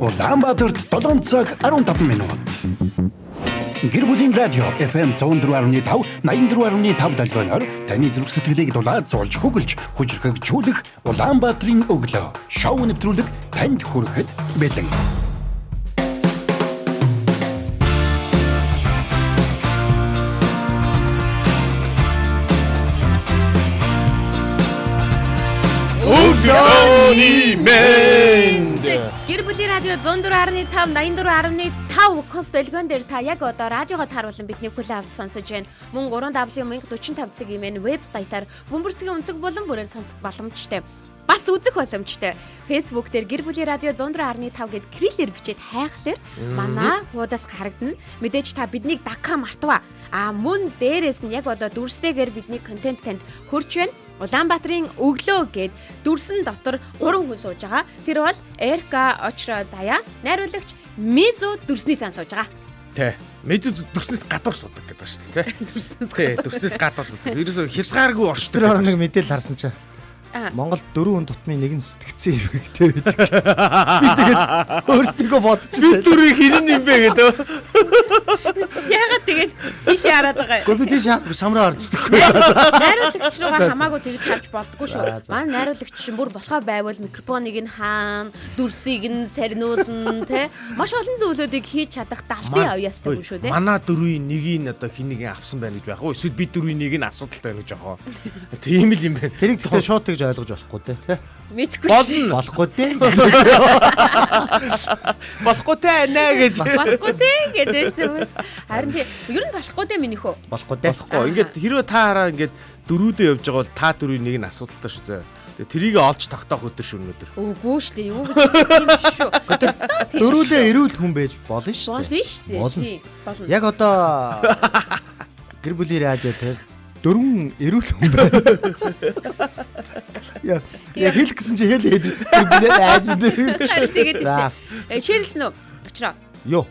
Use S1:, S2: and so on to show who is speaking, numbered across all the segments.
S1: Улаанбаатарт 7 цаг 15 минут. Гэр бүлийн радио FM 104.5 84.5 долгионоор таны зүрх сэтгэлийг дулаад зулж хөглж хүчрхэгжүүлэх Улаанбаатарын өглөө шоу нэвтрүүлэг танд хүрэхэд бэлэн.
S2: Өглөөний мэнд.
S3: Гэр бүлийн радио 104.5 84.5 хост дэлгэн дээр та яг одоо радиогоо тааруулан бидний хүлээн авч сонсож байна. Мөн 3W-1045 цаг имэн вебсайтаар бөмбөрцгийн өнцөг болон бүрээр сонсох боломжтой. Бас үзэх боломжтой. Facebook дээр гэр бүлийн радио 104.5 гэд крилээр бичээд хайхлаар манай хуудас харагдана. Мэдээж та биднийг дагха мартава. Мөн дээрээс нь яг одоо дүрстэйгээр бидний контент танд хүрч байна. Улаанбаатарын өглөө гэд дүрсэн дотор 3 хүн сууж байгаа. Тэр бол Эрка Очро Заяа, найруулагч Мизу дүрсний цан сууж байгаа.
S2: Тэ. Мэдээ дүрснээс гадуур суудаг гэдэг шүү дээ, тэ. Дүрснээс гадуур суудаг. Ерөөсө хязгааргүй орчтой.
S4: Тэр нэг мэдээлэл харсан чинь. Монгол 4 хүн тутмын нэг нь сэтгцэн юм гэдэг. Би тэгээд өөрсдөө бодчихлээ.
S2: Би дөрөв хэрэн юм бэ гэдэг.
S3: Яагаад тэгээд тийшээ хараад байгаа юм?
S4: Гэхдээ би тийш самраа орж ирдэггүй.
S3: Найруулагч руугаа хамаагүй тэгж харж болдгоо шүү. Манай найруулагч чинь бүр болохоо байвал микрофоныг нь хаана, дүрсийг нь сарниулна, тэ. Маш олон зүйлүүдийг хийж чадах далдын авьяастай юм шүү, тэ.
S2: Манай дөрвийн нэгийг одоо хэнийг авсан байна гэж байх уу? Эсвэл би дөрвийн нэг нь асуудалтай байна гэж яах вэ? Тийм л юм байна.
S4: Тэрийг тэгтээ шууд тэгж ойлгож болохгүй тэ.
S3: Мэдгүй шүү.
S4: Болохгүй тэ.
S2: Болохгүй тэ нэ гэж.
S3: Болохгүй тэ гэдэг шүү. Харин тийм ер нь болохгүй тэ минийхөө.
S4: Болохгүй тэ.
S2: Болохгүй. Ингээд хэрвээ та хараа ингээд дөрүүлээ явж байгаа бол та дөрвийн нэг нь асуудалтай шүү зэ. Тэгээ трийг олж тогтоох өдөр шүү өнөдөр.
S3: Үгүй шүү дээ. Юу гэж тийм шүү.
S4: Дөрүүлээ эрүүл хүн байж болно шүү
S3: болно шүү дээ. Тийм. Болно.
S4: Яг одоо гэр бүлийн радио тэ 4 эрүүл хүн байна. Яг хэлэх гэсэн чи хэл хэд
S3: тэгээд шүү. Ширэлсэн үү? Очроо.
S4: Юу?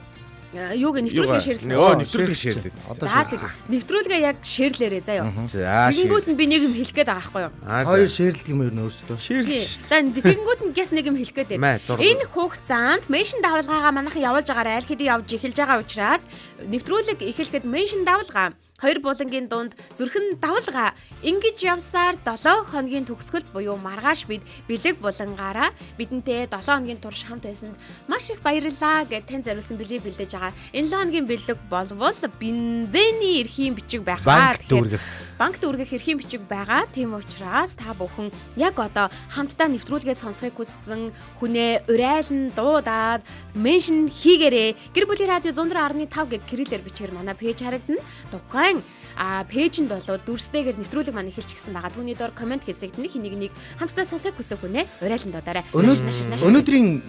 S3: Юуг нэвтрүүлгээ ширэлсэн.
S2: Нэвтрүүлгээ ширлээ.
S3: За тэг. Нэвтрүүлгээ яг ширлээрээ заяа.
S2: За.
S3: Тэгэнгүүт нь би нэг юм хэлэх гээд байгаа байхгүй юу?
S4: Хоёр ширлдэг юм ер нь өөрсдөө.
S2: Ширлээ.
S3: За тэгэнгүүт нь гэс нэг юм хэлэх гээд байна. Энэ хугацаанд меншн давалгаагаа манайхан явуулж байгаарай. Аль хэдийн явж эхэлж байгаа учраас нэвтрүүлэг эхлэхэд меншн давалгаа 2 булангийн дунд зүрхэн давалгаа ингэж явсаар 7 хоногийн төгсгөлд буюу маргааш бид бэлэг булангаараа бидэнтэй 7 хоногийн турш хамт байсанд маш их баярлалаа гэж тань зориулсан бэлэг бэлдэж байгаа. Энэ 7 хоногийн бэлэг болвол бензиний эрхийн бичиг байхаар банк дүүргэх эрхийн бичиг байгаа. Тийм учраас та бүхэн яг одоо хамтдаа нэвтрүүлгээ сонсохыг хүссэн хүнээ урайлан дуудаад меншн хийгээрэй. Гэр бүлийн радио 104.5 гэд кириллээр бичгээр манай пэйж харагдана. Тухайн пэйжэнд болоод дүрстэйгээр нэвтрүүлэг маань эхэлж гисэн байгаа. Түүний доор комент хэсэгт нэг хамтдаа сонсохыг хүсэх хүнээ урайлан дуудаарай.
S4: Өнөөдрийн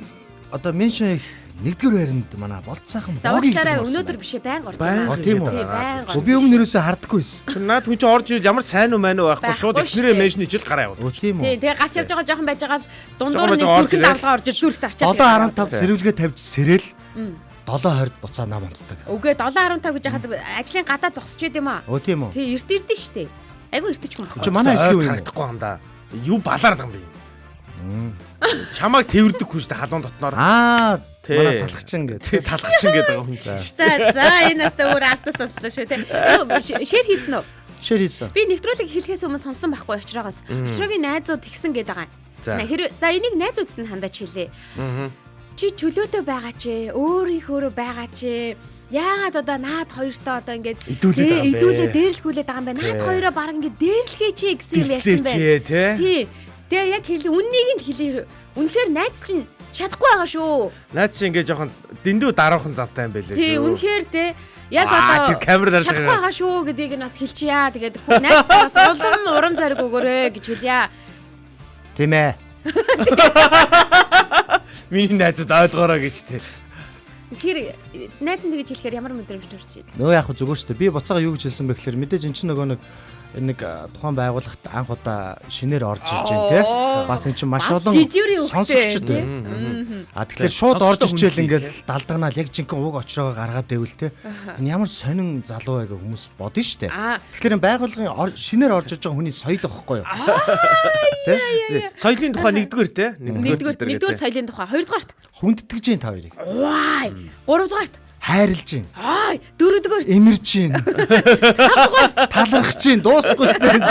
S4: одоо меншн нэгдүгээр байранд манай болцсаахан
S3: боогчлаараа өнөөдөр бишээ байнга ордог.
S4: Тийм үү. Би өмнө нэрээсээ харддаггүй байсан.
S2: Наад хүн чи орж ирээд ямар сайн уу маань уу байхгүй шууд эхнэрээ меншн ижил гараа яваад.
S4: Тийм үү.
S3: Тэгээ гарч явж байгаа жоохон байж байгаа л дундуур нэг зүрхэн давлгаа орж зүрхт арчаад.
S4: 7.15 сэрүүлгээ тавьж сэрэл 7:20 буцаа нам унтдаг.
S3: Үгүй 7.15 гэж яхад ажлын гадаа зогсож идэм юм аа.
S4: Тийм үү.
S3: Тий эрт ирдэ штэ. Айгу эртэж хүн.
S4: Чи манай ажлын үе
S2: харагдахгүй юм да. Юу балаар юм бэ? Чамайг тэрвэрдэг хүн штэ халуун дотноор.
S4: Манай талхчин гэдэг.
S2: Тий талхчин гэдэг байгаа хүн чинь.
S3: За энэ настаа өөр алтас авчлаа шүү те. Шэр хийсэн үү?
S4: Шэр хийсэн.
S3: Би нэвтрүүлэг эхлэхээс өмнө сонсон байхгүй очроогоос. Очрогийн найзууд тэгсэн гэдэг байгаа. За энийг найзуудад нь хандаж хэлээ. Чи чөлөөтэй байгаа ч өөрийнхөө байгаа ч яагаад одоо наад хоёртоо одоо ингээд идүүлээ дээрлэхүүлээд байгаа юм бэ? Наад хоёроо баг ингээд дээрлэхээ чи гэсэн юм ярьсан байна. Тий. Тэгээ яг хэлээ үннийг нь хэлээ. Үнэхээр найз чинь чадахгүй байгаа шүү.
S2: Найз чинь ингээд жоохон дэндүү даруухан завтай юм байлээ.
S3: Тий, үнэхээр те яг одоо чадахгүй байгаа шүү гэдгийг нас хэлчихье. Тэгээд найзтайгаас улам урам зориг өгөөрэй гэж хэлье.
S4: Тийм ээ.
S2: Миний найзууд ойлгоорой гэж те.
S3: Тэр найз нь тэгж хэлэхээр ямар мэдрэмж төрж байна?
S4: Нөө яг зүгээр шүү дээ. Би буцаага юу гэж хэлсэн бэ гэхээр мэдээж эн чинь нөгөө нэг тухайн байгууллагт анх удаа шинээр орж ирж байна те. Бас эн чинь маш олон сонсогчд байна. Тэгэхээр шууд орж ичээл ингээл далдагнаал яг жинхэнэ уг очроогоо гаргаад байвал те. Энэ ямар сонин залуу байг хүмүүс бодно штэ. Тэгэхээр байгууллагын шинээр орж иж байгаа хүний соёл واخхгүй юу?
S2: Тэ? Соёлын тухай нэгдүгээр те.
S3: Нэгдүгээр соёлын тухай, хоёрдугаарт
S4: хүндэтгэж जैन та хоёрыг.
S3: Вай. Гуравдугаарт
S4: Хайрлж जैन.
S3: Ай, дөрөвдүгээрт
S4: Эмэрж जैन.
S3: тавдугаарт
S4: Талархаж जैन. Дуусахгүй штэ.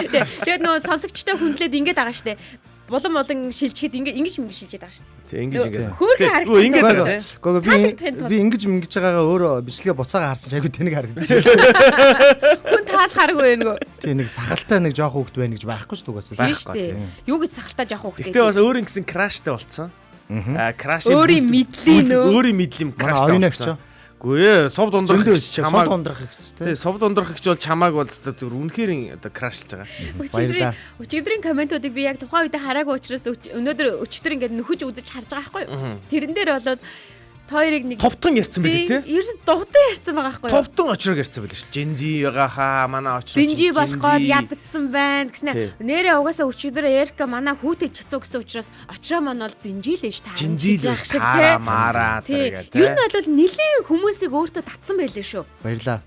S3: Тэгээд нөө сонсогчтой хүндлээд ингэж байгаа штэ. Болон шилжихэд ингэж шилжээд байгаа штэ.
S2: Тэг ингэж
S3: Хөөрхөн харагдсан.
S2: Ингэж
S4: Гэхдээ би ингэж байгаагаа өөрөө бичлэгээ буцаага харсан ч айгүй тэнэг харагдаж.
S3: Хүн таалахааргүй байна гоо.
S4: Тэг нэг сахалтай нэг жоох хүүхэд байна гэж байхгүй шүү дугаас.
S3: Тийм штэ. Юу гэж сахалтай жоох хүүхдээ.
S2: Гэтэ бас өөр ингэсэн краштай болцсон. Краш
S3: өөрийн мэдлийн нөө.
S2: Өөрийн мэдлийн краштай болцсон. Гүй ээ, сов дундрахч
S4: чамааг дундрах хэрэгтэй.
S2: Тий, сов дундрахч бол чамааг бол зөв үнэхээр одоо крашлж байгаа.
S3: Өчигдрийн комментуудыг би яг тухайн үед хараагүй учраас өнөөдөр өчигдөр ингээд нөхөж үзэж харж байгаа байхгүй юу? Тэрэн дээр бол хоёрыг нэг
S2: товтон ярьсан байли тий.
S3: Ерөөс дугтан ярьсан байгаа байхгүй юу?
S2: Товтон очрог ярьсан байли ш. Жинжигаа хаа манай очрог.
S3: Жинжи болоход яддсан байна гэснэ. Нэрээ угаасаа өчигдөр Эрка манай хүүтэй чицүү гэсэн учраас очроо маань бол зинжийлээ ш.
S2: Жинжийлэх шиг тий. Мара
S3: тэгээ тий. Ер нь бол нэлээд хүмүүсийг өөртөө татсан байлээ шүү.
S4: Баярлаа.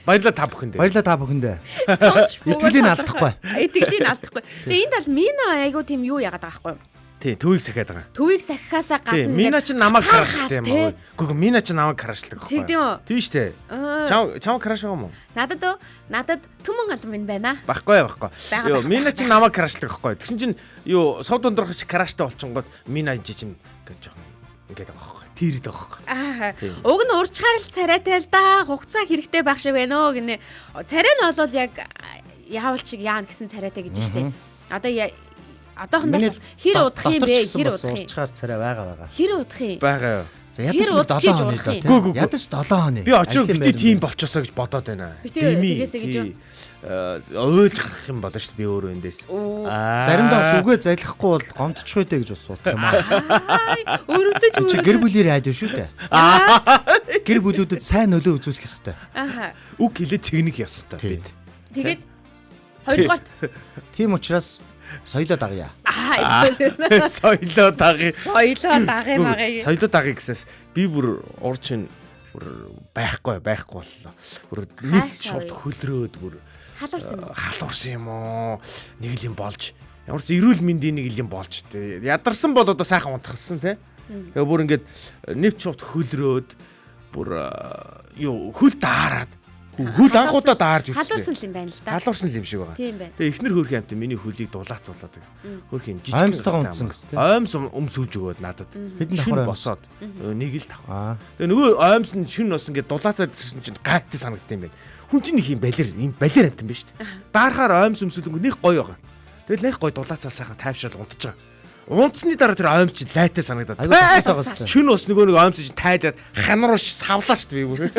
S2: Баярлалаа та бүхэндээ.
S4: Баярлалаа та бүхэндээ. Итгэлийн алдахгүй.
S3: Итгэлийн алдахгүй. Тэгээ энд бол Мина айгуу тийм юу яагаад байгаа байхгүй юу?
S2: Тий, төвийг сахиад байгаа.
S3: Төвийг сахихаасаа гадна
S2: Мина ч намайг крашлтай юм аа. Гүг Мина ч намайг крашлдаг байхгүй. Тийм штэ. Чам краш байгаа юм уу?
S3: Надад төмөн алам минь байна.
S2: Баггүй. Йоо, Мина ч намайг крашлдаг байхгүй. Тэгсэн чинь юу сов дундрахч краштай болчингод Мина энэ чинь гэж жоохон ингээд байгаа байхгүй. Тийрээд байгаа байхгүй.
S3: Уг нь урчхаар л царайтай л да. Хугацаа хэрэгтэй байх шиг байна өө гинэ. Царай нь бол яг яавал чиг яана гэсэн царайтай гэж штэ. Одоохондоо хэр удах юм бэ? Хэр удах юм?
S4: Урчхаар царай байгаа.
S3: Хэр удах юм?
S2: Байгаа.
S4: За ядаж 7 хоны доо. Ядаж 7 хоны.
S2: Би очиж бити тийм болчихосоо гэж бодоод байна.
S3: Тэгээсэ гэж
S2: ойлж гарах юм болно шүү дээ би өөрөө эндээс.
S4: Заримдаа бас үгээ залхихгүй бол гомдчих үү гэж бас бодох юм аа.
S3: Өөрөвдөж
S4: чи гэр бүлийн радио шүү дээ. Гэр бүлүүдэд сайн нөлөө үзүүлэх ёстой.
S2: Үг хэлээд чигнэх ёстой бид.
S3: Тэгээд хоёрдугаарт
S4: тийм учраас соёлоо дагъя.
S2: Соёлоо дагъя.
S3: Соёлоо
S2: дагъя гэснээс би бүр урчин бүр байхгүй боллоо. Бүр нэг шууд хөлрөөд бүр халуурсан юм уу? Нэг л юм болж. Ямарс эрүүл мэндийн нэг л юм болж тээ. Ядарсан бол одоо сайхан унтахсан тий. Тэгээ бүр ингээд нэвч шууд хөлрөөд бүр юу хөл даарад. Хөл анхудаа даарж үзсэн.
S3: Халуурсан юм байна л да.
S2: Халуурсан юм шиг байгаа. Тэгээ эхнэр хөөрхөн амт миний хөлийг дулаацуулаад хөөрхөн жижиг
S4: аимстайгаа унтсан гэсэн тий.
S2: Аимс өмсүүлж өгөөд надад.
S4: Хэдэн давхар
S2: босоод нэг л давхар. Тэгээ нөгөө аимс нь шүн ус ингээд дулаацаад ирсэн чинь гайтай санагдсан юм байна. Хүн чинь их юм балер амт юм байна шүү дээ. Даарахаар аимс өмсүүлэнгүү нэг гоё байгаа. Тэгэл нэг гоё дулаацаа сайхан тайвшрал унтж байгаа. Унтсны дараа тэр аимс чинь лайтай санагдаад.
S4: Айгуу цогтой байгаа шүү дээ.
S2: Шүн ус нөгөө нэг аимс чинь тайлаад ханаруу савлаа шүү дээ би бүр.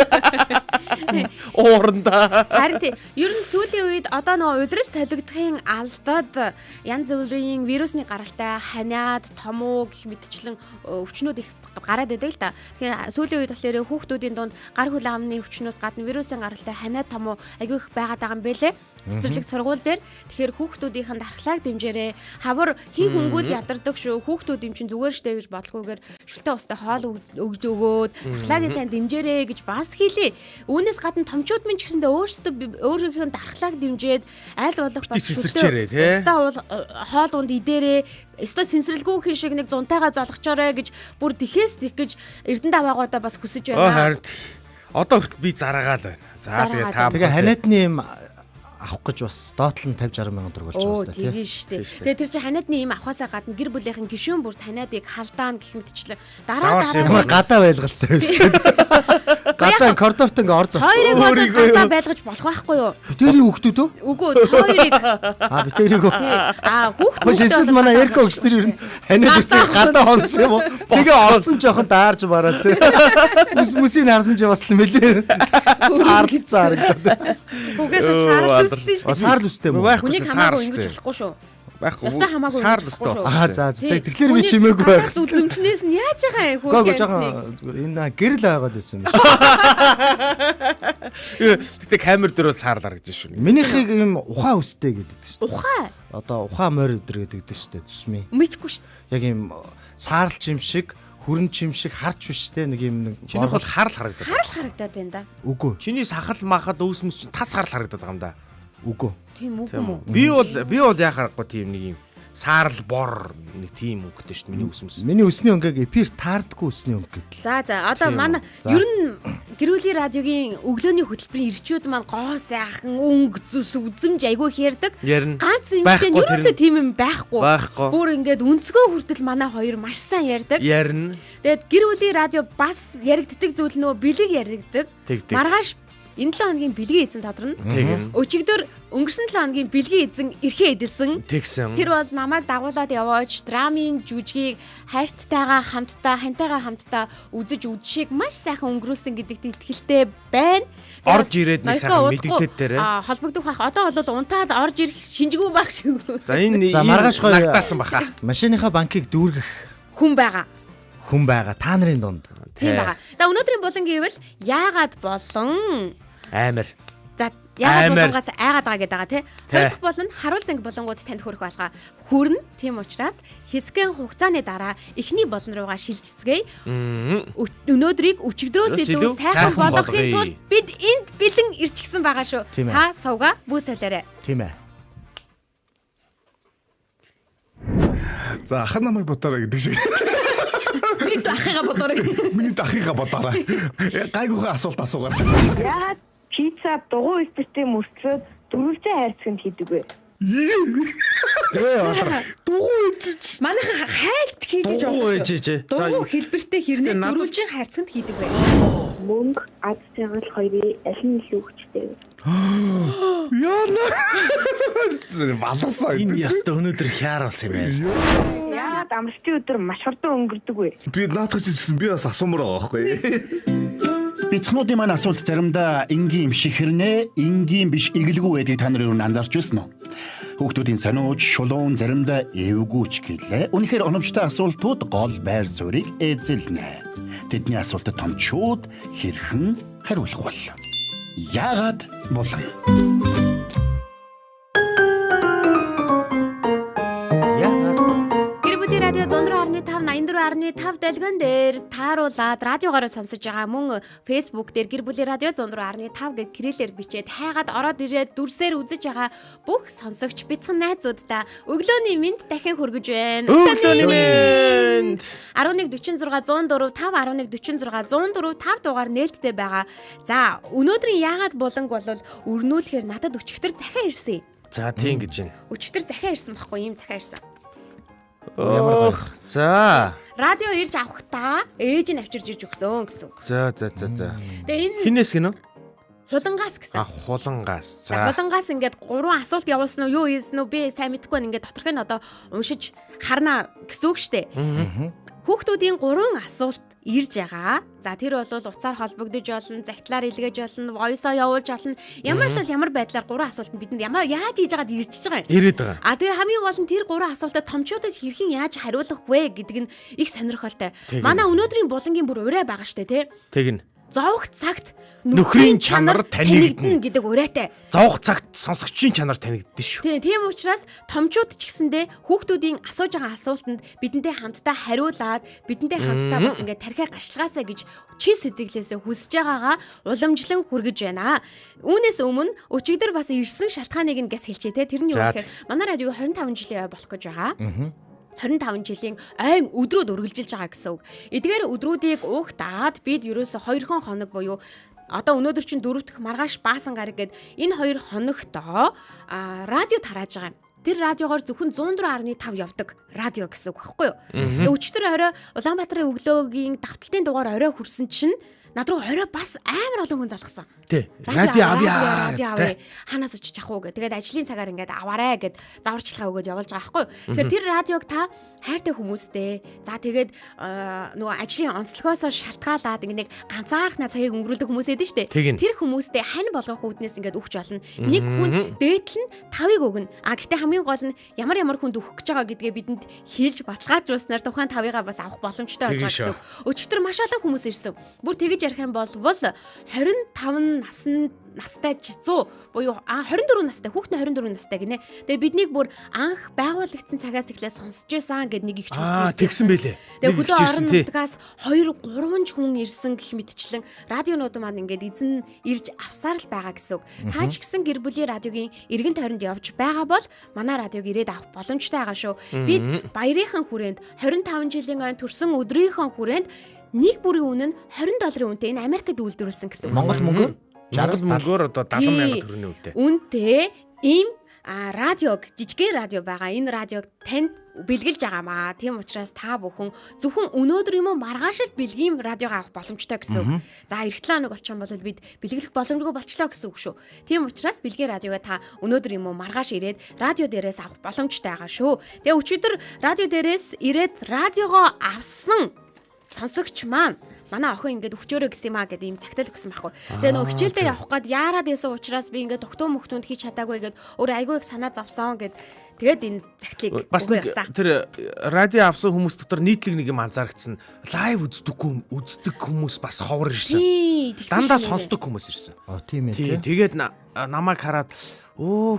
S2: Ууранда.
S3: Харин тий, ер нь сүүлийн үед одоо нөгөө улирал солигдохын алдад янз бүрийн вирусны гаралтай ханиад, томуу гэх мэтчлэн өвчнүүд их гараад байдаг л да. Тэгэхээр сүүлийн үед болохоор хүүхдүүдийн дунд гар хөл амны өвчнөөс гадна вирусын гаралтай ханиад, томуу айгүй их байгаад байгаа юм бэлээ. Цэцэрлэг сургууль дээр тэгэхээр хүүхдүүдийн дархлааг дэмжээрэй. Хавар хин хөнгүүл ядардаг шүү. Хүүхдүүд юм чин зүгээр штэ гэж бодлохгүйгээр шүлтэй устай хоол өгж өгөөд дархлаагийн сайн дэмжээрэй гэж бас хэлээ. Үүнээс гадна томчууд минь ч гэсэндээ өөрийнхөө дархлааг дэмжиэд аль болох бас шүлтэй хоол унд идээрэй. Эсвэл сэнсрэлгүй хин шиг нэг зунтайгаа золгочоорой гэж бүр тэхээс тэг гэж Эрдэнэ даваагуудаа бас хүсэж байна.
S2: Харин одоо хүртэл би зараагаал байна. За тэгээ
S4: ханиадны юм авах гэж бас доотлон 50-60 мянган төгрөг болж байгаа
S3: шүү дээ. Тийм шүү дээ. Тэгээ тэр чинь ханиадны юм авахаасаа гадна гэр бүлийнхэн гишүүн бүр таниадыг халдаана гэх мэтчлэн дараа
S4: ямар гадаа байлгалтай юм шүү дээ. Гадаа коридорт ингээ ор зов.
S3: Хоёрыг гадаа байлгаж болох байхгүй юу?
S4: Битэрийн хүүхдүүд үү?
S3: Үгүй хоёрыг.
S4: Битэрийг үү?
S3: Хүүхдүүд.
S4: Эсвэл манай Эрка өгчдөр ер нь ханиад үсээ гадаа онсон юм уу? Тэгээ орсон жоохон даарж бараад тий. Мүсийг харсан чи бас л мэлээ. Саарлцаа харагдаад.
S3: Хүүгээс саарлсан шүү дээ.
S4: Саарл үстэй юм уу?
S3: Хүнийг хамаагүй ингэж болохгүй шүү.
S2: Байхгүй.
S3: Ёстой хамаагүй
S2: Саар
S3: болохгүй
S2: өстой.
S3: шүү.
S4: За тэгэхээр би чимээгүй байх.
S3: Үзлэмжнээс нь яаж байгаа юм
S4: Гоо
S3: хөө.
S4: жоохон энэ гэрэл байгаад байсан юм.
S2: Гэтэ камер дээр бол саарлаа гэж шүү.
S4: Минийхийг юм ухаан өстэй гэдэг шүү.
S3: Ухаа.
S4: Одоо ухаан морь өдр гэдэг шүү. Тусмын.
S3: Мэдхгүй шүү.
S4: Яг юм саарлч юм шиг, хүрэн чим шиг харч биш те нэг юм
S2: Чинийх бол харал харагдаад.
S3: Харал харагдаад байна да.
S4: үгүй.
S2: Чиний сахал махал өөсмөс чинь тас харал харагдаад байгаа юм да.
S4: Үгүй.
S3: Тийм үг юм уу?
S2: Би бол яхахгүй тийм нэг юм саарл бор нэг тийм үгтэй шүү дээ миний үсмэс.
S4: Миний өсний өнгийг эфир таардаггүй өсний өнг гэдэг.
S3: За одоо манай ер нь гэрүүлийн радиогийн өглөөний хөтөлбөрийн ирчүүд маань гоо сайхан өнгө зүс үзэмж айгүй ярьдаг. Ганц юмтэй ерөөсөө тийм юм байхгүй. Бүр ингээд өнцгөө хүртэл манай хоёр маш сайн ярьдаг.
S2: Ярина.
S3: Тэгээд гэрүүлийн радио бас яригддаг зүйл нөө бэлэг яригддаг. Маргааш энэ 7 хоногийн бэлгийн эзэн тодорно. Өчигдөр өнгөрсөн 7 хоногийн бэлгийн эзэн эрхээ эдэлсэн. Тэр бол намайг дагуулад яваач драмын жүжигийг хайрттайгаа хантайгаа үзэж үдшийг маш сайхан өнгөрүүлсэн гэдэгт итгэлтэй байна.
S2: Орж ирээд нэг сайхан мэдэгдэд дээр
S3: холбогдох байх. Одоо бол унтаад орж ирэх шинжгүй байх шиг.
S2: За энэ
S4: маргааш гоё
S2: нагтаасан баха.
S4: Машиныхаа банкыг дүүргэх
S3: хүн байгаа.
S4: Та нарын дунд.
S3: Тийм байгаа. За өнөөдрийн булан гэвэл яагаад болон
S2: амар.
S3: За яагаад болгоос айгаад байгаа гэдэг байгаа тий. Хоёр дахь бол нь харуул зэнг болонгууд танд хүрэх болгоо. Хүрнэ. Тийм учраас хэсгэн хугацааны дараа эхний болон руугаа шилжицгээе. Өнөөдрийг өчигдрөөс илүү сайхан болгохын тулд бид энд бэлэн ирчихсэн байгаа шүү. Та сувга бүү солиорой.
S4: Тийм ээ.
S5: За ах намайг бодорой гэдэг шиг.
S3: Бид ахыгаа бодорой.
S5: Миний ахыгаа бодорой. Гайгүйхан асуулт асуугаар.
S6: Яагаад пицца дугуй эстертэй мөртлөөд дөрвөлжин хайрцагт хийдэг вэ?
S5: Дугуй ичиж.
S3: Манайха хайлт хийж байгаа. Дугуй хэлбэртэй хэрнээ дөрвөлжин хайрцагт хийдэг вэ?
S6: Мөнгө, ад цагаал хоёрын аль нь илүү хүчтэй вэ?
S5: Яна. Баларсан.
S2: Энэ яста өнөөдөр хяар болсон юм байна.
S6: Яагаад амралтын өдөр маш хурдан өнгөрдөг вэ?
S5: Би наадах чижсэн би бас асуумаар байгаа байхгүй.
S1: Бицнуудын маань асуулт заримдаа энгийн шихэрнэ, энгийн биш эгэлгүй байдгийг та нар юу анзаарч байсан уу? Хүүхдүүдийн сониуч, шулуун заримдаа эвгүүч гэлээ. Үнэхээр оновчтой асуултууд гол байр суурийг эзэлнэ. Тэдний асуултад томчууд хэрхэн хариулах бол? Яагаад болон?
S3: Радио 104.5 дэлгэн дээр тааруулаад радиогоор сонсож байгаа мөн Facebook дээр гэр бүлийн радио 104.5 гэх кириллээр бичээд хайгаад ороод ирээд дүрсээр үзэж байгаа бүх сонсогч бяцхан найзуудаа өглөөний мэнд дахин хүргэж байна.
S2: Өглөөний мэнд
S3: 1146 104 5 1146 104 5 дугаар нээлттэй байгаа. За өнөөдрийн яагаад болонг бол өрнүүлэхээр надад өчигдөр захиа ирсэн.
S2: За тийм гэж байна.
S3: Өчигдөр захиа ирсэн баггүй ийм захиа ирсэн.
S2: За.
S3: Радио ирж авахдаа ээж нь авчирж иж өгсөн гэсэн үг.
S2: За.
S3: Тэгээ энэ
S2: хинээс гинөө?
S3: Хулангаас гэсэн.
S2: Хулангаас.
S3: За. Хулангаас ингээд 3 асуулт явуулсан уу, юу хийсэн үү? Би сайн мэдэхгүй байна. Ингээд доторх нь одоо уншиж харна гэсэн үг шүү дээ. Хүүхдүүдийн 3 асуулт ирж байгаа. За тэр бол уцаар холбогдож болно, загтлаар илгээж болно, voice-оо явуулж болно. Ямар байдлаар 3 асуулт нь бид нар яаж хийж байгаад ирчихэж байгаа юм.
S2: Ирээд байгаа.
S3: Тэгээ хамгийн гол нь тэр 3 асуултад томчуудад хэрхэн яаж хариулах вэ гэдэг нь их сонирхолтой. Манай өнөөдрийн булангийн бүр урай байгаа штэ тий.
S2: Тэгнь.
S3: Зовх цагт
S2: нөхрийн чанар танигдна
S3: гэдэг урайтай.
S2: Зовх цагт сонсогчийн чанар танигддээ шүү.
S3: Тийм учраас томчууд ч гэсэндээ хүүхдүүдийн асууж байгаа асуултанд бидэндээ хамтдаа хариулаад бидэндээ хамтдаа бас ингээд тархиа гашлагаасаа гэж чи сэтгэлээсээ хүсэж байгаагаа уламжлан хүргэж байна. Үүнээс өмнө өчигдөр бас ирсэн шалтгааныг нь гэс хэлчихэ те. Тэр нь юу гэхээр манай радио 25 жилийн болох гэж байгаа. 25 жилийн айн өдрүүд үргэлжилж байгаа гэсэн үг. Эдгээр өдрүүдийг угтаад бид ерөөсө 2 хоног буюу одоо өнөөдөр чинь 4 дахь маргааш баасан гараг гээд энэ 2 хоногтоо радио тарааж байгаа юм. Тэр радиогоор зөвхөн 104.5 явдаг радио гэсэн үг байхгүй юу? Тэгээ өчигдөр орой Улаанбаатарын өглөөгийн давталтын дугаар орой хүрсэн чинь над руу орой бас амар олон хүн залгасан.
S2: Тий. Радио авъя.
S3: Ханаас очиж ах уу гэ. Тэгээд ажлын цагаар ингээд аваарэ гэд заварчилгаа өгөөд явуулж байгаа байхгүй. Тэгэхээр тэр радиог та хайртай хүмүүстэй. За тэгээд нөгөө ажлын онцлогоосоо шалтгаалаад ингээд нэг ганцаархнаа цагийг өнгөрүүлдэг хүмүүс эдэн штэ. Тэр хүмүүстэй хань болгох үүднээс ингээд өгч болно. Нэг хүнд дээдл нь 5-ыг өгнө. Гэхдээ хамгийн гол нь ямар хүнд өгөх гэж байгаа гэдгээ бидэнд хэлж баталгаажуулснаар тухайн 5-ыг бас авах боломжтой болж байгаа гэсэн. Өчигдөр маш олон хүмүүс ирсэн. Бүр тэгэж ярих юм бол 25 настай жизүү буюу 24 настай хүүхдээ 24 настай гинэ. Тэгээ биднийг бүр анх байгуулагдсан цагаас эхлээд сонсож байсан гэд нэг их ч үлдээ.
S2: Тэгсэн байлээ.
S3: Тэгээ хөдөө орон нутгаас 2-3 хүн ирсэн гэх мэтчлэн радионууд маань ингээд эзэн ирж авсаар л байгаа гэсэн үг. Та ч гэсэн гэр бүлийн радиогийн эргэн тойронд явж байгаа бол манай радиог ирээд авах боломжтой байгаа шүү. Бид баярынхан хүрээнд 25 жилийн ойн төрсөн өдрийнхөө хүрээнд нэг бүрийн үнэ нь $20 үнэтэй энэ Америкт үйлдвэрлэсэн гэсэн.
S4: Монгол
S2: мөнгөөр одоо 70,000 төгрөгийн үнэтэй.
S3: Үнэтэй ийм радиог жижигхэн радио байгаа. Энэ радиог танд бэлгэлж байгаамаа. Тийм учраас та бүхэн зөвхөн өнөөдөр юм уу маргааш л бэлгийн радиог авах боломжтой гэсэн үг. За эх 7 хоног болчихсон бол бид бэлгэлэх боломжгүй болчлоо гэсэн үг шүү. Тийм учраас бэлгийн радиогоо та өнөөдөр юм уу маргааш ирээд радио дээрээс авах боломжтой байгаа шүү. Тэгээ өчигдөр радио дээрээс ирээд радиогоо авсан сонсогч маань манай охин ингээд өгчөөрэй гэсэн юм аа гэдэг ийм цагтал өгсөн байхгүй. Тэгээ нөгөө хичээлдээ явах гээд яарад байсан учраас би ингээд тогтоо мөхтөнд хийж чадаагүй гээд өөр айгүй их санаа зовсон гэд тэгээд энэ цагтлыг өгөө явсан.
S2: Тэр радио авсан хүмүүс дотор нийтлэг нэг юм анзаарчихсан. Лайв үздэг хүмүүс бас ховор ирсэн. Дандаа сонсдог хүмүүс ирсэн.
S4: Тийм ээ.
S2: Тэгээд намайг хараад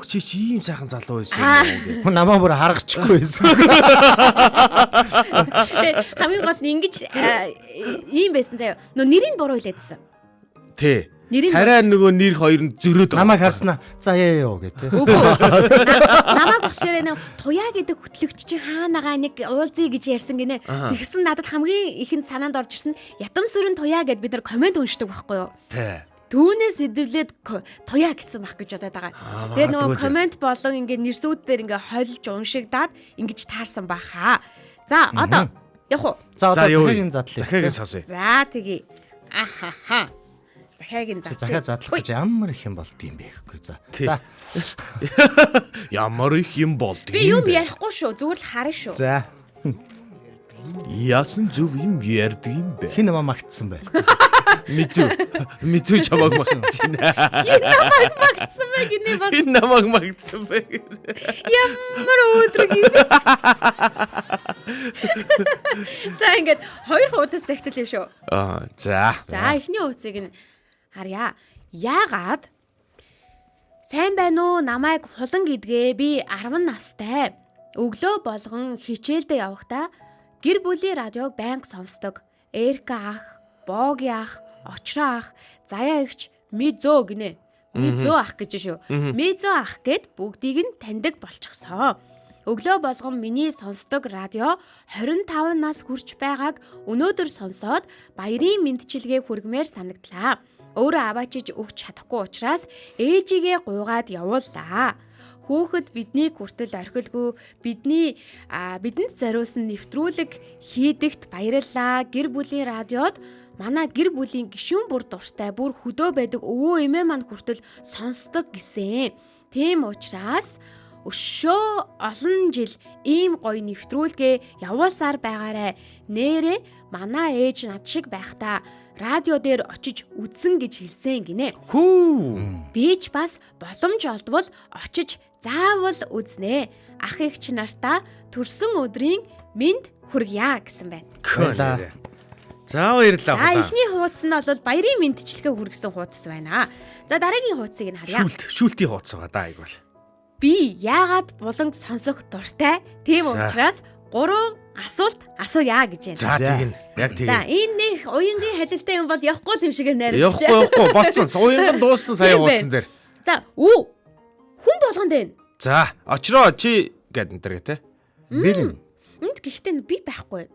S2: чи ийм сайхан залуу байсан юм
S4: гэх. Намаа бүр харгачихгүй байсан.
S3: Хамгийн гол нь ингэж ийм байсан заяа. Нөө нэрийг буруу хэлээдсэн.
S2: Тий. Царай нөгөө нэр хоёр нь зөрөөд
S4: намайг харснаа за яа гэдэг.
S3: Намайг болохоор нэг туяа гэдэг хөтлөгч чинь хаанагаа нэг уулзъя гэж ярьсан гинэ. Тэгсэн надад хамгийн ихэнд санаанд орж ирсэн ядам сүрэн туяа гэд бид нар комент уншдаг байхгүй юу?
S2: Тий.
S3: Түүнээс сэдвлээд туяа гэсэн байх гэж бодоод байгаа. Тэгээ нөгөө комент болон ингээд нэрсүүд дээр ингээд хольж уншигдаад ингэж таарсан баха. За одоо явах уу?
S4: За одоо захиагийн задлаа.
S2: Захиагийн сонсъё.
S3: За тэгье. Ахаха. Захиагийн задлаа.
S4: Захиа задлах гэж ямар их юм болд юм бэ гэхгүй. За.
S2: Ямар их юм болд юм бэ?
S3: Би юм ярихгүй шүү. Зүгээр л харна шүү.
S4: За.
S2: Яасан зөв юм ярьдаг юм бэ?
S4: Хин намаа магтсан бай.
S2: Мэдүү чамаг магтсан.
S3: Магтсан бэ гинэ бас.
S2: Энэ намайг магтсан бэ.
S3: Ямар өдрөг юм. За ингээд хоёр хуудас загтлаа шүү.
S2: За.
S3: За эхний хуудсыг нь харъя. Яагаад сайн байна уу? Намайг хулан гэдгээ. Би 10 настай. Өглөө болгон хичээлдээ явахдаа гэр бүлийн радиог байнга сонсдог. Эрка ах, Боги ах, Очроо ах, Заяа эгч, Мизөө гинэ. Мизөө ах гэж шүү. Мизөө ах гэд бүгдийг нь таньдаг болчихсон. Өглөө болгон миний сонсдог радио 25 нас хүрч байгааг өнөөдөр сонсоод баярын мэндчилгээ хүргмээр санагдлаа. Өөрөө аваачиж өгч чадахгүй учраас ээжигээ гуйгаад явууллаа. Хүүхэд бидний хүртэл орхилгүй бидэнд зориулсан нэвтрүүлэг хийдэгт баярлалаа. Гэр бүлийн радиод манай гэр бүлийн гишүүн бүр дуртай бүр хөдөө байдаг өвөө эмээ маань хүртэл сонсдог гэсэн. Тийм учраас өшөө олон жил ийм гоё нэвтрүүлгээ явуулсаар байгаарэ. Нээрээ манай ээж над шиг байхдаа радио дээр очиж үзсэн гэж хэлсэн гинэ. Би ч бас боломж олдвол очиж заавал үзнэ. Ах эгч нартаа төрсөн өдрийн мэнд хүргье гэсэн байна.
S2: За баярлалаа.
S3: За эхний хуудас нь бол баярын мэндчилгээ хүргэсэн хуудас байна. За дараагийн хуудсыг нь харъя.
S2: Шүүлтийн хуудас байгаа даа айгуул.
S3: Би яагаад буланг сонсох дуртай? Тийм учраас 3 асуулт асууя гэж байна.
S2: За тэгнь. Яг тэгнь.
S3: За энэ нэг уянгийн халилтай юм бол явахгүй юм шиг найруулж.
S2: Явахгүй болцсон. Уянган дууссан сая хуудсан дээр.
S3: За хүн болгонд байна.
S2: За очроо чи гэд энэ тэ.
S3: Бэлэн. Энд гэхдээ би байхгүй.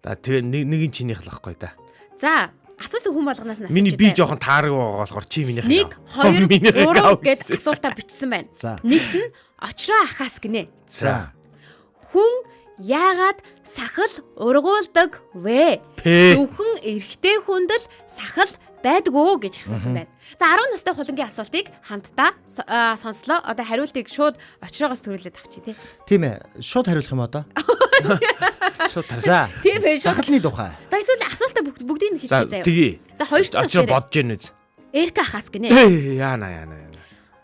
S2: За тэгээ нэг чинийх л ахгүй да.
S3: За асуусан хүн болгоноос нь асууж.
S2: Миний би жоохон таараг байгаа болохоор чи минийх.
S3: 1 2 3 гэд асуултаа бичсэн байна. Нэгт нь очроо ахаас гинэ.
S2: За.
S3: Хүн яагаад сахал ургуулдаг вэ?
S2: П.
S3: Зөвхөн эрэгтэй хүнд л сахал байдаг уу гэж асуусан байна. За 10 настай хулангийн асуултыг хамтдаа сонслоо. Одоо хариултыг шууд очроогоос төрүүлээд авчи тий.
S4: Тийм ээ. Шууд хариулах юм одоо.
S2: Шууд тарай.
S4: За.
S3: Тийм ээ, шууд.
S4: Сахалны тухай.
S3: За эсвэл асуултаа бүгдийг нь
S2: За
S3: хэлчихье заяа.
S2: тгий.
S3: За хоёр дахь
S2: Очроо бодож гэнэ үз.
S3: Эрка ахаас гинэ.
S2: Яана.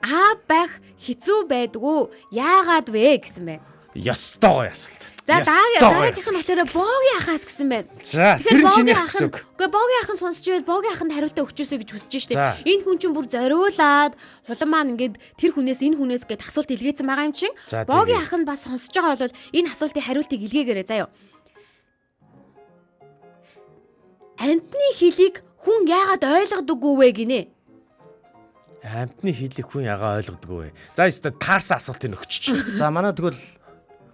S3: Аа байх хэцүү байдгүй. Яагаад вэ гэсэн байна.
S2: Ястоо асуулт.
S3: За дараагийнх нь болохоор боогийн ахаас гэсэн байна.
S2: За тэр нь чиний гэсэн үг.
S3: Үгүй боогийн ахын сонсч байвал боогийн аханд хариултаа өгчөөсэй гэж хүсэж штеп.
S2: За.
S3: Энэ хүн чинь бүр зориулаад хулан маань ингээд тэр хүнээс энэ хүнээс гэд асуулт илгээсэн байгаа юм чинь.
S2: За,
S3: Боогийн
S2: тэгээ.
S3: ах нь бас сонсож байгаа бол энэ асуултын хариултыг илгээгээрэй заяа. Амтны хэлийг хүн яагаад ойлгодоггүй вэ гинэ?
S2: Амтны хэлийг хүн ягаа ойлгодгоо вэ? За ёстой таарсан асуултыг өгчөж.
S4: За манай тэгвэл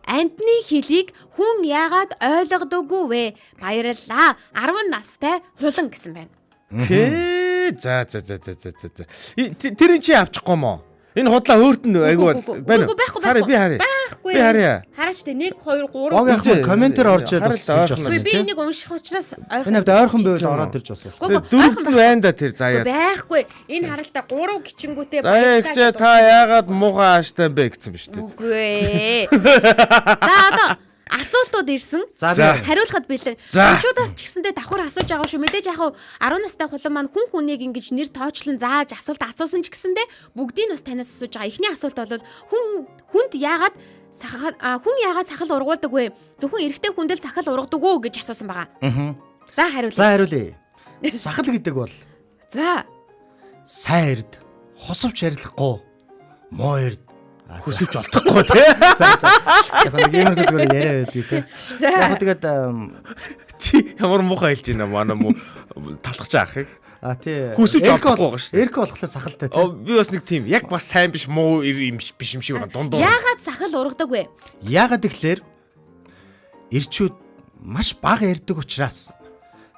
S3: Амтны хэлийг хүн яагаад ойлгодоггүй вэ? Баярлалаа. 10 настай хулан гэсэн байна.
S2: Хээ. За. Тэр нь чи авчихгүй мó? Энэ худлаа өөрт нь айгүй байна.
S3: Үгүй
S2: Би харъя.
S3: Байхгүй.
S2: Би харъя.
S3: Хараач тэ 1 2 3.
S4: Боогийн ах комментээр орж ирээд бас хэлж
S2: Үгүй,
S4: байна.
S3: Би энийг унших учраас
S4: Энэ хавьд ойрхон байвал ороод ирж бас.
S2: Дөрөвд нь байна да тэр заяа.
S3: байхгүй. Энэ харалтаа 3 гिचэнгүүтээ
S2: Заяа ихчээ та яагаад муухай ааштай бэ гэсэн биз дээ.
S3: Үгүй. За одоо асуултууд ирсэн.
S4: За,
S3: Хариулахад бэлэн.
S2: За.
S3: Чуудаас ч гэсэндээ давхар асууж байгаа шүү. Мэдээж яг 10 настай хулан маань хүн хүнийг ингэж нэр тоочлон зааж асуулт асуусан ч гэсэндээ бүгдийг нь бас танаас асууж байгаа. Эхний асуулт бол хүнд яагаад сахал ургуулдаг вэ? Зөвхөн эрэгтэй хүнд л сахал ургадаг уу гэж асуусан байгаа. За хариулъя.
S4: За хариулъя. Сахал гэдэг бол
S3: За.
S4: сайн эрд, хосовч арилахгүй, муу эрд.
S2: Хүсэж болтохгүй тий.
S4: За. Яг нэг юм зүгээр яриа байдгийг тий. Яг тэгээд
S2: Чи ямар муухай хэлж байна манай муу талхаж аахыг.
S4: тий.
S2: Хүсэж олдохгүй байгаа шүү дээ.
S4: Эрк болохоор сахалтай тий.
S2: Би бас нэг тийм яг бас сайн биш муу юм биш юм шиг байна. Дундуур.
S3: Яагаад сахал ургадаг вэ?
S4: Яагаад гэвэл эрчүүд маш бага ярддаг учраас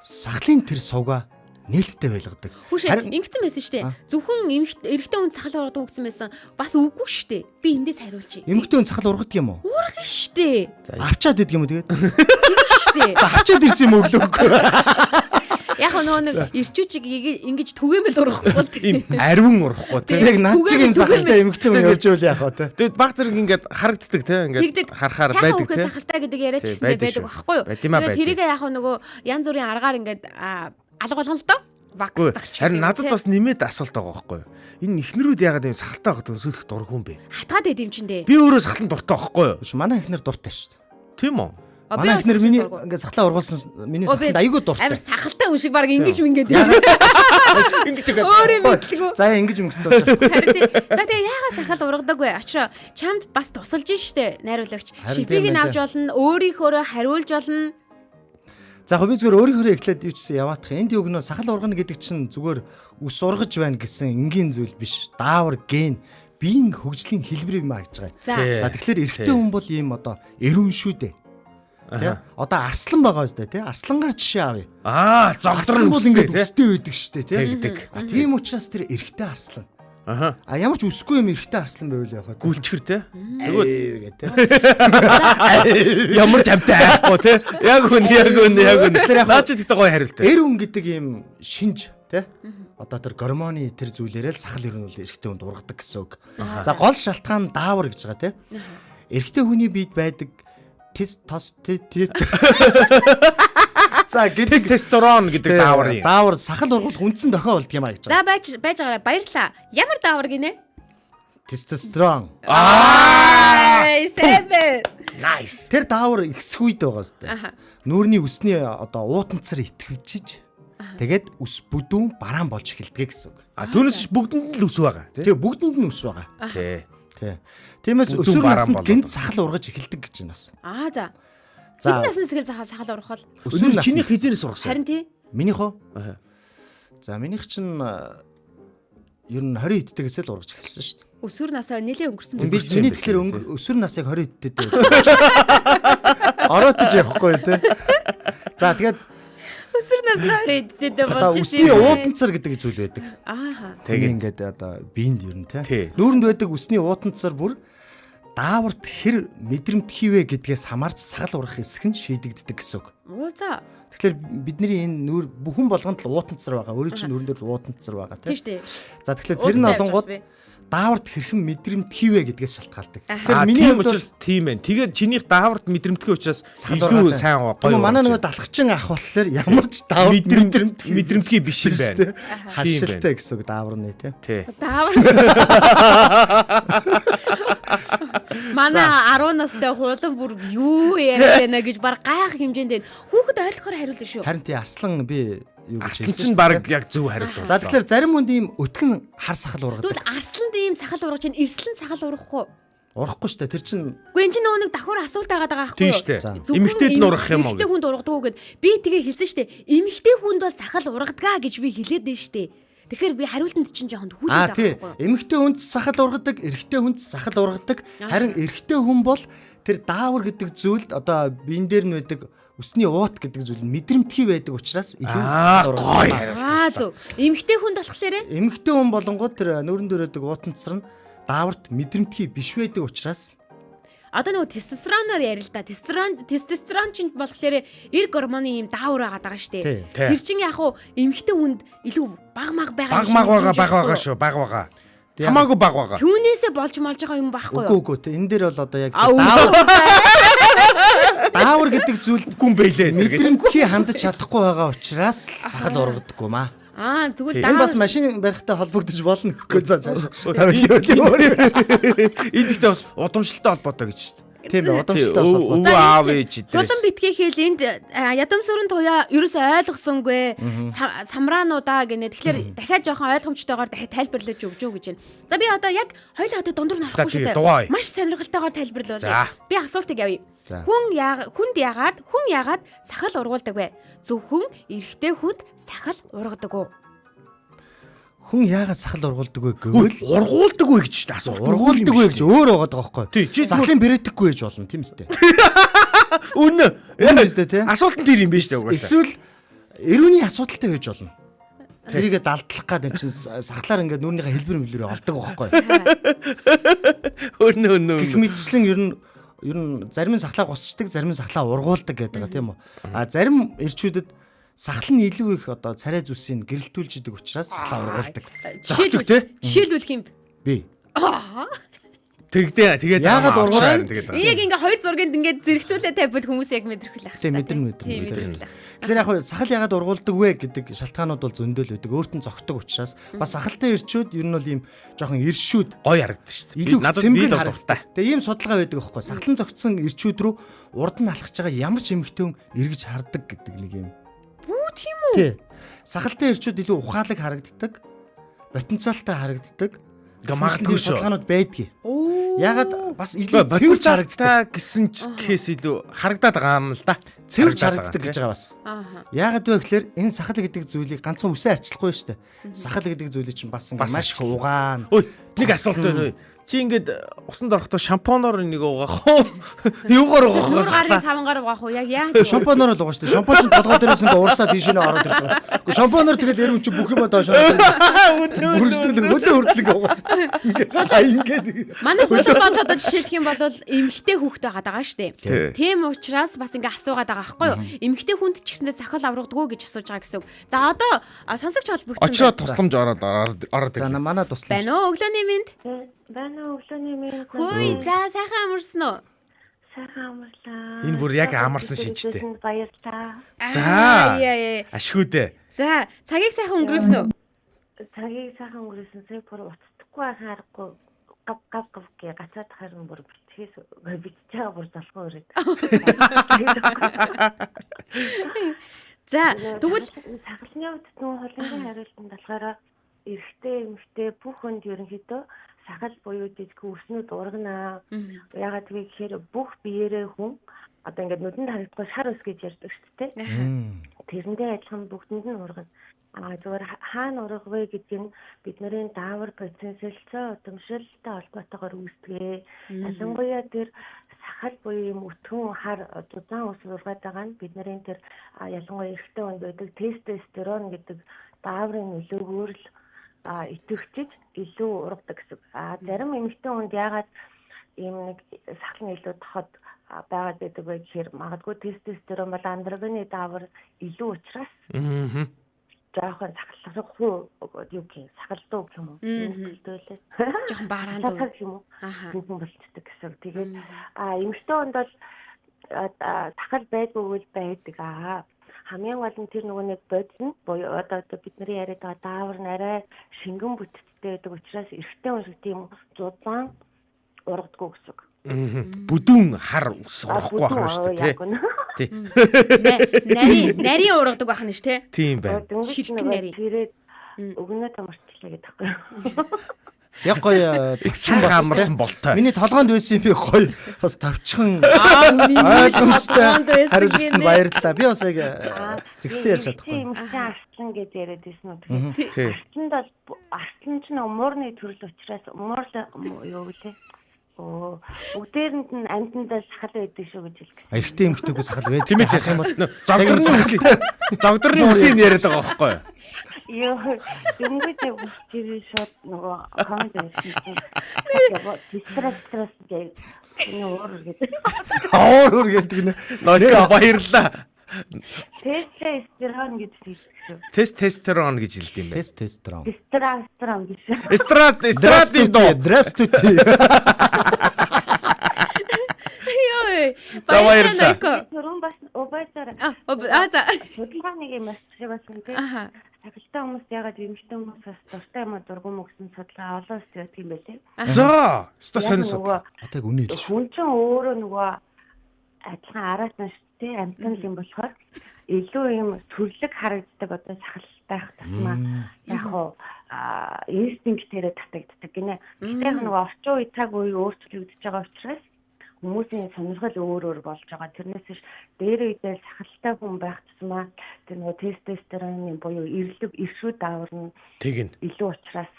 S4: сахлын тэр сувга нээлттэй байлгадаг.
S3: Хүүш ингэсэн байсан шүү дээ. Зөвхөн эрэгтэй хүн сахал ургадаг гэсэн байсан. Бас үгүй шүү дээ. Би эндээс хариулчих.
S4: эмэгтэй хүн сахал ургадаг юм уу?
S3: Ургах шүү дээ.
S4: Авчаад идэг юм уу тэгээд?
S3: Шүү дээ.
S4: За авчаад ирсэн юм өглөөгүй.
S3: Яг нөгөө нэг эрчүүчиг ингэж түгээмэл ургахгүй тийм.
S2: Ариун урахгүй тий.
S4: Яг над чиг юм сахалтай эмэгтэй хүн явж ивэл яах вэ тий?
S2: Тэгээд баг зэрэг ингээд харагддаг тий. Ингээд харахаар байдаг тий.
S3: Сахалтай гэдэг яриач гэсэн байдаг байхгүй юу?
S2: Тэгээд
S3: тэрийг яг нөгөө янз бүрийн аргаар ингээд алга болгоно л доо. Ваксдагч.
S2: Харин надад бас нэмээд асуулт байгаа байхгүй юу? Энэ ихнэрүүд яагаад юм сахалтай байгаа төсөөлөх дургүй юм бэ?
S3: Хатгаад байд юм чин дээ.
S2: Би өөрөө сахалан дуртай байхгүй юу?
S4: Манай эхнэр дуртай шүү дээ.
S2: Тийм үү?
S4: Манай эхнэр миний ингээд сахлаа ургуулсан миний сахалд айгүй дуртай.
S3: Амар сахалтай хүн шиг баг ингэж мингээд.
S2: Ингэж үгүй.
S3: Өөрөө мэдлгүй.
S4: За ингэж ингэсэн сууж.
S3: За тэгээ яагаад сахал ургадаг вэ? Очроо чамд бас тусалж штэ найруулагч. Шипийг нь авч болно, өөрийнхөөрөө хариулж болно.
S4: За би зүгээр өөрийнхөө эхлээд юучсан яваадах. Энд юу гэнэ сахал ургана гэдэг чинь зүгээр ус ургаж байна гэсэн энгийн зүйл биш. Даавар ген биеийн хөгжлийн хэлбэр юм а гэж байгаа. За тэгэхээр эрэгтэй хүн бол ийм одоо эрүүн шүү дээ. Тэ? Одоо арслан байгаа үстэй тий. Арслангаар жишээ авъя.
S2: Зогдор нь
S4: бол ингээд өстэй байдаг штэ тий.
S2: Тэгдэг.
S4: Тийм учраас тэр эрэгтэй арслан. Ямар ч үсгүй юм эрэгтэй арслан байвал яхаа.
S2: Гүлчгэр тий.
S4: Тэгвэл тий.
S2: Ямар ч амтай айхгүй тий. Яг үн. Наа чи тэгтээ гоё хариултаа.
S4: Эр хүн гэдэг ийм шинж тий. Одоо тэр гормоны тэр зүйлээрээ л сахал ер нь бол эрэгтэй хүнд ургадаг гэсэн үг. За гол шалтгаан даавар гэж байгаа тий. Эрэгтэй хүний биед байдаг За гэдэг
S2: тестостерон гэдэг даавар юм.
S4: Даавар сахал ургуулах үндсэн дохио болд юм а гэж байгаа.
S3: За байж байгаарай баярлаа. Ямар даавар гинэ?
S4: Тестостерон.
S3: Сэбэ.
S2: Nice.
S4: Тэр даавар ихсэх үед байгаа сте. Нүүрний үсний одоо уутанцар итгэвчиж тэгээд үс бүдүүн бараан болж эхэлдэг гэсэн үг.
S2: Түүнээс бүгдэнд л үс байгаа тий.
S4: Тэгээ бүгдэнд нь үс байгаа.
S2: Тий.
S4: Тиймээс өсвөр наснд гинт сахал ургаж эхэлдэг гэж байна бас.
S3: За. Эдгээр насны сэхэл сахал ургах бол
S4: өсвөр наснд
S2: чиний хизээс ургасан.
S3: харин тий.
S4: Минийх уу? За минийх чинь ер нь 20 эдтэйгээс л ургаж эхэлсэн шүү дээ.
S3: Өсвөр насаа нэлээ өнгөрсөн
S4: Би миний тэгэхээр өсвөр насыг 20 эдтэйдээ. Ороотож явахгүй тий. За тэгээд
S3: өсвөр насны 20 эдтэйдээ
S4: одоо
S3: болж
S4: үсний уутанцар гэдэг зүйл байдаг.
S3: Ааха.
S4: Тэгээ ингээд одоо биенд ер нь
S2: Тий.
S4: тий. Нүүрэнд байдаг үсний уутанцар бүр дааварт хэр мэдрэмт хийвэ гэдгээс хамаарч сахал ургах эсэх нь шийдэгддэг гэсэн үг.
S3: За.
S4: Тэгэхээр бидний энэ нүүр бүхэн болгонд л уутанцар байгаа. Өөрийн чинь нүүрэн дээр уутанцар байгаа
S3: Тийм шүү дээ.
S4: За тэгэхээр тэр нь олонгууд дааварт хэрхэн мэдрэмт хийвэ гэдгээс шалтгаалдаг. Тэгэхээр
S2: миний учраас тийм байна. Тэгээд чинийх дааварт мэдрэмтгий учраас илүү сайн гоё.
S4: Манай нөгөө далхчин ах болохоор ямар ч дааварт
S2: мэдрэмтгий биш юм байна.
S4: Хашилтай гэсэн үг даавар нь тий.
S3: Даавар. Манай 10 настай хуулан бүр юу яриад байна гэж баг гайх хэмжээнд байна. Хүүхэд ойлгохоор хариулна шүү.
S4: Харин тий арслан би юу гэж
S2: хэлсэн чинь баг яг зөв хариулт байна.
S4: За тэгэхээр зарим хүнд ийм өтгөн хар сахал ургадаг.
S3: Тэгвэл арсланд ийм сахал ургаж чинь эрслэн сахал ургахгүй.
S4: Урахгүй шүү дээ. Тэр чинь
S3: Үгүй энэ чинь нөгөө нэг давхар асуулт байгаа байхгүй
S2: юу? Тийм шүү дээ. Эмэгтэйд нь ургах юм уу?
S3: Эмэгтэй хүнд ургадаг уу гэд би тэгээ хэлсэн шүү дээ. Эмэгтэй хүнд бас сахал ургадаг гэж би хэлээд байна шүү дээ. Тэгэхээр би хариултанд чинь жоохон хүлээж авах байхгүй юу?
S4: Эмэгтэй хүнд сахал ургадаг, эрэгтэй хүнд сахал ургадаг. Харин эрэгтэй хүн бол тэр даавар гэдэг зүйлд одоо биен дээр нь байдаг өсний уут гэдэг зүйл нь мэдрэмтгий байдаг учраас илүү сахал ургадаг.
S3: Зөв. Эмэгтэй хүнд болохоор
S4: эмэгтэй хүн болонгууд тэр нүүрэн дээр байдаг уутанцар нь дааварт мэдрэмтгий биш байдаг учраас
S3: одоо нөгөө тестостероноор ярил л да. Тестостерон чинь болохоор эрг гормоны юм даавар байгаа шүү дээ. Тэр чинь яг уу эмэгтэй хүнд илүү баг байгаа
S2: шүү. Баг байгаа. Хамаагүй баг байгаа.
S3: Түүнээсээ болж байгаа юм байхгүй юу?
S4: Үгүй энэ дээр бол одоо яг даавар гэдэг зүйл
S2: гүн бэлээ.
S4: мэдрэмтгий хандаж чадахгүй байгаа учраас сахал ургадаггүй маа.
S3: Тэгвэл
S4: энэ бас машин барихтай холбогдож болно гэхгүй за цааш.
S2: Энэ ихтэй бас удамшилтай холбоотой гэж шүү дээ.
S4: Тийм бай удамшилтай
S2: холбоотой. Өвөө аав ээж идрээс.
S3: Хулан битгий хэл энд ядамсүрэн туяа ерөөсөө ойлгосонгүй самраануудаа гинэ. Тэгэхээр дахиад жоохон ойлгомжтойгоор дахиад тайлбарлаж өгч үү гэж байна. За би одоо яг хоёулаа одоо дундуур нь орохгүй шүү дээ. Маш сонирхолтойгоор тайлбарлуулъя. Би асуултыг явъя. Хүн яагаад сахал ургуулдаг вэ? Зөвхөн эрэгтэй хүнд сахал ургадаг уу?
S4: Хүн яагаад сахал ургуулдаг вэ гэвэл
S2: ургуулдаг вэ гэж та асуулт.
S4: Ургуулдаг вэ гэж өөр байгаа байхгүй. Сахлын бэрэтггүй гэж болно тийм үстэй.
S2: Үнэ.
S4: Үнэстэй тий.
S2: Асуулт нь тэр юм биш үү угаасаа.
S4: Эсвэл эрүүний асуудалтай байж болно. Тэрийгэ далдлах гад энэ чинь сахлаар ингээд нүрийнхээ хэлбэр олдог байхгүй.
S2: Үнэ.
S4: Гэх мэтчлэн ер нь зарим нь сахлаа гусчдаг, зарим нь сахлаа ургуулдаг гэдэг байгаа тийм үү. Зарим эрчүүдэд сахал нь илүү их одоо царай зүсийг гэрэлтүүлж идэг учраас сахлаа ургуулдаг.
S3: Жишээлбэл юм
S4: би.
S2: Тэгээд
S4: яагаад ургуулна?
S3: Яг ингээ хоёр зургийг ингээ зэрэгцүүлээ тавьбал хүмүүс яг мэдрэх байх.
S4: Тийм мэдрэх. Тэгэхээр яг сахал яагаад ургуулдаг вэ гэдэг шалтгаанууд бол зөндөл байдаг. Өөрт нь зогтдог учраас бас сахалтай ирчүүд ер нь бол ийм жоохон иршүүд
S2: гоё харагддаг шүү дээ.
S4: Илүү цэмгэл харагдтай. Тэгээ ийм судалгаа байдаг байхгүй. Сахалан зогтсон ирчүүд рүү урд нь алхаж байгаа ямар ч эмэгтэй хүн эргэж хардаг гэдэг нэг юм.
S3: Тийм үү?
S4: Тий. Сахалтай ирчүүд илүү ухаалаг харагддаг. Потенциалтай харагддаг.
S2: Магадгүй
S4: судалгаанууд байдгийг. Ягаад бас илүү цэвэрч харагддаг
S2: гэсэн гэхээс илүү харагдаад байгаа юм л да.
S4: Цэвэрч харагддаг гэж байгаа бас. Ягаад вэ гэхээр энэ сахал гэдэг зүйлийг ганцхан үсээ арчлахгүй шүү дээ. Сахал гэдэг зүйлийг чинь бас ингээ маш их угаана.
S2: Ой, нэг асуулт байна уу? Чи ингээд усанд орохдоо шампуноор нэг угаах уу? Юугаар угаах вэ?
S3: Гарын савангаар угаах уу? Яг яа?
S4: Шампуноор л угааш шүү дээ. Шампун чинь толгой дээрээс ингээ урсаад тийш нэ ороод ирж байгаа. Гэхдээ шампуноор тэгээд эрүүн чи бүх юм доош ороод. Үргэлжлэн хөлөө хүртлэг угааж. Ингээд.
S3: Манай хөлөө болоод жишээлх юм бол эмэгтэй хүүхдээ байгаа шүү дээ. Тийм учраас бас ингээ асуугаад байгаа байхгүй юу? Эмэгтэй хүнд ч гэсэндээ сахал аврагддаг уу гэж асууж байгаа гэсэн үг. За одоо сонсогч холбогдсон.
S2: Очоо тусламж ороод.
S4: За манай тусламж.
S3: Байна уу? Өглөөний мэнд.
S6: Байна уу өглөөний мэнд.
S3: Хөөе, за сайхан амарсан уу?
S6: Сайхан амарлаа.
S2: Энэ бүр яг амарсан шинжтэй.
S6: Баярлалаа.
S2: За. Ашгүйдээ.
S3: За, цагийг сайхан өнгөрөөсөн үү?
S6: Цагийг сайхан өнгөрөөсөн. Сая бүр уцдаггүй харахгүй гав гээ гацаад харин бүр битгээс биччихээ бүр залхуу өрөөд.
S3: За, тэгвэл
S6: сахалны хувьд нөө холынгийн хариултанд болохоор эрэгтэй эмэгтэй бүх хүнд ерөнхийдөө сахал буюу жижиг өрснүүд ургана. Ягаад гэвэл бүх биеэрээ хүн одоо ингээд нүдэнд харагдахгүй шар ус гэж ярьдаг шүү дээ. Тэрэндээ адилхан бүгдэнд нь ургана. Зүгээр хаана ургах вэ гэдэг нь бидний даавар потенциалтай удамшилтай холбоотойгоор үүсдэг. Ялангуяа тэр сахал буюу юм өтгөн хар дузаан ус ургаад байгаа нь бидний тэр ялангуяа эрэгтэй хүнд байдаг тестостерон гэдэг дааврын нөлөөгөөр л идэвхжиж илүү ургадаг гэсэн. Зарим эмэгтэй хүнд яагаад ийм нэг сахалны илүү тоход байгаад байдаг байх гэхээр магадгүй тестостерон бол андрогены даавар илүү учраас жоохон сахалхуу юу гэх сахалдуу гэх юм уу хэлдэлээ
S3: жоохон бараанд
S6: юм уу хүн болцдог гэсэн. Тэгээд эмэгтэй хүнд бол сахал байдгүй үйл байдаг хамгийн гол нь тэр нөгөө нэг бодсон буюу одоо бидний яриад байгаа даавар нь арай шингэн бүтцтэй байдаг учраас эрэгтэй хүн шиг тийм зузаан ургадгүй гэсэн.
S2: Бүдүүн хар ус урахгүй байх нь шүү дээ тий.
S3: Нарийн ургадаг байх нь шүү дээ.
S2: Тийм байна.
S3: Шилхэн нарийн.
S6: Тэгээд өгнөөд амарчлаа гэдэг таахгүй.
S4: Яг гоё
S2: бэлчээр амарсан болтой.
S4: Миний толгоонд байсан юм би гоё бас тавчхан ойлгомжтой хариулсан баярлалаа. Би бас яг зэгстэй ярьж чадахгүй.
S6: Тийм арслан гэж яриад байсан үү. Арсланд бол арслан ч умуурны төрөл учраас юу гэлээ. Бүгдээрэнд нь амьтандаа сахал байдаг шүү гэж хэлсэн.
S4: Эрэгтэй эмэгтэйгөө сахал байдаг.
S2: Тийм ээ. Зогдорны үсийг яриад байгаа байхгүй юу?
S6: Ёо, дөнгөж тэр шууд нөгөө комент хийсэн. Стресс гэж өөр гэдэг.
S4: Өөр гэдэг нэ.
S2: Нөө баярлаа.
S6: Тестостерон гэж хэлсэн.
S2: Тестостерон гэж хэлдэг юм байна.
S4: Тестостерон.
S6: Тестостерон гэж.
S2: Здравствуйте.
S4: Здравствуйте.
S2: За баярлалаа.
S6: Түрүүн бас обайцаар.
S3: За.
S6: Судалгааны юм асуусан тийм. Сахалтай хүмүүс ягаад эмэгтэй хүмүүс бас дуртай юм дургуй мөксөн судалгаа олон улсад явдаг юм байлээ.
S2: За, өстой сонир судалгаа.
S4: Одоо яг үнэ хэлж.
S6: Хүн чинь өөрөө нөгөө адилхан араас нь шүү дээ амтан юм болохоор илүү юм сүрлэг харагддаг одоо сахал байх тусмаа яг хоо инстинктээрээ татагддаг гинэ. Гэтэл нөгөө орчин үе цаг үе өөрчлөгдөж байгаа учраас хүмүүсийн сонирхол өөр болж байгаа. Тэрнээс биш дээр үедээ сахалтай хүн байх тусмаа тэр нөгөө тестостероны буюу эршүүд даавар нь илүү учраас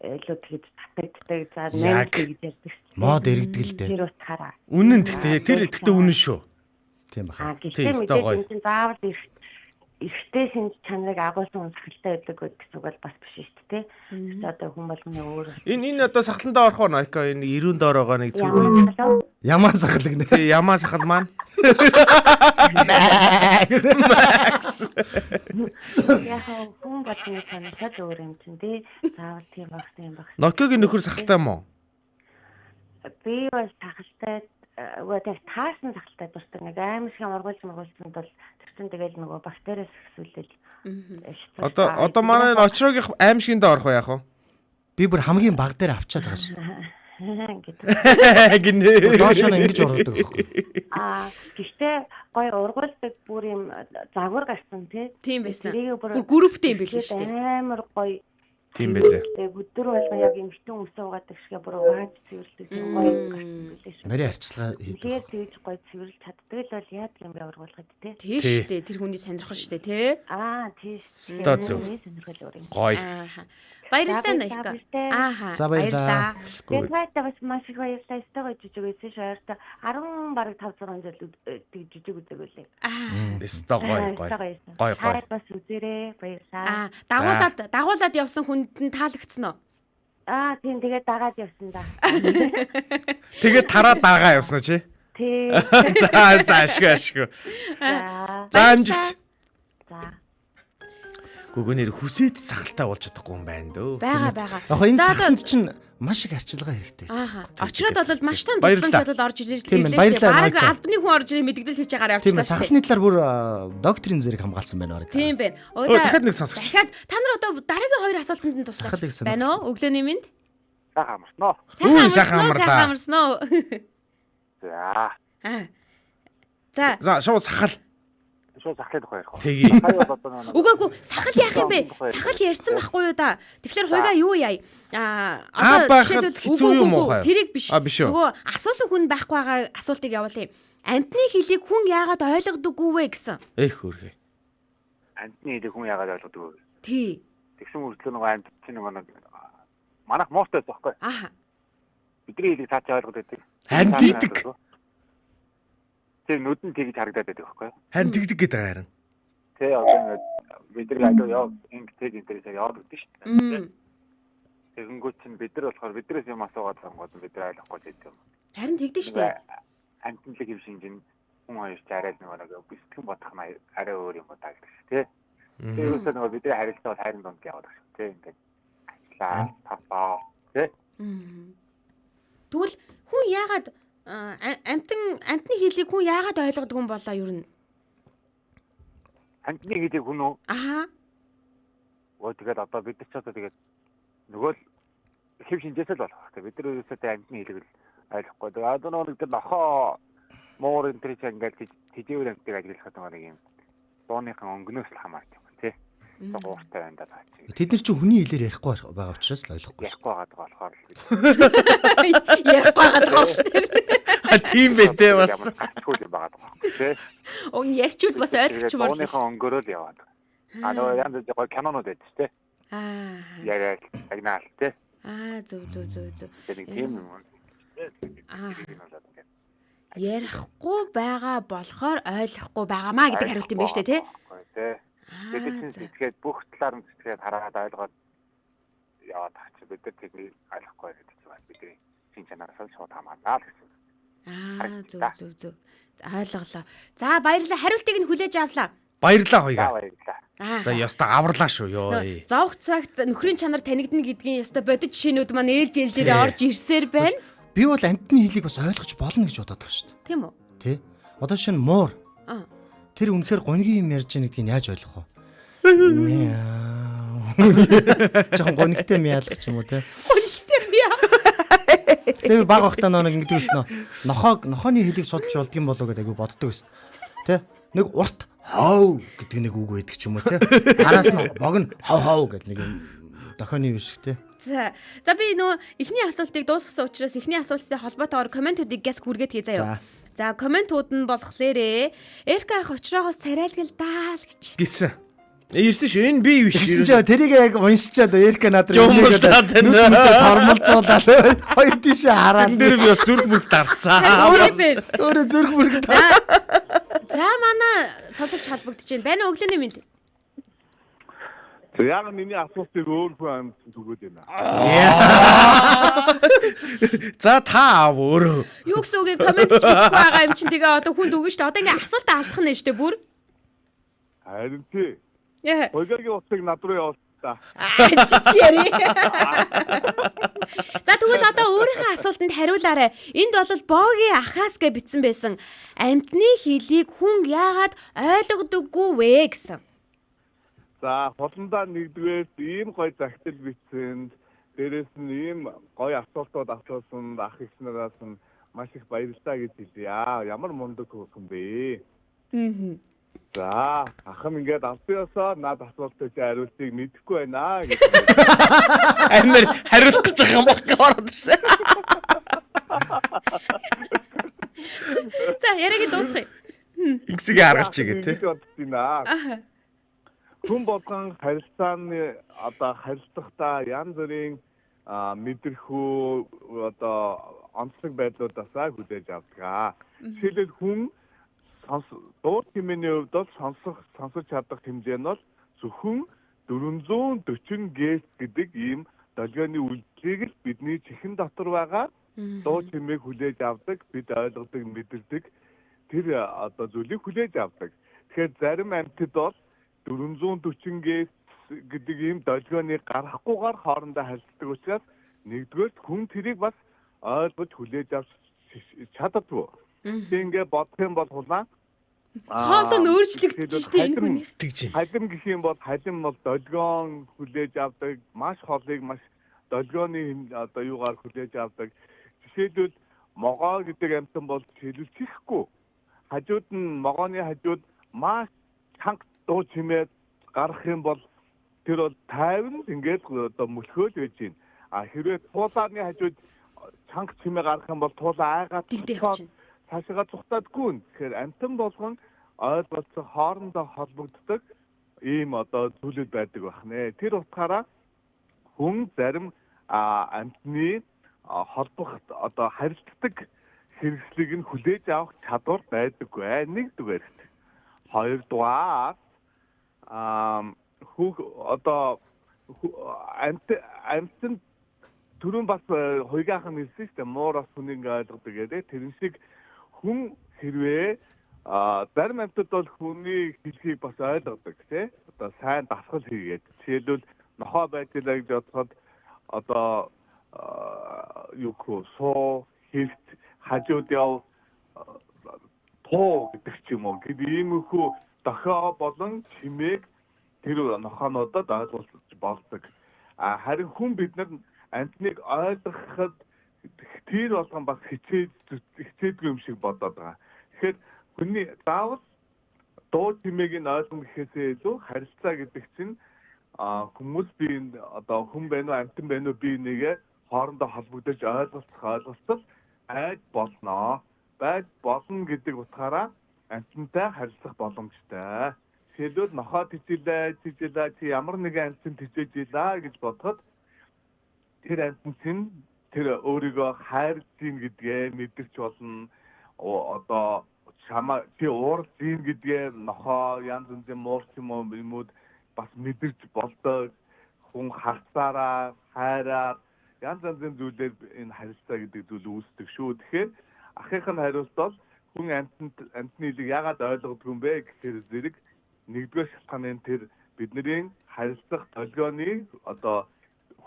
S6: илүү тэгж татагддаг. За найрдаг гэж ярьдаг.
S4: Мод иргэдэг л дээ.
S6: Тэр утгаараа.
S2: Үнэн тэр үнэн шүү.
S4: Тийм баха.
S6: Гэхдээ мэдээж энэ заавал эрэгтэй шинж чанарыг агуулсан сахалтай байдаг гэсэн үг бол бас биш шүү дээ. Тэгээс одоо хүн болгоны өөр.
S2: Энэ одоо сахаландаа орох нь Айка энэ 90 доор байгаа нэг зүг.
S4: Ямаа сахал гэнэ.
S2: Тий, ямаа сахал маань.
S6: Яг хүн болгоны чанар өөр юм чинь тий. Заавал тийм багсан юм баг.
S2: Nokia-гийн нөхөр сахалтай юм уу?
S6: Би бол сахалтай одоо таасан сахалтай дуртай нэг аим шиг ургуулсан бол тэрсэн тэгэл нөгөө бактериас хэсүүлэл.
S2: Одоо манай энэ очроогийн аимшигинд орох уу яах вэ?
S4: Би бүр хамгийн баг дээр авчаад байгаа шүү
S6: дээ.
S2: Гинэ.
S4: Доош нь ингэж ургадаг байхгүй.
S6: Гэхдээ гоё ургуулдаг бүр юм загвар гарсан тий.
S3: Тийм байсан. Бүр групптэй юм билээ шүү дээ.
S6: Амар гоё.
S2: Тийм байлээ.
S6: Өдөр болгон яг эмхтэн үсээ угаадаг шиг бүр угааж цэвэрлдэг юм гоё гарсан билээ шүү.
S4: Нарийн арчилгаа хийдэг.
S6: Тэгээд тэгж гоё цэвэрлж чаддаг л бол яадаг юм бэ ургуулгад тий.
S3: Тийм шүү дээ. Тэр хүний сонирхол шүү дээ тий.
S6: Тийм шүү.
S2: Одоо зөв.
S6: Сонирхол өөр юм.
S2: Гоё.
S3: Баярлалаа Найка.
S4: За баярлалаа.
S6: Тэгээд бас маш их баярлалаа. Стогоо жижиг байсан шүү. Ойртой 10 бараг 5 6 жил тэг жижиг үзэг үлээ.
S2: Стогоо гоё. Гоё.
S6: Бас үзээрэй. Баярлалаа.
S3: Дагуулад явсан хүнд нь таалагдсан уу?
S6: Тийм тэгээд дагаад явсан да.
S2: Тэгээд тараад дагаа явсан чи?
S6: Тий.
S2: За ашгүй. За амжилт.
S6: За.
S2: Гүгөнэр хүсээд сахалтай болж чадахгүй юм байна дөө.
S3: Бага.
S4: Яг энэ сахалт чинь маш их арчилгаа хэрэгтэй.
S3: Очроод бол маш тань тусламж бол орж ирж
S4: тийм баярлалаа.
S3: Бараг албаны хүн орж ирээ мэдгдэл хийж байгаараа
S4: тийм
S3: явчихлаа.
S4: сахалны талаар бүр докторийн зэрэг хамгаалсан байна баг.
S3: Тийм байна.
S2: Дахиад нэг сонсгоч.
S3: Дахиад та нар одоо дараагийн хоёр асуултанд нь туслаач байна уу? Өглөөний минь.
S5: Сайхан амарсноо.
S3: Сайхан амарсноо.
S2: За шууд сахал.
S5: Шууд сахлын тухай ярих.
S2: Тэгье.
S3: Үгүй сахал яах юм бэ? Сахал ярьсан байхгүй юу да? Тэгэхээр хуйгаа юу яа?
S2: Жишээлбэл хэцүү юм уу?
S3: Тэрийг биш.
S2: Биш үү?
S3: Нөгөө асуусан хүн байхгүй байгаа асуултыг явуулъя. Амтны хэлийг хүн яагаад ойлгодоггүй вэ гэсэн.
S2: Эх хөргөө.
S5: Амтны хэлийг хүн яагаад ойлгодоггүй вэ?
S3: Тий.
S5: Тэгсэн үргэлжлэн нөгөө амт чинь нөгөө манайх муустай байхгүй. Бидний хэлийг цаашаа ойлгоод байдаг.
S2: Амт идэг.
S5: Тэр нүдэн тэгж харагдаад байдаг байхгүй.
S2: Харин тэгдэг гэдэг харин.
S5: Тэ одоо ингээд бидний аливаа яа ингээд интернетээр яваад байдаг шүү дээ. Тэгэнгүүт чинь бид нар болохоор биднээс юм асуугаад сонгоод бид нар ойлгохгүй байдаг юм.
S3: Харин тэгдэж штэ.
S5: Амтналаг хэв шинжин хүн хоёрч арай нэг бэлтгэн бодох нь арай өөр юм удаа гэдэг шүү тий. Тэгээд үсээ нөгөө бидний харилцаа бол хайрын дунд яваад шүү тий. Ингээд ажиллаа, таваа тий.
S3: Тэгвэл хүн яагаад амтны хэлийг хүн яагаад ойлгодог юм болоо ер нь?
S5: Амтны хэлийг хүн үү?
S3: Аха.
S5: Тэгээд одоо бид нар ч одоо тэгээд нөгөө л хэв шинжээс л болох. Бид нар үсээ амтны хэлийг л ойлгохгүй. Тэгээд одоо нэг тэр нохоо муур энэ төр чинь ингээд тэжээвэр амтыг ажиглахад нэг юм дууныхан өнгнөөс л хамаарч юм тий. Гууртай байна даа чи.
S4: Тэд нар чинь хүний хэлээр ярихгүй байгаа учраас л ойлгохгүй.
S5: Ярихгүй байгаа болохоор л.
S3: Ярихгүй байгаа.
S2: Тийм бэ те бас.
S5: Гацгүй юм байгаа тий.
S3: Уг ярьчвал бас ойлгоч юм бол.
S5: Дууныхан өнгөөрөө л яваад. Одоо янз бүр кинонууд байдаг тий. Яриад агнаал тий.
S3: Зөв.
S5: Тэгээд тийм юм.
S3: Ярихгүй байгаа болохоор ойлгохгүй байгаамаа гэдэг хариулт юм байна шүү дээ тий.
S5: Тэгээд сэтгэхэд бүх талаар нь сэтгэхэд хараад ойлгоод яваад таач бид нар тэрийг ойлгохгүй гэдэг чинь байна. Бидний шин чанараас шууд хамаарнаа л гэсэн.
S3: Зөв. Ойлголоо. За баярлалаа. Хариултыг нь хүлээж авлаа.
S2: Баярлалаа хоёгаа.
S5: Баярлалаа.
S2: За яста аварлаа шүү ёо.
S3: Зовх цагт нөхрийн чанар танигдна гэдгийн яста бодит жишээнүүд маань ээлжээр орж ирсээр байна.
S4: Би бол амтны хэлийг бас ойлгож болно гэж бодоод байгаа шүү дээ.
S3: Тийм үү?
S4: Тий. Одоо шинэ муур. Тэр үнэхээр гонгийн юм ярьж байгаа гэдгийг яаж ойлгох вэ? Жон гонигтэй мяалах ч юм уу те.
S3: Гонигтэй мяа.
S4: Тэгээ баг ахтаа нэг ингэдэг өснө. Нохооны хэлийг судалж болдгийм болоо гэдэг айгу боддог өснө. Тэ? Нэг урт хов гэдэг нэг үг байдаг ч юм уу те. Араас нь богино хов гэдэг нэг юм дохооны юм шиг те.
S3: За би нөө эхний асуултыг дуусгасан учраас эхний асуулттай холбоотойгоор комментуудыг гэс хүргээд хий заяа. За комментууд нь болохоор Эрка ах очроогоос царайлгал даал гэж.
S2: Гэсэн. Ирсэн шүү. Энэ би юу биш.
S4: Гэсэн чинь тэрийг яг уншичаад Эрка надрыг нэгээд тормолцуулаад хоёр тийшээ хараад.
S2: Тэр би бас зүрх мөрөг дарцаа.
S4: Өөрөө зүрх мөрөг дарцаа.
S3: За манай сонсогч холбогдож байна. Байна өглөөний мэнд.
S7: Яг миний асуултыг өөр хүн зүгөөд байна.
S2: За та өөрөө.
S3: Юу гэсэн үг коммент ч бичихгүй байгаа юм чинь тэгээ одоо хүнд өгнө шүү дээ. Одоо ингээ асуултаа алдах нь шүү дээ бүр.
S7: Харин тий.
S3: Яа.
S7: Ойгагийн утсыг над руу явуултаа.
S3: Чичээрээ. За тэгвэл одоо өөрийнхөө асуултанд хариулаарай. Энд бол Богийн ахаас гэж бичсэн байсан. Амтны хэлийг хүн яагаад ойлгодоггүй вэ гэсэн.
S7: За холондоо нэгдүгээр ийм гоё загтал бичсэнд дээрэс нь ийм гоё асуултууд асуусан ах их нараас нь маш их баярлалаа гэж хэлье. Ямар мундаг хүн бэ? За ахам ингээд албаасаа над асуултыг хариултыг мэдэхгүй байна гэж.
S2: Амир хариулах гэж байгаа юм байна.
S3: За яриаг дуусгая.
S2: Ингэсийг харгалч игээ тий.
S7: Аа. Хүн болгон харилцааны одоо харилцахдаа янз бүрийн мэдрэхүү одоо онцлог байдлуудаас хүлээж авдаг. Жишээлбэл хүн дуу хэмээний хувьд бол сонсож чадах хэмжээ нь бол зөвхөн 440 Гц гэдэг ийм долгионы үйлдэлийг л бидний чихэн дотор байгаа дуу хэмээг хүлээж авдаг, бид ойлгодог, мэдэрдэг тэр одоо зүйлийг хүлээж авдаг. Тэгэхээр зарим амьтад бол 440 Гц гэдэг ийм долгионыг гаргахгүйгээр хоорондоо харилцдаг учраас нэгдүгээр хүн тэрийг бас ойлгож хүлээж авч чаддаггүй. Ингээ бодох юм бол хулаа
S3: хоолой нь өөрчлөгдөж штэ энэ хүний.
S7: Халим гэх юм бол халим бол долгион хүлээж авдаг, маш хоолыг маш долгионы одоо юугаар хүлээж авдаг. Жишээлбэл могоо гэдэг амьтан бол хэлэлцэхгүй. Хажууд нь могооны хажууд маш чанга дуу чимээ гарах юм бол тэр бол тайван ингээд одоо мөлхөөл байж гин. Хэрвээ туулааны хажууд чанга чимээ гарах юм бол туулаа айгаад цаашаа зүхтаадгүй. Тэгэхээр амтан болгон ойлголцоо хоорондоо холбогддог ийм одоо зүйлүүд байдаг байна. Тэр утгаараа хүн зарим амтны холбох одоо харилцдаг хэрэгслийг нь хүлээж авах чадвар байдаггүй. Нэгдүгээр. Хоёрдугаар одоо амтан түрүүн бас хоёгаах нь хэлсэн шүү дээ. Муураас хүнийг ойлгодог гэдэг. Тэр шиг хүн хэрвээ зарим амьтад бол хүний хэлхийг бас ойлгодог тий. Одоо сайн дасгал хийгээд. Жишээлбэл нохоо байдлаа гэж бодоход одоо юу хөө суу хэлт хажууд яв тоо гэдэг ч юм уу. Гэвь иймэрхүү дохио болон чимээг тэр нохоонуудад ойлгуулж болдог. Харин хүн бид нар амьтныг ойлгоход тэр болгон бас хичээдгүй юм шиг бодоод байгаа. Тэгэхээр хүний заавал дуу чимээг нь ойлгох гэхээсээ илүү харилцаа гэдэг чинь хүмүүс би одоо хүн байна уу амьтан байна уу би нэгэ хоорондоо холбогдож ойлголцол айд болно. Байж болно гэдэг утгаараа амьтантай харилцах боломжтой. Жишээлбэл нохоо тижээлээ чи ямар нэгэн амьтан тижээжээ гэж бодоход тэр амьтан тэр өөрийгөө хайрлж гин гэдгээ мэдэрч болно. Одоо чамаа чи уурж гин гэдгээ нохоо янз бүрийн муурч юмуд бас мэдэрч болдог. Хүн харцаараа хайраар янз бүрийн зүйлээр энэ харилцаа гэдэг зүйл үүсдэг шүү. Тэгэхээр ахих нь хариулт бол хүн амьтны хэлийг яагаад ойлгодгүй юм бэ гэхээр зэрэг нэгдүгээр шалтгааны тэр бидний харилцах толгойн одоо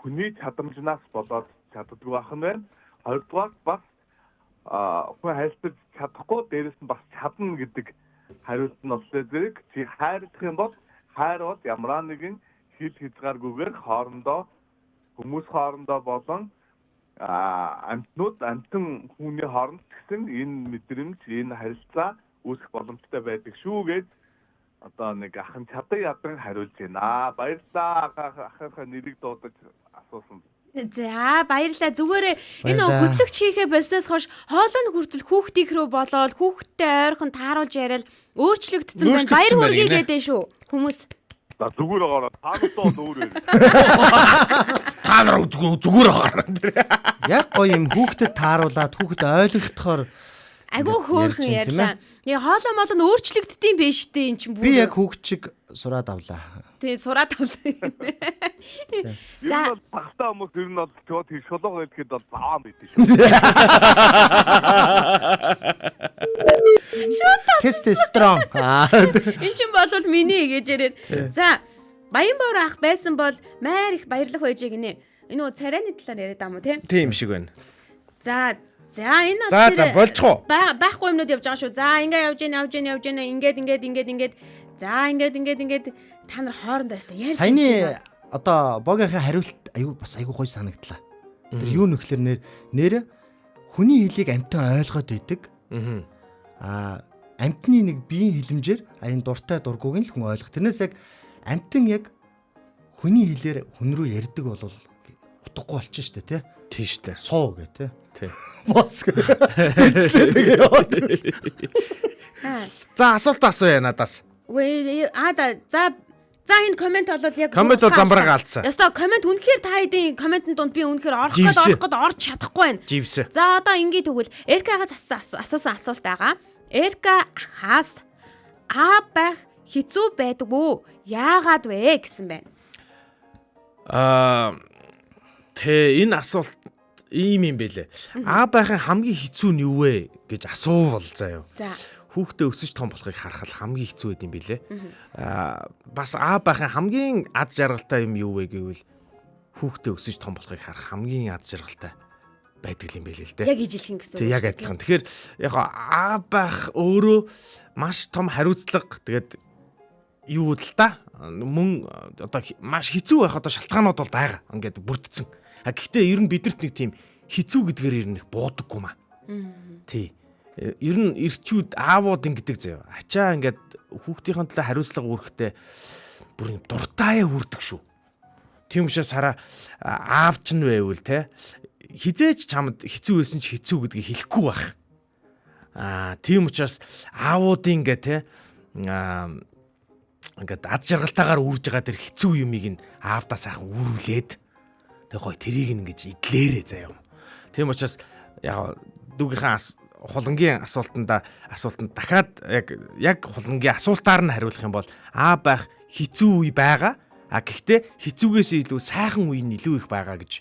S7: хүний чадамжнаас болоод чаддаггүй байх нь байна. Хоёрдугаар бас хүн харилцаж чадахгүй дээрэс нь бас чадна гэдэг хариулт нь боллоо зэрэг чи хайрлах юм бол хайр бол ямар нэгэн хил хязгааргүйгээр хүмүүс хоорондоо болон амьтан хүний хооронд гэсэн энэ мэдрэмж, энэ харилцаа үүсэх боломжтой байдаг шүү гэж одоо нэг ахын ядан хариулж байна. Баярлалаа ахынхаа нэрийг дуудаж асуусан.
S3: За баярлалаа. Зүгээр энэ хөтлөгч хийхээ болсноос хойш хоолойн хүртэл хүүхдийн рүү болоод хүүхдтэй ойрхон тааруулж яриад өөрчлөгдсөн байна. Баяр хүргэе гэдэг шүү хүмүүс.
S7: За зүгээр агараа таануудаа өөр юм.
S2: Таанаар зүгээр агараа.
S4: Яг гоё юм хүүхдэд тааруулаад хүүхдэд ойлгохоор
S3: айгүй хөөрхөн ярьлаа. Нэг хоолой мол нь өөрчлөгддөм биш дээ эн чинь бүр.
S4: Би яг хүүхд шиг сураад авлаа.
S3: Тий сураад авлаа.
S7: За багтаа хүмүүс ер нь бол чод тий шолоо хэлэхэд бол баа мэдээ шүү.
S4: Тестостерон.
S3: Эн чинь болвол миний гэж яриад. За Баянбор ах байсан бол маяр их баярлах байж гинэ. Энэ царайны талаар яриад байгаа юм уу
S2: тийм шиг байна.
S3: За энэ
S2: за болчихоо.
S3: Байхгүй юмнууд явж байгаа шүү. За ингээ явж гэнэ. Ингээд. За ингээд та нар хоорондоо яста яаж.
S4: Саяны одоо богийнхаа хариулт бас аюу гоё санагдлаа. Тэр юу нөхлөр нэр хүний хэлийг амьтан ойлгоод идэг. Амьтны нэг биеийн хилэмжээр энэ дуртай дургууг нь л хүн ойлгох. Тэрнээс яг амьтан яг хүний хэлээр хүн рүү ярьдаг бол утгагүй болчих шүү дээ, тий штэ. Суу гэ, тий. Бос.
S2: За асуулт асууя надаас.
S3: Үгүй за энэ комент болоод яг
S2: комент бол замбараа алдсан.
S3: Ястаа комент үнэхээр та хэдийн комментын донд би үнэхээр орох гээд орж чадахгүй байна.
S2: Живс.
S3: За одоо ингээ тэгвэл Эркагаас асуусан асуулт байгаа. Эрка хаас байх хэцүү байдгүй яагаад вэ гэсэн байна.
S2: Энэ асуулт ийм юм бэлээ. Байхын хамгийн хэцүү нь юу вэ гэж асуувал заяа.
S3: За
S2: хүүхдээ өсөж том болохыг харахад хамгийн хэцүү байд юм бэлээ. Бас байхын хамгийн аз жаргалтай юм юу вэ гэвэл хүүхдээ өсөж том болохыг харах хамгийн аз жаргалтай байдаг юм бэлээ л дээ.
S3: Яг ижилхэн гэсэн.
S2: Тэг яг адилхан. Тэгэхээр яг байх өөрөө маш том хариуцлага тэгээд юу л та мөн одоо маш хэцүү байх одоо шалтгаанууд бол байгаа. Ингээд бүрдсэн. Гэхдээ ер нь бидэрт нэг тийм хэцүү гэдгээр ер нь их буудаггүй маа. Тий. Ер нь ирчүүд аавууд ингэдэг заяа. Ачаа ингээд хүүхдийн төлөө хариуцлага үүрэхдээ бүр юм дуртайя үрдэг шүү. Тийм учраас хараа аав ч нь байвал те хизээч чамд хэцүү байсан ч хэцүү гэдгийг хэлэхгүй байх. Тийм учраас аавуудын ингээ те ингээд ад жаргалтайгаар үрж байгаа тэр хэцүү юмыг нь аавдаа сайхан үрүүлээд тэг гой тэрийг ингэж идлээрээ заяа. Тийм учраас яг дүүгийнхаа хулангийн асуултанд дахиад яг хулангийн асуултаар нь хариулах юм бол байх хэцүү үе байгаа. Гэхдээ хэцүүгээс илүү сайхан үе нь илүү их байгаа гэж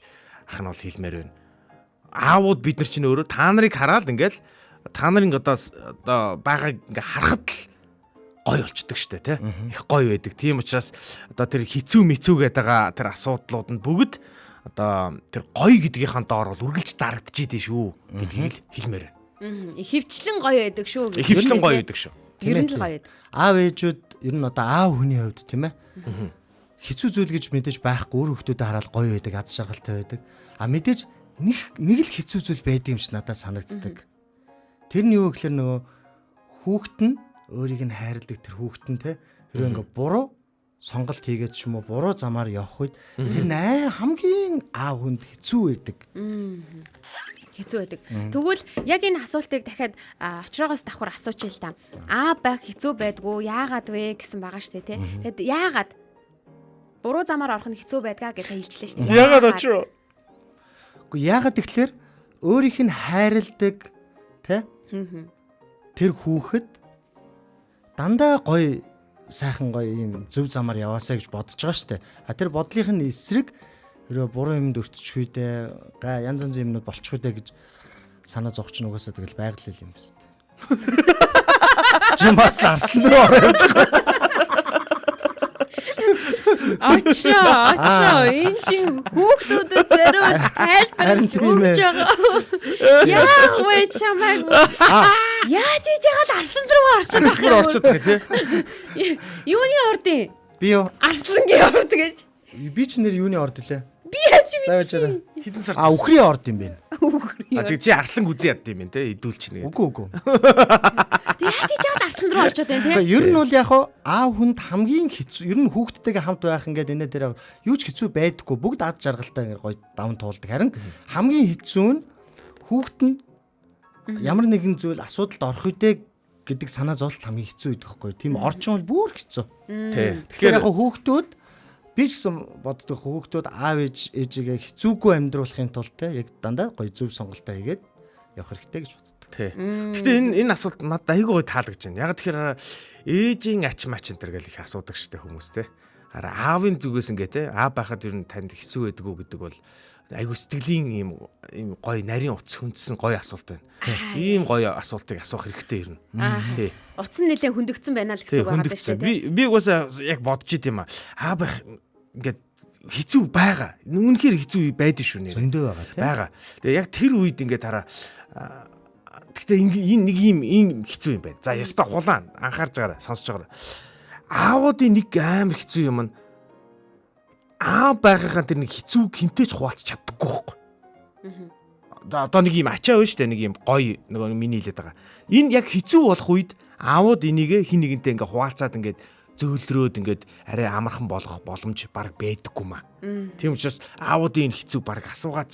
S2: ах нь бол хэлмээр байна. Аавууд бид нар чинь өөрөө та нарыг хараад ингээл та нарын одоо байгааг ингээ харахад л гоё болчдөг штэ тий. Их гоё байдаг. Тийм учраас одоо тэр хизүү мицүүгээд байгаа тэр асуудлууд нь бүгд одоо тэр гоё гэдгийнхаа доор бол үргэлж дарагдж идэв шүү гэдгийг л хэлмээр байна.
S3: Ихэвчлэн гоё байдаг шүү.
S2: Ихэвчлэн гоё байдаг шүү.
S3: Тэр нь л гоё байдаг.
S4: Аав ээжүүд ер нь одоо аав хүний хувьд тийм ээ. Хэцүү зүйл гэж мэдээж байхгүй, өөр хүмүүстэй хараад гоё байдаг, аз жаргалтай байдаг. А мэдээж нэг л хэцүү зүйл байдаг юм шиг надад санагддаг. Тэр нь юу гэхээр нөгөө хүүхэд нь өөрийг нь хайрладаг тэр хүүхэд нь те хэрвээ ингээ буруу сонголт хийгээд ч юм уу буруу замаар явах үед тэр хамгийн аав хүнд хэцүү байдаг.
S3: Хэцүү байдаг. Тэгвэл яг энэ асуултыг дахиад очроогоос давхар асууч л да. Байх хэцүү байдгүй яагаад вэ гэсэн байгаа штэ тий. Тэгэд яагаад буруу замаар орох нь хэцүү байдгаа гэж хэлжлээ штэ.
S2: Яагаад очроо?
S4: Гэхдээ яагаад тэгэхээр өөрийнх нь хайрладаг тий тэр хүүхэд дандаа гоё сайхан гоё юм зөв замаар яваасаа гэж бодож байгаа штэ. Тэр бодлынх нь эсрэг өөрөө буруу юмд өртчих үедээ янз янзын юмнууд болчих үедээ гэж санаа зовч нугасаа тэгэл байгаль юм байна штэ. Жим бас арслан руу ороо явж байгаа.
S3: Очроо энэ чинь хүүхдүүдэд зориулж тайлбарлаж өгч байгаа. Яах вэ чамайг? Яаж ийж яагаад арслан руу орчиход
S2: байгаа тий?
S3: Юуны ордын?
S4: Би юу?
S3: Арслангийн орд гэж.
S4: Би ч нэр юуны орд лээ?
S3: Би яаж
S4: мэдээ?
S2: Хитэн сар.
S4: Үхрийн орд юм байна.
S2: Тэг чи арслан үзий ядд юм те идүүлч нэг.
S4: Үгүй.
S3: Тэг яаж ийж яагаад арслан руу орчиход байна те?
S4: Ер нь бол яг аав хүнд хамгийн хэцүү ер нь хүүхдтэйгээ хамт байх ингээд энэ дээр юу ч хэцүү байдаггүй бүгд аз жаргалтай ингээд гоё даван туулдаг. Харин хамгийн хэцүү нь хүүхд нь ямар нэгэн зүйл асуудалд орох үедээ гэдэг санаа зовлт хамгийн хэцүү байдаг хгүй. Тийм орчин бол бүр хэцүү. Тэгэхээр яг хүүхдүүд би ч гэсэн боддог хүүхдүүд аав ээжигээ хэцүүгүй амьдруулахын тулд те яг дандаа гоё зөв сонголтоо хийгээд явах хэрэгтэй гэж боддог.
S2: Гэхдээ энэ асуулт надад айгүй гоё таалагдж байна. Яг тэгэхээр ээжийн ач мач энэ төр гэл их асуудаг штэ хүмүүс те. Аавын зүгээс ингээ те аав байхад ер нь танд хэцүү байдаг уу гэдэг бол айгүй сэтгэлийн ийм гоё нарийн утас хөндсөн гоё асуулт байна. Ийм гоё асуултыг асуух хэрэгтэй ер нь. Тий.
S3: Утас нь нэлээд хөндөгдсөн байна л гэсэн үг байна шүү дээ.
S2: Би угаасаа яг бодож ид юм аа байх ингээд хэцүү байгаа. Үнэхээр хэцүү байдаг шүү нэр.
S4: Зөндөө байгаа тий.
S2: Байгаа. Тэгээ яг тэр үед ингээд хараа гэхдээ энэ нэг ийм хэцүү юм байна. За ёстой хулаан анхаарж байгаарай, сонсож байгаарай. Аавуудын нэг амар хэцүү юм нь аав байгаахан тэр нэг хэцүү хинтээч хуваалцах чаддаггүй байхгүй. Одоо нэг юм ачаа байна шүү дээ, нэг юм гоё нөгөө миний хэлээд байгаа. Энэ яг хэцүү болох үед аавууд энийг хин нэгэнтэй ингээ хуваалцаад ингээд зөөлрөөд ингээд арай амархан болгох боломж баг байдаггүй маа. Тийм учраас аавуудын энэ хэцүү баг асуухал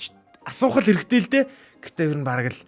S2: хэрэгтэй л дээ. Гэтэ ер нь баг л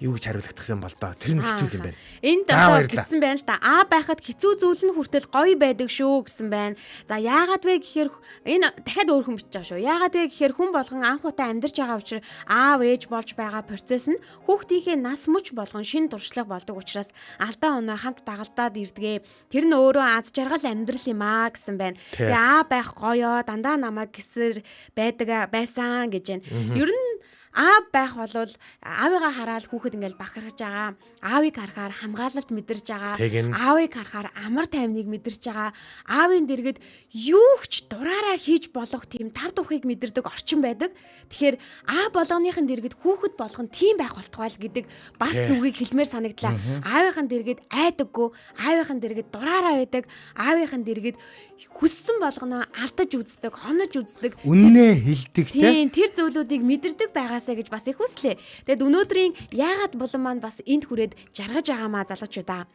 S2: юу гэж хариулагдах юм бол доо. Тэр нь хэцүү юм байна.
S3: Энд одоо гэсэн байна л да. Байхад хэцүү зүйл нь хүртэл гоё байдаг шүү гэсэн байна. За яагаад вэ гэхээр энэ дахиад өөр хүн бичиж байгаа шүү. Яагаад вэ гэхээр хүн болгон анх удаа амьдарч байгаа учраас аав ээж болж байгаа процесс нь хүүхдийнхээ нас мөч болгон шин туршлага болдог учраас алдаа оноо хамт дагалдаад ирдгээ. Тэр нь өөрөө аз жаргал амьдрал юм аа гэсэн байна. Тэгээ байх гоёо дандаа намайг гэсэр байсан гэж байна. Ер нь аав байх болвол аавыгаа хараад хүүхэд ингээл бахархаж байгаа. Аавыг харахаар хамгаалалт мэдэрч байгаа. Аавыг харахаар амар тайвныг мэдэрч байгаа. Аавын дэргэд юу ч дураараа хийж болох тийм тав тухыг мэдэрдэг орчин байдаг. Тэгэхээр аав болгоныхын дэргэд хүүхэд болгон тийм байх болтугай л гэдэг бас үгийг хэлмээр санагдлаа. Аавынхын дэргэд айдаггүй, аавынхын дэргэд дураараа байдаг, аавынхын дэргэд хүссэн болгоноо алдаж үздэг, хонож үздэг.
S4: Үннээ хэлдэг
S3: тийм тэр зүйлүүдийг мэдэрдэг байгаасаа гэж бас их хүслээ. Тэгэд өнөөдрийн яагаад булан маань бас энд хүрээд жаргаж байгаамаа залуучуудаа.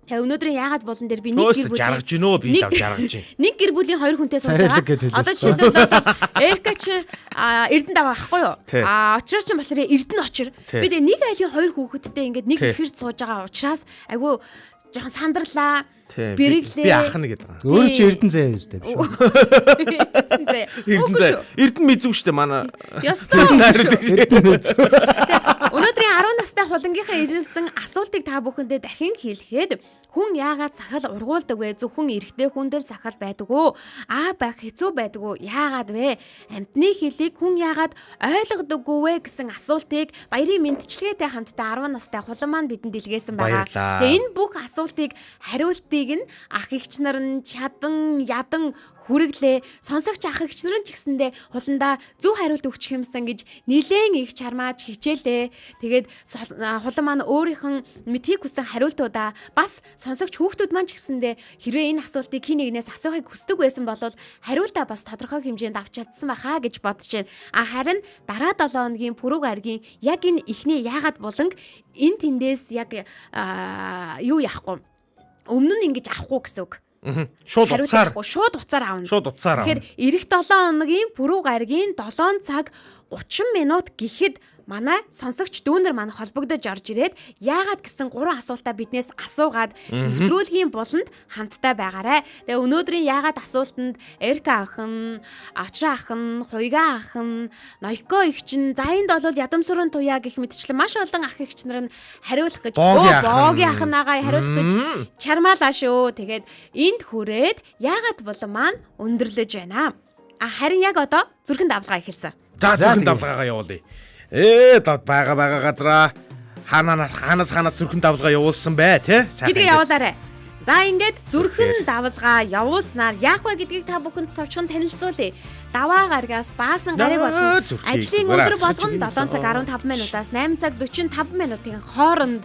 S3: Тэгээ өнөөдрийн яагаад булан дээр би нэг гэр бүлийн
S2: жаргаж гинөө би лав жаргаж гин.
S3: Нэг гэр бүлийн хоёр хүнтэй сууж байгаа. Одоо жишээлбэл Эрка чи Эрдэнэ даваа байхгүй юу? Очроо чи болохоор Эрдэнэ очир. Би тэгээ нэг айлын хоёр хүүхэдтэй ингээд нэг эфир сууж байгаа учраас айгүй жоохон сандарлаа. Бирэглээ.
S2: Би ахна гэдэг.
S4: Өөрөө чи Эрдэнэ заяа юм зү биш үү?
S2: Эрдэнэ мэдгүй штэ манай.
S3: Ястаа.
S4: Эрдэнэ мэдгүй.
S3: Өнөөдрийн 10 настай хулангийнхаа ирүүлсэн асуултыг та бүхэндээ дахин хэлэхэд хүн яагаад сахал ургуулдаг вэ? Зөвхөн эрэгтэй хүндэл сахал байдаг уу? Байх хэцүү байдаг уу? Яагаад вэ? Амьтны хэлийг хүн яагаад ойлгодоггүй вэ гэсэн асуултыг Баярын мэдчилгээтэй хамтдаа 10 настай хулан маань бидэнд илгээсэн байгаа. Тэгээ энэ бүх асуултыг хариултыг нь ах эгч нар нь чадан ядан хүргэлээ. Сонсогч ах эгч нар нь ч гэсэндээ хуландаа зөв хариулт өгчих юмсан гэж нилээн их чармааж хичээлээ. Тэгээд хулан маань өөрийнх нь мэдхийг хүсэн хариултуудаа бас сонсогч хүүхдүүд маань ч гэсэндээ хэрвээ энэ асуултыг хин нэгнээс асуухыг хүсдэг байсан бол хариултаа бас тодорхой хэмжээнд авч чадсан байхаа гэж бодож байна. Харин дараа 7 хоногийн пүрэв гаргийн яг энэ ихний яагаад буланг энэ тэндээс яг юу яахгүй өмнө нь ингэж авахгүй гэсэн үг.
S2: Шууд уцаар
S3: авна.
S2: Шууд уцаар авна.
S3: Тэгэхээр эх 7 хоногийн пүрэв гаргийн 7 цаг 30 минут гэхэд манай сонсогч дүүнер маань холбогдож орж ирээд яагаад гэсэн 3 асуултаа биднээс асуугаад нэвтрүүлгийн буланд хамтдаа байгаарай. Тэгээ өнөөдрийн яагаад асуултанд Эрка ахын, Ачра ахын, Хуйга ахын, Ноёко эгчин, за энд бол Ядамсүрэн туяа гэх мэтчлэн маш олон ах эгч нар нь хариулах гэж Боогийн ахнагаа хариулах гэж чармаалаа шүү. Тэгээд энд хүрээд яагаад болон маань өндөрлөж байна. Харин яг одоо зүрхэн давлгаа эхэлсэн.
S2: За зүрхэн давлгаагаа явуулъя. Бага газраа ханаас зүрхэн давлгаа явуулсан бай тий.
S3: Гэдгээ явуулаарай. За ингээд зүрхэн давлгаа явуулснаар яах вэ гэдгийг та бүхэнд товчхон танилцуулъя. Даваа гаргаас баасан гариг болон ажлын өдөр болгон 7 цаг 15 минутаас 8 цаг 45 минутын хооронд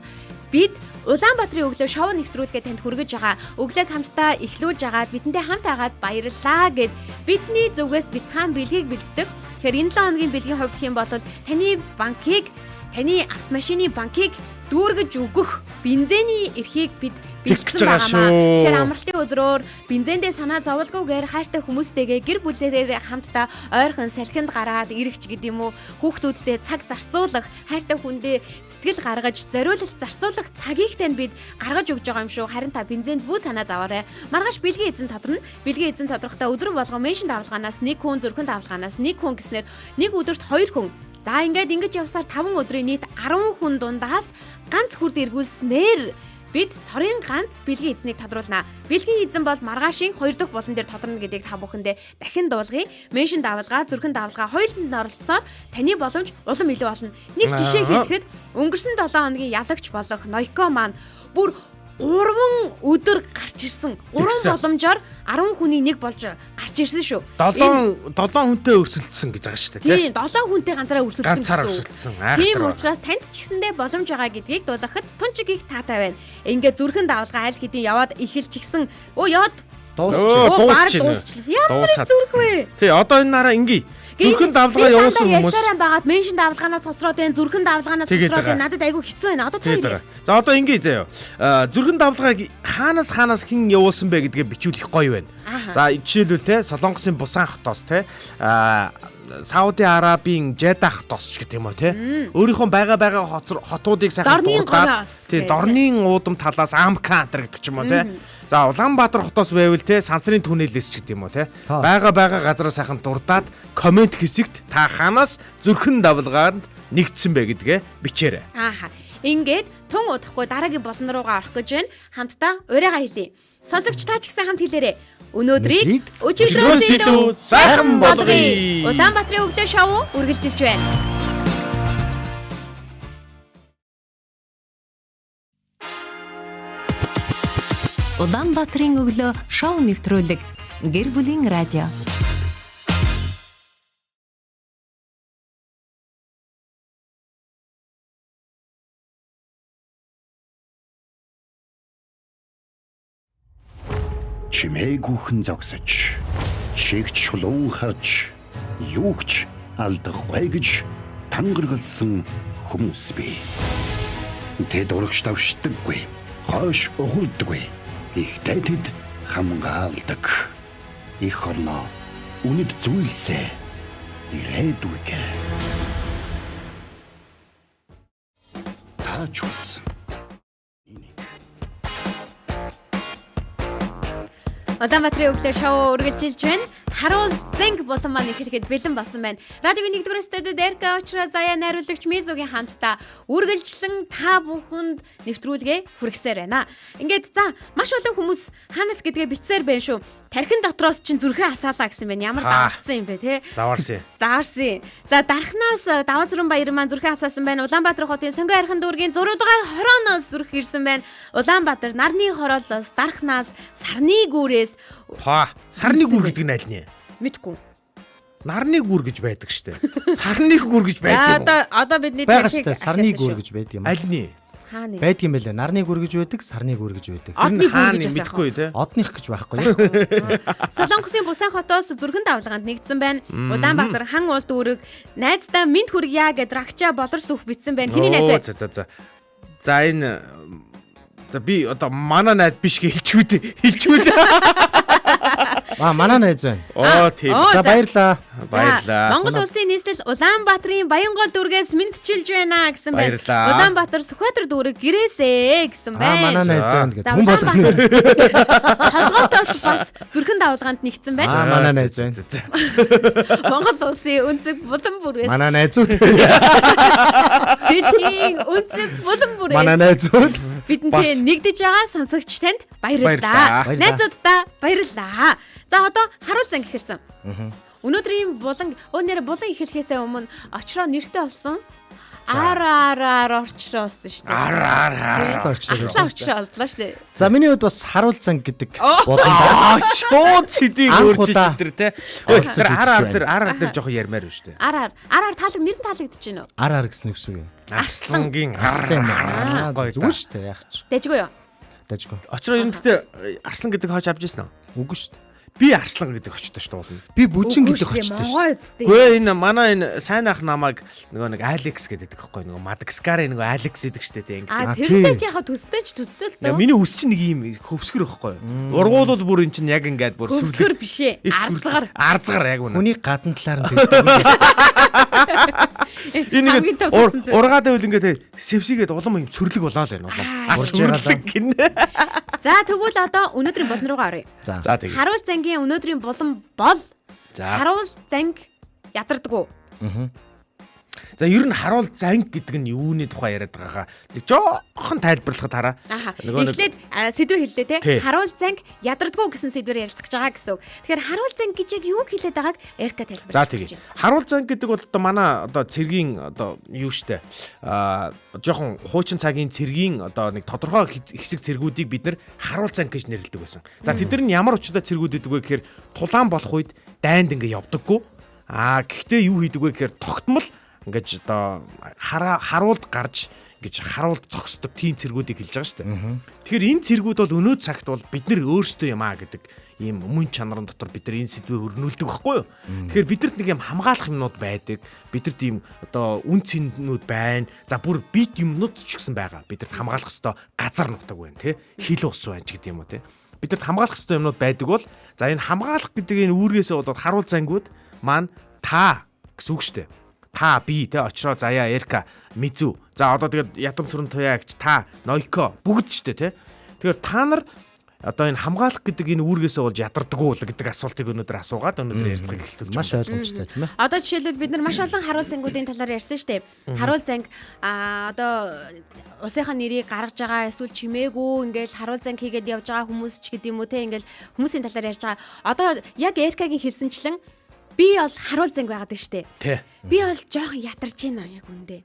S3: бид Улаанбаатарын өглөө шоу нэвтрүүлгээ танд хүргэж байгаа. Өглөөг хамтдаа эхлүүлж байгаа. Бидэндээ хамт агаад баярлалаа гэд бидний зүгээс бяцхан бэлгийг бэлддэг. Тэгэхээр энэ 7 хоногийн бэлгийн хувьд хэм бол таны банкыг, таны автомашины банкыг дүүргэж өгөх бензиний эрхийг бид бэлтгэж байгаа маа. Тэгэхээр амралтын өдрөөр бензиндээ санаа зовлгүйгээр хайртай хүмүүстэйгээ гэр бүлээрээ хамтдаа ойрхон салхинд гараад ирэгч гэдэг юм уу, хүүхдүүдтэй цаг зарцуулах, хайртай хүндээ сэтгэл гаргаж зориулалт зарцуулах цагийг тань бид гаргаж өгж байгаа юм шүү. Харин та бензинд бүү санаа зовоорой. Маргааш бэлгийн эзэн тодорно. Бэлгийн эзэн тодорхотой өдөр болгон меншин давлгаанаас 1 хүн, зүрхэн давлгаанаас 1 хүн гэснээр нэг өдөрт 2 хүн. За ингээд ингэж явсаар 5 өдрийн нийт 10 хүн дундаас ганц хүрд эргүүлснээр бид цорын ганц бэлгийн эзнийг тодруулнаа. Бэлгийн эзэн бол маргаашийн 2 дахь булан дээр тодорно гэдгийг та бүхэндээ дахин дуулгая. Меншин давлгаа, зүрхэн давлгаа хоёуланд нь оролцсоор таны боломж улам илүү болно. Нэг жишээ хэлэхэд өнгөрсөн 7 хоногийн ялагч болох Ноёко маань бүр 3 өдөр гарч ирсэн. 3 боломжоор 10 хүний нэг болж гарч ирсэн шүү.
S2: 7 хүнтэй өрсөлдсөн гэж байгаа шүү дээ.
S3: Тийм, 7 хүнтэй ганцаараа өрсөлдсөн.
S2: Ганцаараа өрсөлдсөн.
S3: Тийм учраас танд ч гэсэндээ боломж байгаа гэдгийг дуулгахад тунчиг их таатай байна. Ингээд зүрхэн давлгаа аль хэдийн яваад эхэлчихсэн. Яваад дуусчихлаа. Ямар зүрх вэ?
S2: Тий, одоо энэ нараа ингээ зүрхэн давлгаа явуулсан хүмүүс.
S3: Ярьсараа байгаад меншин давлгаанаас цоцроод байна, зүрхэн давлгаанаас цоцроод байна. Надад айгүй хэцүү байна. Одоо тэр.
S2: За одоо ингээ заяа. Зүрхэн давлгааг хаанаас хэн явуулсан бэ гэдгээ бичүүлэх гоё байна. За жишээлбэл те Солонгосын Бусан хотоос те Сауди Арабын Жедdah хотоос ч гэдэг юм уу те. Өөрийнхөө байгаа хотуудыг сайхан дуудаад тий дорны уудам талаас Амкан гэдэг ч юм уу те. За Улаанбаатар хотоос байвал те сансрын түнэлээс ч гэдэг юм уу те. Байгаа газараа сайхан дурдаад комент хэсэгт та ханаас зүрхэн давлгаанд нэгдсэн бэ гэдгээ бичээрэй.
S3: Ингээд тун удахгүй дараагийн болон руугаа орох гэж байна. Хамтдаа урайгаа хэлье. Сонсогч та ч гэсэн хамт хэлээрэй. Өнөөдрийг өчигдрөөс илүү сайхан болгоё. Улаанбаатарын өглөө шоу үргэлжилж байна.
S8: Улаанбаатарын өглөө шоу нэвтрүүлэг гэр бүлийн радио.
S1: Чимээгүйхэн зогсож, чигч шулуун харж, юугч алдахгүй гэж тангаргалсан хүмүүс бий. Тэд урагш давшдаггүй, хойш ухурдаггүй. Гэхдээ тэд хамгаалдаг. Их орноо үнэт зүйлсээ ирээдүйг. Таач бас
S3: Улаанбаатарын өглөө шоу үргэлжилж байна. Харуул зэнг болон маань эхлэхэд бэлэн болсон байна. Радиогийн 1-р студид Эрка Очра Заяа найруулагч Мизугийн хамтдаа үргэлжлэн та бүхэнд нэвтрүүлгээ хүргэсээр байна. Ингээд за маш олон хүмүүс ханас гэдгээ бичсээр байна шүү. Тархин дотроос чинь зүрхээ асаалаа гэсэн байна. Ямар даварцсан юм бэ те?
S2: Заварсан.
S3: За дархнаас Давансүрэн баяр маань зүрхээ асаасан байна. Улаанбаатар хотын Сонгон архин дүүргийн 6 дугаар хорооноос зүрх ирсэн байна. Улаанбаатар нарны хороолоос дархнаас сарны гүүрээс
S2: сарны гүүр гэдэг нь аль нэ?
S3: мэдгүй.
S2: Нарны гүүр гэж байдаг штэ. Сарны гүүр гэж байдаг юм.
S3: Одоо бидний
S4: байгаа штэ сарны гүүр гэж байдаг юм.
S2: Аль нэ?
S3: Хааны.
S4: Байдаг юм байлаа. Нарны гүүр гэж байдаг, сарны гүүр гэж байдаг.
S3: Одны гүүр гэж
S2: мэдгүй те.
S4: Одных гэж байхгүй.
S3: Солонгосын Бусан хотоос зүрхэн давлгаанд нэгдсэн байна. Улаанбаатар хан уул дүүрэг найздаа минт хүргье гэд рагчаа болор сүх битсэн байна. Хиний найз вэ?
S2: За энэ би одоо манай найз биш гэж хэлчихвэл.
S4: Манай найз байна.
S2: Тийм.
S4: За баярлаа.
S3: Монгол улсын нийслэл Улаанбаатарын Баянгол дүүргээс мэдчилж байна гэсэн байна.
S2: Баярлаа.
S3: Улаанбаатар Сүхбаатар дүүрэг гэрээсээ гэсэн байна.
S4: Манай найз байна гэдэг.
S3: За
S4: Хүн болгоно.
S3: Холгоотоос бас зүрхэн давлгаанд нэгдсэн байна.
S4: Манай найз байна.
S3: Монгол улсын өнцөг булан бүрээс
S4: Манай найзууд.
S3: дэлхийн өнцөг булан бүрээс
S4: Манай найзууд.
S3: бидэнтэй нэгдэж байгаа сонсогч танд баярлалаа.
S4: Баярлалаа.
S3: Найзуудаа баярлалаа. За одоо харуул зан эхэлсэн. Өнөөдрийн булан булан эхлэхээс өмнө очроо нэртэй болсон. Ар орчроосон шүү дээ.
S2: Ар.
S3: Арслан орчроо олдлоо шүү дээ.
S4: За миний хувьд бас харуул зан гэдэг
S2: Аа шууд сэдвийг
S4: Анх
S2: өөрчилж
S4: удаа.
S2: тэр те.
S4: Орчилж
S2: Тэр
S4: үзэж
S2: ар дээр жоохон ярмаар байна шүү дээ.
S3: Ар нэр нь таалагдаж байна уу?
S4: ар гэсэн үг юм.
S2: Арслангийн
S4: Арслан
S2: ар.
S4: гоё зүгээр шүү дээ яах ч.
S3: Дэжгүй юу?
S4: Дажгүй.
S2: Очроо юм гэхдээ арслан гэдэг хойч авч ирсэн үү?
S4: Үгүй шүү дээ.
S2: Би арслан гэдэг очтой шүү дээ.
S4: Би бүжин гэдэг очтой шүү.
S3: Могой үстэй.
S2: Гүй энэ манай энэ сайн ах намайг нөгөө нэг Алекс гэдэг байхгүй нөгөө Мадагаскарын нөгөө Алекс гэдэг штэ тийм
S3: А
S2: ингэ.
S3: тэрдээ ч яхаа төстэй л тоо.
S2: Миний үс чинь нэг юм хөвсгөр байхгүй. Ургуулвал бүр эн чинь яг ингээд бүр
S3: Хөвсгөр бишээ.
S2: Арзгар яг үнэ.
S4: Хүний гадна талаар нь тэгдэг.
S2: Энэ
S3: хамгийн төвсөн зүйл.
S2: ургаад байвал ингээд сэвсигээд улам юм сүрлэг болоо л байна улам. Сүрлэг гинэ.
S3: За тэгвэл одоо өнөөдрийн болон руугаа оръё.
S2: За тийм.
S3: Харуул зангийн өнөөдрийн булан бол
S2: За.
S3: харуул занг ядардаг уу?
S2: За ер нь харуул занг гэдэг нь юуны тухай яриад байгаагаа нэг жоохон тайлбарлахад хараа.
S3: Эхлээд сэдвээ хэллээ те.
S2: Тий.
S3: Харуул занг ядардгуу гэсэн сэдвээр ярилцаж байгаа гэсэн үг. Тэгэхээр харуул занг гэж яг юу хэлээд байгааг Эрка тайлбарлаж.
S2: За тэгээ. Харуул занг гэдэг бол одоо манай одоо цэргийн одоо юу штэ жоохон хуучин цагийн цэргийн одоо нэг тодорхой хэсэг цэргүүдийг бид нэр харуул занг гэж нэрлэдэг байсан. За тэд нар нь ямар учиртай цэргүүд гэдэг вэ гэхээр тулаан болох үед дайнд ингээ явдаггүй. Гэхдээ юу хийдэг вэ гэхээр тогтмол ингэж одоо харуулд гарч гэж харуулд зогсдог тийм цэргүүдийг хэлж байгаа шүү дээ. Тэгэхээр энэ цэргүүд бол өнөө цагт бол бид нар өөрсдөө юм гэдэг ийм мөн чанарын дотор бид нар энэ сэдвээ өрнүүлдэг байхгүй юу? Тэгэхээр бидэрт нэг юм хамгаалах юмнууд байдаг. Бидэрт ийм одоо үн цэннүүд байна. За бүр бит юмнууд ч гэсэн байгаа. Бидэрт хамгаалах ёстой газар нутаг байна тий. Хил ус байна ч гэдэг юм уу тий. Бидэрт хамгаалах ёстой юмнууд байдаг бол за энэ хамгаалах гэдэг энэ үүргээсээ болоод харуул зангууд маань та гэсэн үг шүү дээ. Та би те очроо Заяа Эрка Мизу. За одоо тэгээд ятам сүрэн туяагч та Нойко бүгд ч те. Тэгэхээр та нар одоо энэ хамгаалах гэдэг энэ үүргээсээ болж ядардаг уу гэдэг асуултыг өнөөдөр асуугаад өнөөдөр ярилцахыг эхлүүлж байна.
S4: Маш ойлгомжтой тийм ээ.
S3: Одоо жишээлбэл бид нар маш олон харуул зангуудын талаар ярьсан шүү дээ. Харуул занг одоо усынхаа нэрийг гаргаж байгаа эсвэл чимээгүй ингээл харуул занг хийгээд явж байгаа хүмүүс ч гэдэг юм уу те ингээл хүмүүсийн талаар ярьж байгаа. Одоо яг Эркагийн хэлсэнчлэн би бол харуул занг байгаад байна шүү дээ.
S2: Тий.
S3: Би бол жоохон ядарч байна яг үндэ.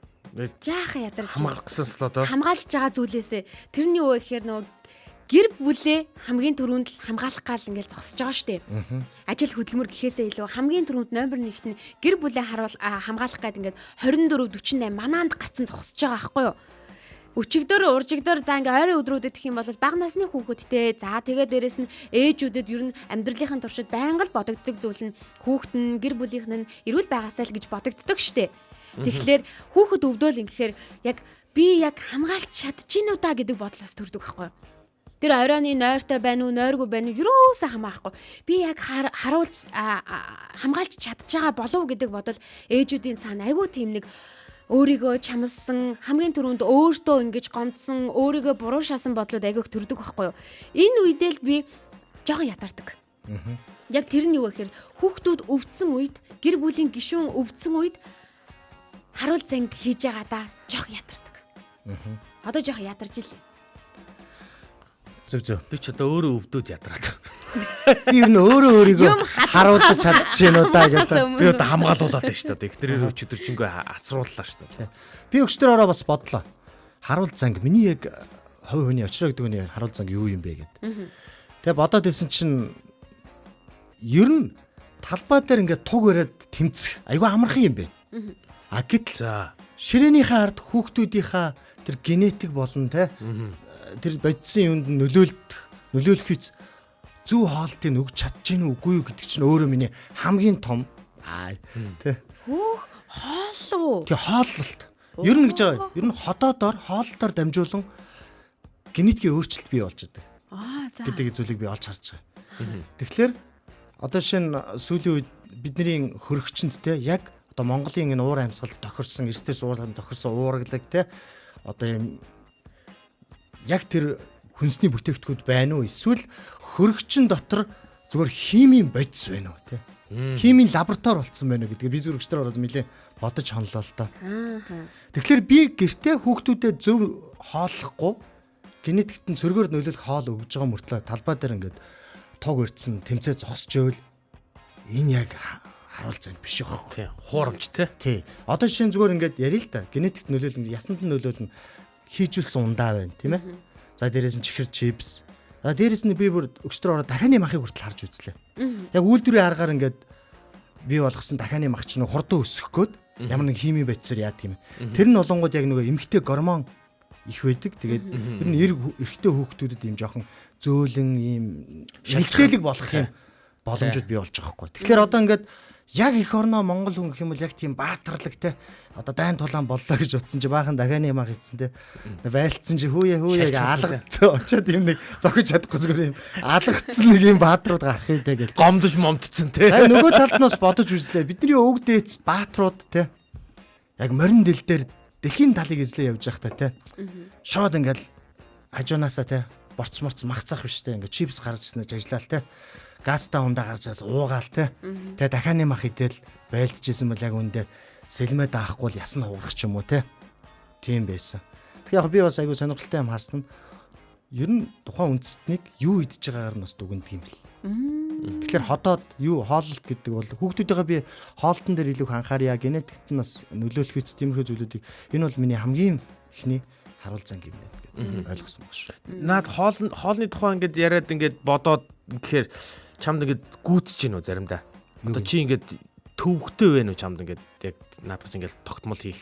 S3: Жаахан ядарч.
S2: Хамгаалах гэсэн л одоо
S3: хамгаалж байгаа зүйлээсээ тэрний юу гэхээр нөгөө гэр бүлээ хамгийн түрүүнд л хамгаалах гал ингээл зогсож байгаа шүү дээ. Ажил хөдөлмөр гэхээсээ илүү хамгийн түрүүнд номер 1-т нь гэр бүлээ хамгаалах гээд ингээд 24-48 манаанд гарцсан зогсож байгаа байхгүй юу? Өчигдөр уржигдөр за ингээ ойрын өдрүүдэд гэх юм бол бага насны хүүхэдтэй за тэгээ дээрэс нь ээжүүдэд ер нь амьдралынхын туршид байнга л бодогддог зүйл нь хүүхэд нь гэр бүлийнх нь эрүүл байгаасаа л гэж бодогддог штэ. Тэгэхээр хүүхэд өвдөөл ингэхээр яг би яг хамгаалж чадчихна уу та гэдэг бодлоос төрдөг байхгүй юу? Тэр оройны нойртой байна уу нойргүй байна уу юусаа хамаахгүй. Би яг харуулж хамгаалж чадчихагаа болов гэдэг бодол ээжүүдийн цаана айгүй тийм нэг өөрийгөө чамлсан хамгийн түрүүнд өөртөө ингэж гомдсон өөрийгөө буруу шаасан бодлууд айгүйх төрдөг байхгүй юу. Энэ үедээ л би жоохон ядардаг. Яг тэр нь юу гэхээр хүүхдүүд өвдсөн үед, гэр бүлийн гишүүн өвдсөн үед харуул занг хийж байгаадаа жоохон ядардаг. Одоо жоохон ядарч илээ.
S4: Зөв.
S2: Би ч одоо өөрөө өвдөд ядраад.
S4: Би юу өөрийгөө харуулж чадчихээн удаа гэдэг.
S2: Би одоо хамгаалуулаад байна шүү дээ. Эхнэрээр өчигдөржингөө асрууллаа шүү дээ.
S4: Би өчтөрөөрөө бас бодлоо. Харуул занг миний яг хувь хүний очрогддог хүний харуул занг юу юм бэ гэд. Тэгээ бодоод исэн чинь ер нь талбай дээр ингээд туг өрөөд тэмцэх айгүй амархан юм бэ. А гэтэл ширээнийхээ ард хүүхдүүдийнхаа тэр генетик болон те тэр бодисын юунд нөлөөлөхийц зөв хоолтыг өгч чадчихэв үгүй юу гэдэг чинь өөрөө миний хамгийн том те
S3: Хоол уу?
S4: тий хооллолт. Ер нь гэж байгаа. Ер нь ходоодоор хооллолтоор дамжуулан генетикийн өөрчлөлт бий болж байгаа. Гэдэг зүйлийг би олж харж байгаа. Тэгэхээр одоо шинэ сүүлийн үед бидний хөрөгчөнд те яг одоо Монголын энэ уур амьсгалд тохирсон эрсдэл суурлын тохирсон уургалаг те одоо юм яг тэр хүнсний бүтээгдэхүүд байна уу эсвэл хөрөгчин дотор зүгээр химийн бодис байна уу те химийн лаборатори болцсон байна уу гэдгийг би зүрх өчтөр ороод нэлээ бодож хонлоо л доо. Тэгэхээр би гэртээ хүүхдүүдэд зөв хооллохгүй генетикт нь сөргөөр нөлөөлөх хоол өгж байгаа мөртлөө талбай дээр ингээд туг өрдсөн тэмцээ зогсож ивэл энэ яг харуул занг биш яг.
S2: Тий. Хуурамч те.
S4: Тий. Одоо шинэ зүгээр ингээд ярил л да. Генетикт нөлөөлнө, ясанд нь нөлөөлнө. Хийжүүлсэн ундаа байна, тийм ээ. За дээрээс нь чихэр чипс. За дээрээс нь би бүр өчтөр ороод дахианы махыг хүртэл харж үзлээ. Яг үйлдвэрийн аргаар ингээд бий болгосон дахианы мах чинь хурдан өсөх гээд ямар нэг химийн бодисоор яадаг юм. Тэр нь болонгууд яг нөгөө эмгтэй гормон их байдаг. Тэгээд тэр нь эрэгтэй хүүхдүүдэд юм жоохон зөөлөн ийм шилтгэлэг болох юм боломжууд бий болж байгаа хгүй. Тэгэхээр одоо ингээд яг эх орноо Монгол хүн гэх юм бол яг тийм баатарлаг те одоо дайн тулаан боллоо гэж утсан чи баахан дахианы мах ийцэн те байлцсан чи хүүе гэж алгацсан очоод юм нэг зохиж чадахгүй зүгээр юм алгацсан нэг юм баатрууд гарах юм те гэж
S2: гомдож момдцсан те
S4: нөгөө талд нь бас бодож үзлээ бидний өвөг дээц баатрууд те яг морин дэл дээр дэлхийн талыг эзлээ явж байхдаа те шууд ингээл хажуунаасаа те борц мах цаах биш те ингээд чипс гаргаж ирсэн гэж ажиллаа л те газта ундаа гарчаас уугаал те. Тэгээ дахианы мах идэл байлдчихсэн бол яг үндэ сэлмэ даахгүй л ясна хугарах ч юм уу те. Тийм байсан. Тэгэхээр яг би бас айгүй сонирхолтой юм харсан. Ер нь тухайн үндэстнийг юу идж байгаагаар нь бас дүгнэдэг юм бэл. Тэгэхээр ходоод юу хооллолт гэдэг бол хүүхдүүдийнхээ би хоолтон дээр илүү анхаарья, генетикт нь бас нөлөөлөх үс тиймэрхүү зүйлүүдийг энэ бол миний хамгийн ихний харуул занг юм байна гэдэг ойлгосон баг шүү.
S2: Наад хоолны тухай ингээд яриад ингээд бодоод тэгэхээр чамд ингээд гүйцэж гин үү заримдаа. Одоо чи ингээд төвөгтэй вэ нүү чамд ингээд яг наадах чи ингээд тогтмол хийх.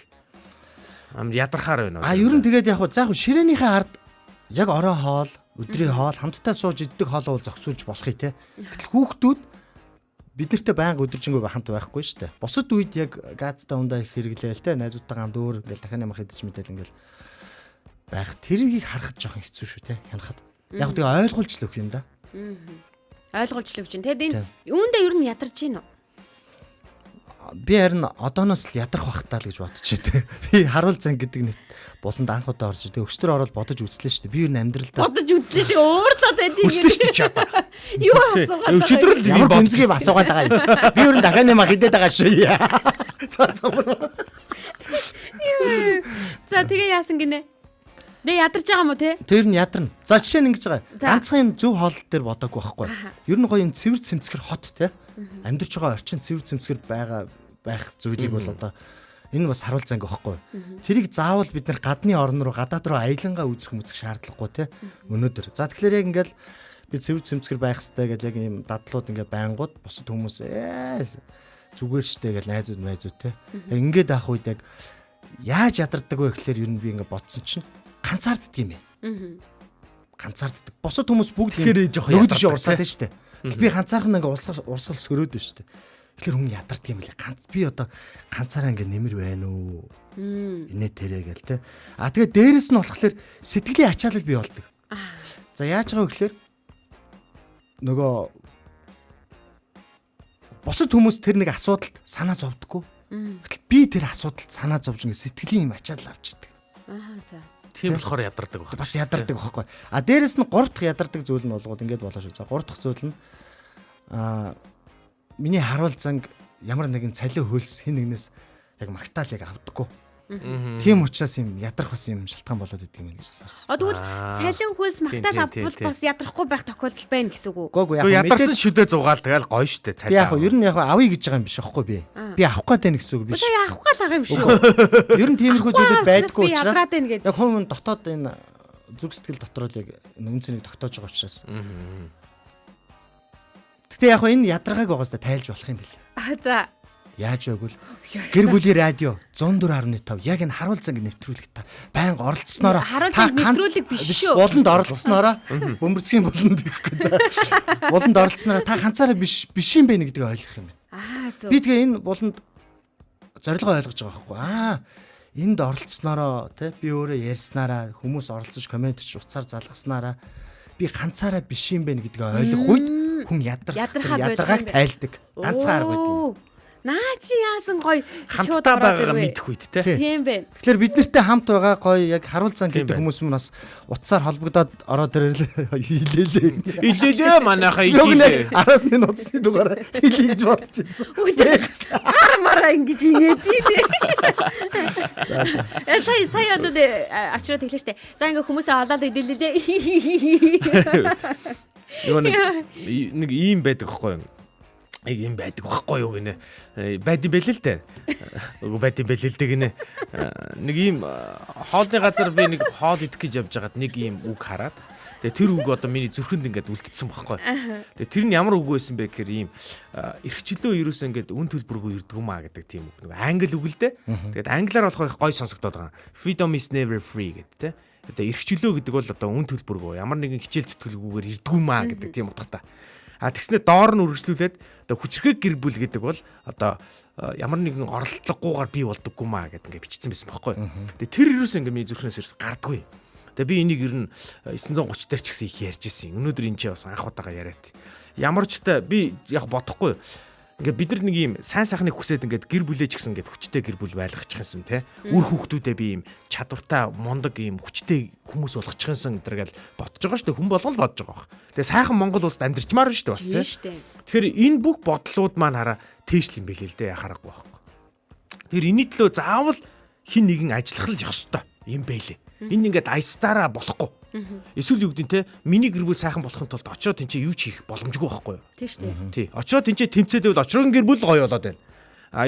S2: Амар ядархаар байна уу?
S4: Ер нь тэгээд яг заах ширээнийхээ ард яг орой хоол, өдрийн хоол хамтдаа сууж иддэг хоолоо зохицуулж болохыг те. Гэтэл хүүхдүүд бид нартай байнга өдөржингөө хамт байхгүй шүү дээ. Бусад үед яг газта ундаа их хэрэглээл те. Найзуудтайгаа хамт өөр ингээд дахианы мах идэж мэдээл ингээд байх. Тэрийг харахад жоохон хэцүү шүү те. Хянахад. Яг тэгээ ойлгуулж л өгөх юм да.
S3: Ойлгуулж л өгч чинь. Тэгэд энэ үүндээ ер нь ядарч гин үү?
S4: Би харин одооноос л ядрах бах таа л гэж бодчихжээ. Би харуул занг гэдэг нэт буланд анх удаа орж ирдэг. Өчтөр ороод бодож үзлээ шүү дээ. Би ер нь амьдралдаа
S3: бодож үзлээ шүү. Уурлаад байдгийг.
S2: Үзлээ шүү ч одоо.
S3: Юу асуугаад.
S2: Өчтөр л би
S4: бодзгийг асуугаад байгаа юм. Би ер нь дахианы мах идээд байгаа шүү.
S3: За тэгээ яасан гинэ? Дэ ядарч байгаа юм уу те?
S4: Тэр нь ядарна. За жишээ нь ингэж байгаа. Ганцхан зөв хоол дээр бодоогүй байхгүй. Ер нь гоё юм цэвэр цэмцгэр хот те. Амьдарч байгаа орчин цэвэр цэмцгэр байх зүйлийг бол одоо энэ бас харуул занг байхгүй. Тэрийг заавал бид нар гадны орн руу гадаад руу аялангаа үзэх шаардлагагүй те. Өнөөдөр. За тэгэхээр яг ингээл би цэвэр цэмцгэр байх хэрэгтэй гэж яг юм дадлууд ингээ байнгут бусад хүмүүс зүгээр штэ гэж найзууд те. Ингээд авах үед яг яаж ядардаг вэ гэхээр ер нь би ингээ бодсон чинь ганцаарддаг юм ээ. Ганцаарддаг. Босод хүмүүс бүгд нөгөө тийш урсаад байна шүү дээ. Би ганцаархан ингээ урсгал сөрөөд байна шүү дээ. Тэгэхээр хүн ядардаг юм лээ. Би одоо ганцаараа ингээ нэмэр байна уу? Инээ тэрэ гээл те. Тэгээ дээрэс нь болохоор сэтгэлийн ачаалал бий болдог. За яаж байгаа вэ гэхээр нөгөө босод хүмүүс тэр нэг асуудалд санаа зовдөггүй. Гэтэл би тэр асуудалд санаа зовж ингээ сэтгэлийн юм ачаалал авч идэг.
S3: За.
S2: Тийм болохоор ядардаг байна.
S4: Бас ядардаг байхгүй. А дээрэс нь 3 дахь ядардаг зүйл нь болгоод ингэж болоо шүү. За 3 дахь зүйл нь миний харуул занг ямар нэгэн цалин хөлс хин нэгнээс яг магтаал яг авдаггүй. Тийм учраас юм ядрах бас юм шалтгаан болоод идэв юм гэж сарсан.
S3: Тэгвэл цалин хөлс магтаал авбал бас ядрахгүй байх тохиолдол байна гэсэн үг үү?
S4: Гоогүй
S2: яг ядарсан шүдэ зугаал тэгэл гоё штэ цалин.
S4: Яг ер нь яг авъя гэж байгаа юм биш аахгүй би. Би авах гээд байна гэсэн үг биш.
S3: Үгүй авах гээд байгаа юм шүү.
S4: Ер нь тиймэрхүү зүйлүүд байдаггүй учраас
S3: яг
S4: хүн дотоод энэ зүрх сэтгэл дотор л яг үнцнийг тогтоож байгаа учраас. Гэтэ яг энэ ядаргааг байгаас тайлж болох юм бэл.
S3: За
S4: Яаж байгвал гэр бүлийн радио 104.5 яг энэ харуул занг нэвтрүүлэг та байнга оролцсноороо
S3: харуул занг нэвтрүүлэг биш шүү.
S4: Болонд оролцсноороо бөмбөрцгийн болонд гэхгүй за. Болонд оролцсноороо та ганцаараа биш юм бэ гэдгийг ойлгох юм байна.
S3: Зөв.
S4: Би тэгээ энэ болонд зорилгоо ойлгож байгаа байхгүй. Энд оролцсноороо тий би өөрөө ярьснараа хүмүүс оролцож комент ч уцаар залгаснараа би ганцаараа биш юм бэ гэдгийг ойлгох үед хүн ядаргааг тайлдаг. Ганцаар арга байдаг.
S3: Наа чи яасан гоё шууд
S2: хамтдаа байгаагаа мэдэх үед те.
S3: Тийм бэ.
S4: Тэгэхээр бид нартэй хамт байгаа гоё яг харуул занг гэдэг хүмүүс мөн бас утсаар холбогдоод ороод ирлээ хилээлээ.
S2: Хилээлээ манайхаа хилээ.
S4: Араас нь утасны дугаараа хилээ гэж бодож байсан.
S3: Армараа ингэж инээд тийм. Сая одоо очроо тэглээ штэ. За ингээ хүмүүсээ олоод идэлээ.
S2: Нэг ийм байдаг байхгүй юу? Ийм байдаг байхгүй юу гинэ. Байд юм бэлээ л дээ. Үгүй байд юм бэлээ л дээ гинэ. Нэг ийм хоолны газар би нэг хоол идэх гэж явж байгаад нэг ийм үг хараад. Тэгээ тэр үг одоо миний зүрхэнд ингээд үлдсэн байхгүй. Тэгээ тэр нь ямар үг байсан бэ гэхээр ийм эрхчлөө ерөөсөө ингээд үн төлбөргүй ирдэг юм аа гэдэг тийм үг. Нэг англи үг л дээ. Тэгээд англиар болохоор гоё сонсогдоод байгаа. Freedom is never free гэдэг те. Одоо эрхчлөө гэдэг бол одоо үн төлбөргүй ямар нэгэн хичээл зүтгэлгүйгээр ирдэг юм аа гэдэг тийм утгатай. Тэгснээр доор нь үргэлжлүүлээд одоо хүчрхэг гэр бүл гэдэг бол одоо ямар нэгэн оролдлогогүйгээр бий болдоггүй маа гэдэг ингээд бичсэн байсан байхгүй. Тэгээ тэр ерөөсөө ингээд миний зүрхнээс ерөөс гардаггүй. Тэгээ би энийг ер нь 930 дээр ч гэсэн их ярьж ирсэн. Өнөөдөр энэ ч бас анх удаага яриад. Ямар ч та би яг бодохгүй. Ингээд бид нар нэг юм сайн сайхныг хүсээд ингээд гэр бүлээ ч гэсэн ингээд хүчтэй гэр бүл байлгачих юмсан те. Үр хүүхдүүдээ би юм чадвартай мундаг юм хүчтэй хүмүүс болгочих юмсан гэдэргээл бодож байгаа шүү дээ. Хүн болгон л бодож байгаа баг. Тэгээ сайхан Монгол улсад амьдарчмаар шүү дээ бас те. Тэгэхээр энэ бүх бодлууд маань хараа тээжл юм бэлээ л дээ харахгүй байхгүй. Тэгэхээр энэний төлөө заавал хин нэгэн ажиллах л ёх ёстой юм бэлээ. Энэ ингээд аястаараа болохгүй. Эсвэл юу гэдэг нь те миний гэр бүл сайхан болохын тулд очоод тэнцээ юу ч хийх боломжгүй байхгүй юу?
S3: Тийм шүү дээ.
S2: Тий. Очоод тэнцээ тэмцээдэл очроогийн гэр бүл гоё болоод байна.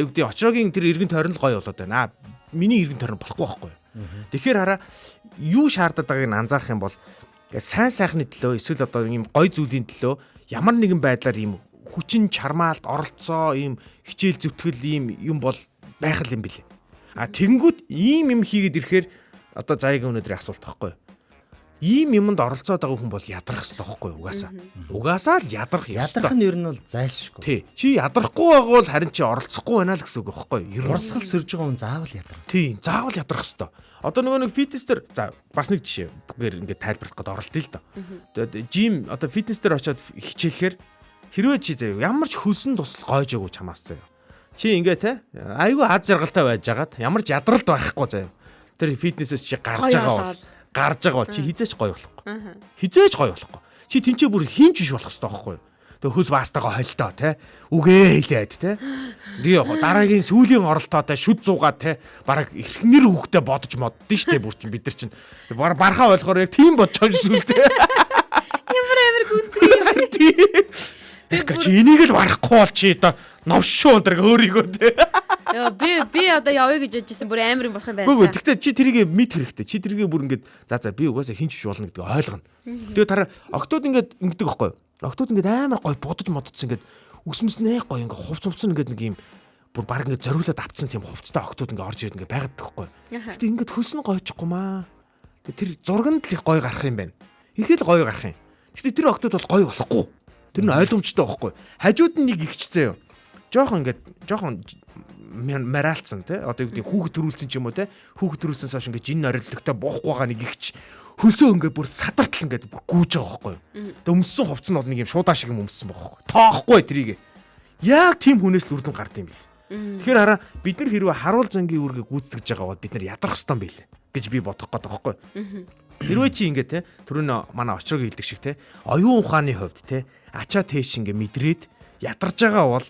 S2: Юу гэдэг очроогийн тэр эргэн тойрон л гоё болоод байна. Миний эргэн тойрон болохгүй байхгүй юу? Тэгэхээр хараа юу шаардаад байгааг нь анзаарах юм бол сайн сайхны төлөө эсвэл одоо ийм гоё зүйлийн төлөө ямар нэгэн байдлаар ийм хүчин чармаалт оролцоо ийм хичээл зүтгэл ийм юм бол байх юм билээ. Тэгэнгүүт ийм юм хийгээд ирэхээр одоо заяагийн өнөөдрийн асуулт байхгүй юу? Ийм юмд оролцоод байгаа хүн бол ядрах хэрэгтэй байхгүй юу? Угаасаа л ядрах ёстой.
S4: Ядрах нь ер нь бол зайлшгүй.
S2: Тий. Чи ядрахгүй байгавал харин чи оролцохгүй байна л гэсэн үг байхгүй юу?
S4: Урсгал сэрж байгаа хүн заавал ядрах.
S2: Тий, заавал ядрах хэрэгтэй. Одоо нөгөө нэг фитнес дээр за бас нэг жишээ бүгээр ингээд тайлбарлах гээд оролдъё л доо. Тэгээд жим одоо фитнес дээр очиод хичээлэхээр хэрвээ чи заяа ямар ч хөлсөн тусал гойжоогүй чамаас заяа. Чи ингээ те айгүй аз жаргалтай байж байгаад ямар ч ядралт байхгүй заяа. Тэр фитнесээс чи гарч байгаа бол чи хизээч гоё болохгүй. Хизээч гоё болохгүй. Чи тэнцээ бүр хинч биш болох хэрэгтэй байхгүй юу? Тэгээ хөөс баастайгаа холтоо те. Үгээ хэлээд те. Тэгээ дараагийн сүүлийн оролтоотой шүд зугаад те. Бараг эрхнэр хүүхдээ бодож моддсон штэ бүр чин бид нар чин бархаа болохоор яг тийм бодож сүлдээ.
S3: Ямар гүнзгий.
S2: Эгэ чи энийг л барахгүй бол чи одоо новшоо өндөр өөрийгөө те.
S3: Би одоо явъя гэж бодчихсон бүр амар юм болох юм байна.
S2: Үгүй гэхдээ чи тэрийг мэд хэрэгтэй. Чи тэрийг бүр ингээд за би угаасаа хинч биш болно гэдгийг ойлгоно. Тэгээ тараа октод ингээд ингэдэг байхгүй юу? Октод ингээд амар гой бодож модцсон ингээд өсмөс нэх гой ингээд хувцсан ингээд нэг юм бүр баг ингээд зориулаад авцсан тийм хувцтай октод ингээд орж ирээд ингээд байгаад байхгүй юу? Гэтэ ингээд хөснө гойчихгүй маа. Тэр зурганд л их гой гарах юм байна. Их л гой гарах юм. Гэтэ тэр октод бол гой болохгүй. Тэр нь ойлгомжтой байхгүй юу? Хажууд нь нэг ихчзээ юу? Жохон маралцсан те одоо юу гэдэг хүүхэд төрүүлсэн ч юм уу те хүүхэд төрүүлснээс хойш ингээд жин орилдогтой буухгүй байгаа нэг ихч хөлсөө ингээд бүр садартал ингээд гүүж байгаа байхгүй юу. Тэг өмссөн хувцс нь бол нэг юм шуудаа шиг юм өмссөн байгаа байхгүй. Тоохгүй трийг. Яг тийм хүнээс л үрдэн гард юм бил. Тэгэхээр хараа бид нар хэрвээ харуул зангийн үүргийг гүйцэтгэж байгаа бол бид нар ядрах ёстой юм билээ. гэж би бодох гээд байгаа байхгүй. Хэрвээ чи ингээд те түрүүн манай очрог хэлдэг шиг те оюун ухааны хувьд те ачаа тээш ингээд мэдрээд ядарж байгаа бол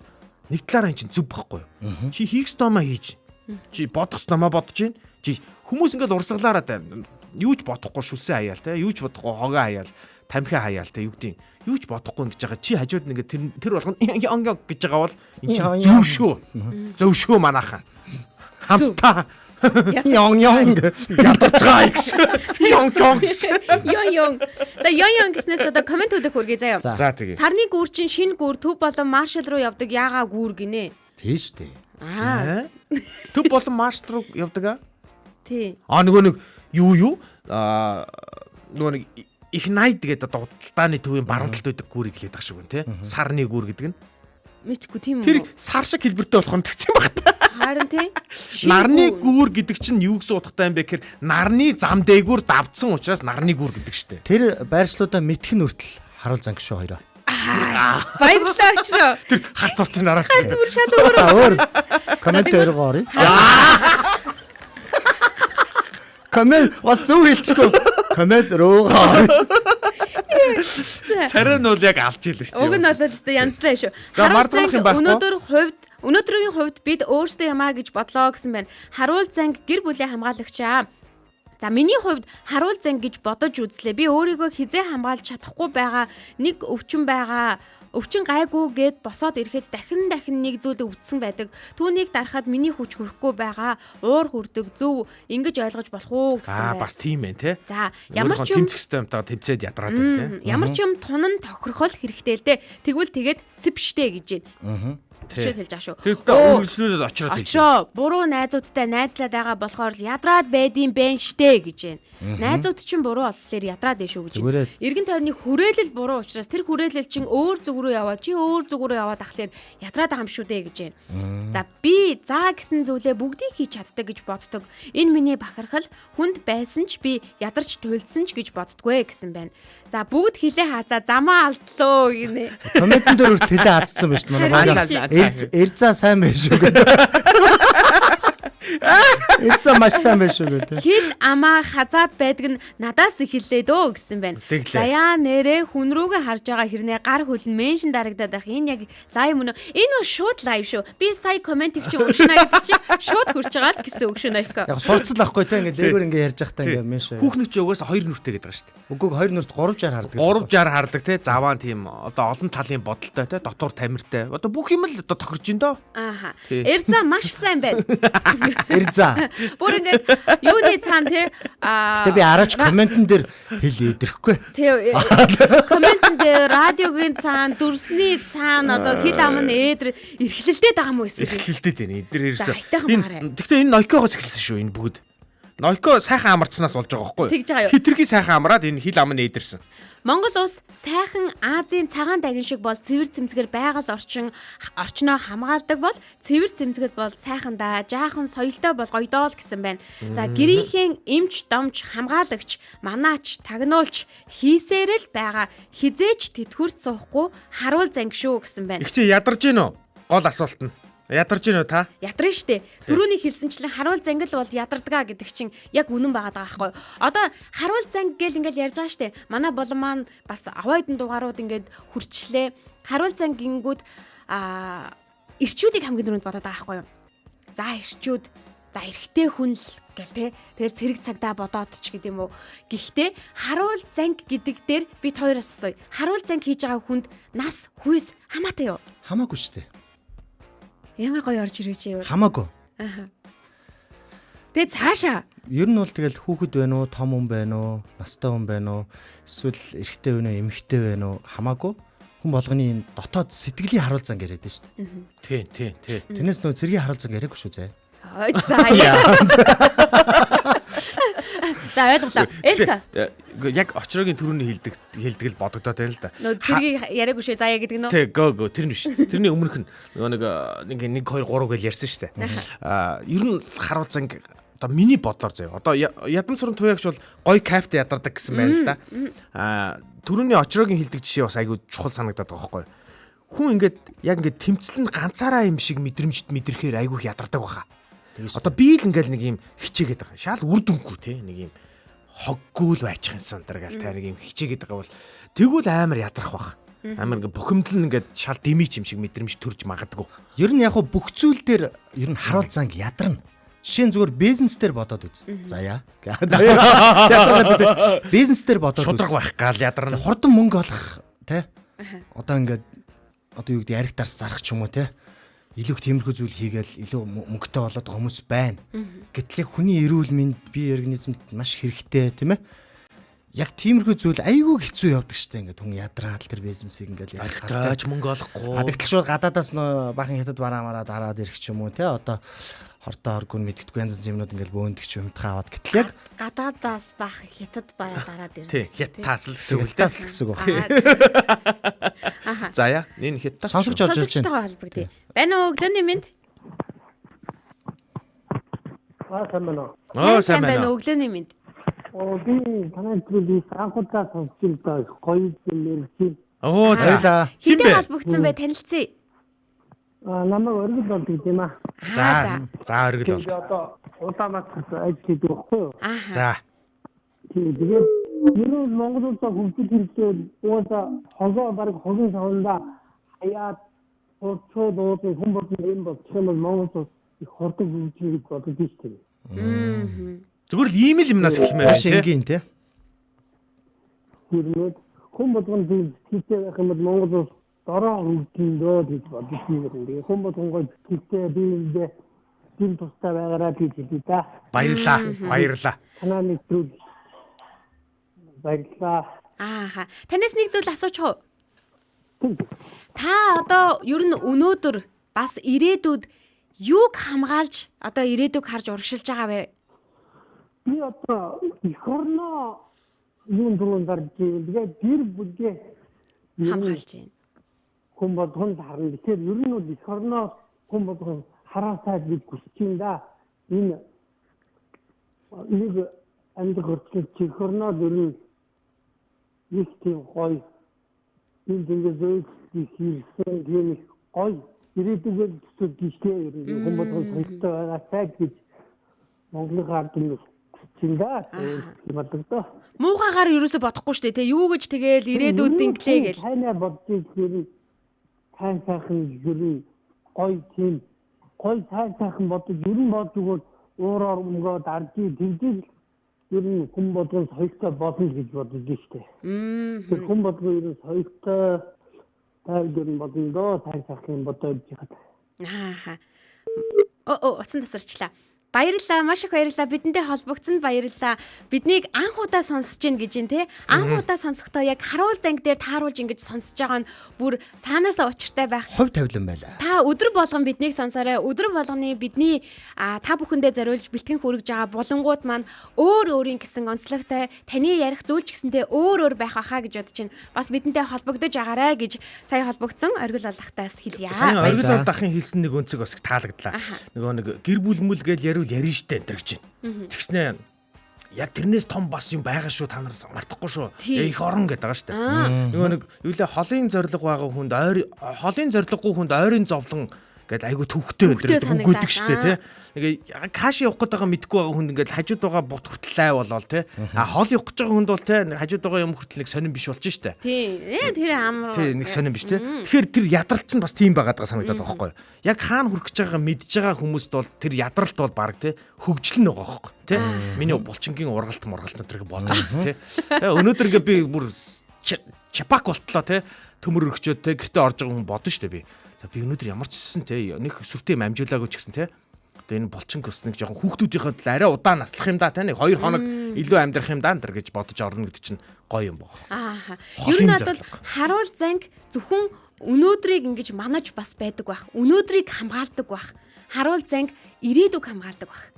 S2: нэг талаараа эн чинь зүв байхгүй. Чи хийх стомаа хийж. Чи бодох стомаа бодож гин. Чи хүмүүс ингээд урсгалаараа юу ч бодохгүй шүлсэн хаяал те юу ч бодохгүй хогоо хаяал тамхи хаяал те юу гэдэг юу ч бодохгүй ингэж байгаа чи хажууд нэгэ тэр болгоно гэж байгаа бол энэ чинь зөвшөө манайхан хамтаа Ён ядацгаа гэсэн. Ён гэсэн. За ён гэснээс одоо комментүүдийг хүргэе заяа. За тэгээ.
S3: Сарны гүүр чинь шинэ гүүр төв болон маршал руу явдаг яага гүүр гинэ.
S4: Тийш дээ.
S2: Төв болон маршал руу явдаг аа?
S3: Тий.
S2: Нөгөө нэг юу нөгөө нэг их найд гэдэг одоо худалдааны төвийн баруун талд байдаг гүүрийг хэлээд байгаа шүү гэн тий. Сарны гүүр гэдэг нь.
S3: Мэдгүй тийм үү.
S2: Тэр сар шиг хэлбэртэй болох нь тэгсэн баг та.
S3: Харин тий.
S2: Нарны гүүр гэдэг чинь юу гэсэн утгатай юм бэ гэхээр нарны зам дээгүүр давдсан учраас нарны гүүр гэдэг штэ.
S4: Тэр байршлуудаа мэдхэн үртэл харуул занг шүү хоёроо.
S3: Баярлалаа очроо.
S2: Тэр харц урцсан дараа.
S3: Бүр шал өөр.
S4: За өөр. Коммент өргөөрэй. Коммент бас зөв хэлчихгүй. Коммент өргөөрэй.
S2: Царай нь бол яг алж ийлээ шүү.
S3: Уг нь бол өстой янзлаа шүү.
S2: За мардах юм байхгүй.
S3: Өнөөдрийн хувьд бид өөрсдөө ямаа гэж бодлоо гэсэн байна. Харуул занг гэр бүлийн хамгаалагчаа. За миний хувьд харуул занг гэж бодож үзлээ. Би өөрийгөө хизээ хамгаалж чадахгүй байгаа нэг өвчин байгаа. Өвчин гайгүй гэд босоод ирэхэд дахин нэг зүйлийг өвдсөн байдаг. Түүнийг дарахад миний хүч хүрэхгүй байгаа. Уур хүрдэг зөв ингэж ойлгож болох уу гэсэн байна.
S2: Бас тийм байх тий.
S3: За ямар ч юм
S2: тэмцэх системтаа тэмцээд ядраад байна тий.
S3: Ямар ч юм тунан тохирхол хэрэгтэй л дээ. Тэгвэл тэгээд сэвштэй гэж байна. Төшөө хэлж байгаа шүү.
S2: Тэгээд үргэлжлүүлээд очроод хэлж.
S3: Очроо буруу найзуудтай найзлаад байгаа болохоор ядраад байдсан бэ штэ гэж байна. Найзууд чинь буруу болохоор ядраад дээ шүү гэж байна. Эргэн тойрны хүрээлэл буруу учраас тэр хүрээлэл чинь өөр зүг рүү яваад чи өөр зүг рүү яваад ахлаар ядраад байгаа юм шүү дээ гэж байна. За би заа гэсэн зүйлээ бүгдийг хийж чаддаг гэж боддог. Энэ миний бахархал хүнд байсан ч би ядарч туйлдсан ч гэж боддгоо гэсэн байна. За бүгд хилээ хаазаа замаа алдлоо гинэ.
S4: Комментэн дээр хүртэл хилээ хаацсан байна шүү дээ. Эрзаа сайн байна шүү гэдэг. Эрзаа маш сайн байна шүү гэдэг.
S3: Хил амаа хазаад байдаг нь надаас эхэллээ дөө гэсэн байна. Заяа нэрээ хүн рүүгээ харж байгаа хэрнээ гар хөлн меншн дарагдаад байх. Энэ яг лайв мөн үү? Энэ нь шууд лайв шүү. Би сая комментиг чи уншнаа гэдэг чи шууд хурж байгаа л гэсэн үг шүү нөхөө.
S4: Яг сурцал ахгүй те ингээд дээгүүр ингээд ярьж байхдаа ингээд меншн.
S2: Хүүхнүүд ч угаасаа хоёр нүртэй гэдэг байгаа шүү дээ.
S4: Үгүй хоёр нүрт 360 хардаг.
S2: 360 хардаг те. Заваа тийм одоо олон талын бодолтой те. Дотор тамиртай. Одоо бүх юм л одоо тохирж ин доо.
S3: Ааха. Эрзаа маш сайн байна.
S4: Эрзаа.
S3: Бүр ингээд юуны цаан те.
S4: Тэгээ би араач комментэн дээр хэл идрэхгүй.
S3: Тэг. Комментэн дээр радиогийн цаан, дүрсний цаан одоо хил ам нь ээдэр эрхлэлтэд байгаа юм уу эсвэл?
S2: Эрхлэлтэд байна. Эдгээр ирсэн. Гэхдээ энэ Nokia-гоос эхэлсэн шүү энэ бүгд. Nokia сайхан амарцснаас болж байгаа байхгүй юу?
S3: Тэгж байгаа юу?
S2: Хитрхи сайхан амраад энэ хил ам нь ээдэрсэн.
S3: Монгол улс сайхан Азийн цагаан дагин шиг бол цэвэр цэмцгэр байгаль орчноо хамгаалдаг бол цэвэр цэмцгэд бол сайхан да жаахан соёлтой бол гоёдоо л гэсэн байна. За гэрийнхэн эмч домч хамгаалагч манаач тагнуулч хийсээр л байгаа хизээч тэтгүрт суухгүй харуул занг шүү гэсэн байна.
S2: Их чи ядарж гин үү? Гол асуулт нь. Ядарч гин үү та?
S3: Ядарна штэ. Түрүүний хэлсэнчлэн харуул зангил бол ядардгаа гэдэг чинь яг үнэн байгаа байхгүй юу? Одоо харуул занг гэл ингээл ярьж байгаа штэ. Манай болон маань бас аваадан дугаарууд ингээд хүрчлээ. Харуул занг гингүүд эрчүүдийг хамгийн түрүүнд бодоод байгаа байхгүй юу? За эрчүүд за эрэгтэй хүн л гэл те. Тэгэл цэрэг цагдаа бодоод ч гэдэм үү. Гэхдээ харуул занг гэдэг дээр би хоёроос асууя. Харуул занг хийж байгаа хүнд нас, хүйс хамаатай юу?
S4: Хамаагүй штэ.
S3: Ямар гоё орж ирвэ чи юу?
S4: Хамаагүй.
S3: Аа. Тэгээ цаашаа.
S4: Ер нь бол тэгэл хүүхэд байна уу, том хүн байна уу, настай хүн байна уу, эсвэл эрэгтэй байна уу, эмэгтэй байна уу хамаагүй. Хүн болгоны энэ дотоод сэтгэлийн харуул занг яриад шүү дээ.
S2: Тий.
S4: Тэрнээс нөө цэргийн харуул занг яриаггүй шүү зэ.
S3: За ойлголоо. Элка.
S2: Яг очрогийн түрүүний хэлдэг л бодогдоод байна л да.
S3: Нөө тэргийг яриаггүй шүү заяа гэдэг нөө.
S2: Тий, го тэр нь биш. Тэрний өмнөх нь нэг 1 2 3 гэж ярьсан шүү дээ. Ер нь харуул занг одоо миний бодлоор заяа. Одоо ядам сүрэн туягч бол гой кайфтай ядардаг гэсэн байна л да. Түрүүний очрогийн хэлдэг жишээ бас айгүй чухал санагдаад байгаа байхгүй. Хүн ингээд яг ингээд тэмцэл нь ганцаараа юм шиг мэдрэмжт мэдрэхээр айгүй ядардаг баха. Одоо би л ингээл нэг юм хичээгээд байгаа. Шал үр дүнгүй те нэг юм хоггүй л байчих юмсан даргаал та нэг юм хичээгээд байгаа бол тэгвэл амар ядрах бах. Амар ингээ бухимдал нь ингээд шал дэмий юм шиг мэдрэмж төрж магадгүй.
S4: Ер нь яг бүх зүйл дээр ер нь харуул занг ядарна. Жишээ нь зүгээр бизнес дээр бодоод үз. Заяа. Бизнес дээр бодоод
S2: шудраг байх гал ядарна.
S4: Хурдан мөнгө олох те. Одоо ингээд одоо юу гэдэг яригтарс зарах ч юм уу те. Илүү тиймэрхүү зүйл хийгээл илүү мөнгөтэй болоод хүмүүс байна. Гэтэл хүний эрүүл мэнд бие организмд маш хэрэгтэй тийм ээ. Яг тиймэрхүү зүйл айгүй хэцүү явдаг штэ ингээд хүн ядраад тэр бизнесийг ингээд
S2: ялгаач мөнгө олохгүй.
S4: Адагтл шууд гадаадаас бахан хятад бараамаараа дараад ирэх ч юм уу те. Одоо хортой оргон мэддэггүй янз янз юмнууд ингээд бөөндөг ч юмтаа аваад гэтэл яг
S3: гадаадаас бах хятад бараа дараад ирдэг.
S2: Тий, хятадаас л гэсэн үг л
S4: тас гэсэн үг.
S2: За яа, энэ хятадаас
S4: сонсогч орж ирж
S3: байна. Холбогдъё. Байна уу өглөөний мэнд? Сайн байна уу өглөөний мэнд?
S9: Би танай төлөвлөс анхудаа сонсож байгаа гоё юм ярьж.
S2: За.
S3: Хитэ холбогдсон бай танилцъя.
S9: Намайг өргөл болдог юм аа.
S2: За өргөл бол.
S9: Одоо Улаанбаатар ажил хийдэг байхгүй юу?
S2: За.
S9: Тэгээд ерөн Монгол улсад хөгжил хэрэглээд уусаа хогоо баг хогийн савнда хаяад хурцоо дуудсан хүн болсон юм бол чимэл Монгол улс их хурдан хөгжиж бодож байна.
S2: Зүгээр л ийм л юмнаас эхлэмээр
S4: байна тийм. Энгийн те.
S9: Хэрнээ хүн болгон зүйл хийдэг байх юм бол Монгол улс дараа хөгжиндөө гэж бодож байна. Тэгээд хүн болгон хийдэг биендээ тийм тустай байгаараа гэж хэлээ да.
S2: Баярлаа.
S9: Танаа нэг зүйл баярлаа.
S3: Танаас нэг зүйл асуучих уу? Та одоо ер нь өнөөдөр бас ирээдүйд юуг хамгаалж одоо ирээдүйг харж урагшилж байгаа вэ?
S9: Би одоо эх орноо юун дөрөнд гарч ирээ. Тэгээд гэр бүлгээ
S3: хамгаалж байна.
S9: Хүн болгонд харна. Тэгэхээр ер нь бол эх орноо хүн болгон хараасаа гэж хүсэж байна да. Энэ нэг амьд хөртлөж эх орноо ер нь их тийм гоё. Энэ ингээд зөөлж хийсэн тийм гоё. Ирээдүйд төсөв гişтэй ер нь хүн болгон сонирхтой байгаасаа гэж Монголын ард түмэн чиндаа мэддэгдээ.
S3: Муухагаар юусоо бодохгүй шүү дээ. Тэ юу гэж тэгээл ирээдүйд инглээ гэл.
S9: Тайна бодчих хэрэг тань сайхан ер нь гоё тийм гоё сайхан бодож ер нь бодгоо уураар өмгөө даржи тэгжил ер нь хүн болгон соёлтой болно гэж бодож штэ. Тэр хүн болгон ер нь соёлтой тайлбар бодно доо сайхан бодож байгаа.
S3: Утсан тасарчлаа. Баярлалаа, маш их баярлалаа. Бидэнтэй холбогдсонд баярлалаа. Биднийг анх удаа сонсож гин гэж юм те. Анх удаа сонсохдоо яг харуул занг дээр тааруулж ингэж сонсож байгаа нь бүр цаанаасаа учиртай байх.
S4: Хувь тавилан байлаа.
S3: Та өдөр болгон биднийг сонсоорой. Өдөр болгоны бидний та бүхэндээ зориулж бэлтгэн хүргэж байгаа булангууд маань өөр өөрийн гэсэн онцлогтой таны ярих зүйл ч гэсэндээ өөр байх байхаа гэж бодож байна. Бас бидэнтэй холбогдож агаарай гэж сая холбогдсон оргил олдахтаас хэлье.
S2: Сая оргил олдахын хэлсэн нэг өнцөг бас таалагдлаа. Нөгөө нэг гэр бүлмэл гэж ярина штэ энэ гэж байна. Тэгснэ яг тэрнээс том бас юм байгаа шүү та нар мартахгүй шүү. Их орон гэдэг байгаа штэ. Нөгөө нэг юу лээ холын зориг байгаа хүнд холын зориггүй хүнд ойрын зовлон гэдэг айгу төвхтэй өгдөг штэ тий. Нэг каш явах гээд байгаа мэдгүй байгаа хүнд ингээд хажууд байгаа бут хүртлээ болол тий. Хол явах гэж байгаа хүнд бол тий хажууд байгаа юм хүртэл нэг сонирн биш болж штэ.
S3: Тий. Тэр амар.
S2: Тий нэг сонирн биш тий. Тэгэхээр тэр ядралт нь бас тийм байгаад байгаа санагдаад байгаа байхгүй юу. Яг хаана хүрэх гэж байгаа мэдж байгаа хүмүүст бол тэр ядралт бол баг тий хөгжил нь байгаа байхгүй тий. Миний булчингийн ургалт моргалтнууд бодож тий. Өнөөдөр ингээд би бүр чапак болтлоо тий. Төмөр өргчөөд тий гэртээ орж байгаа хүн бодно штэ би. Би өнөөдөр ямар ч гэсэн те нэг сүртэй амжуулаагүй ч гэсэн те одоо энэ булчин көс нэг жоохон хүүхдүүдийнхээ тал арай удаан наслах юм да те нэг 2 хоног илүү амьдрах юм да энэ гэж бодож орно гэдэг чинь гоё юм байна.
S3: Ер нь бол харуул занг зөвхөн өнөөдрийг ингэж манаж бас байдаг байх. Өнөөдрийг хамгаалдаг байх. Харуул занг ирээдүг хамгаалдаг байх.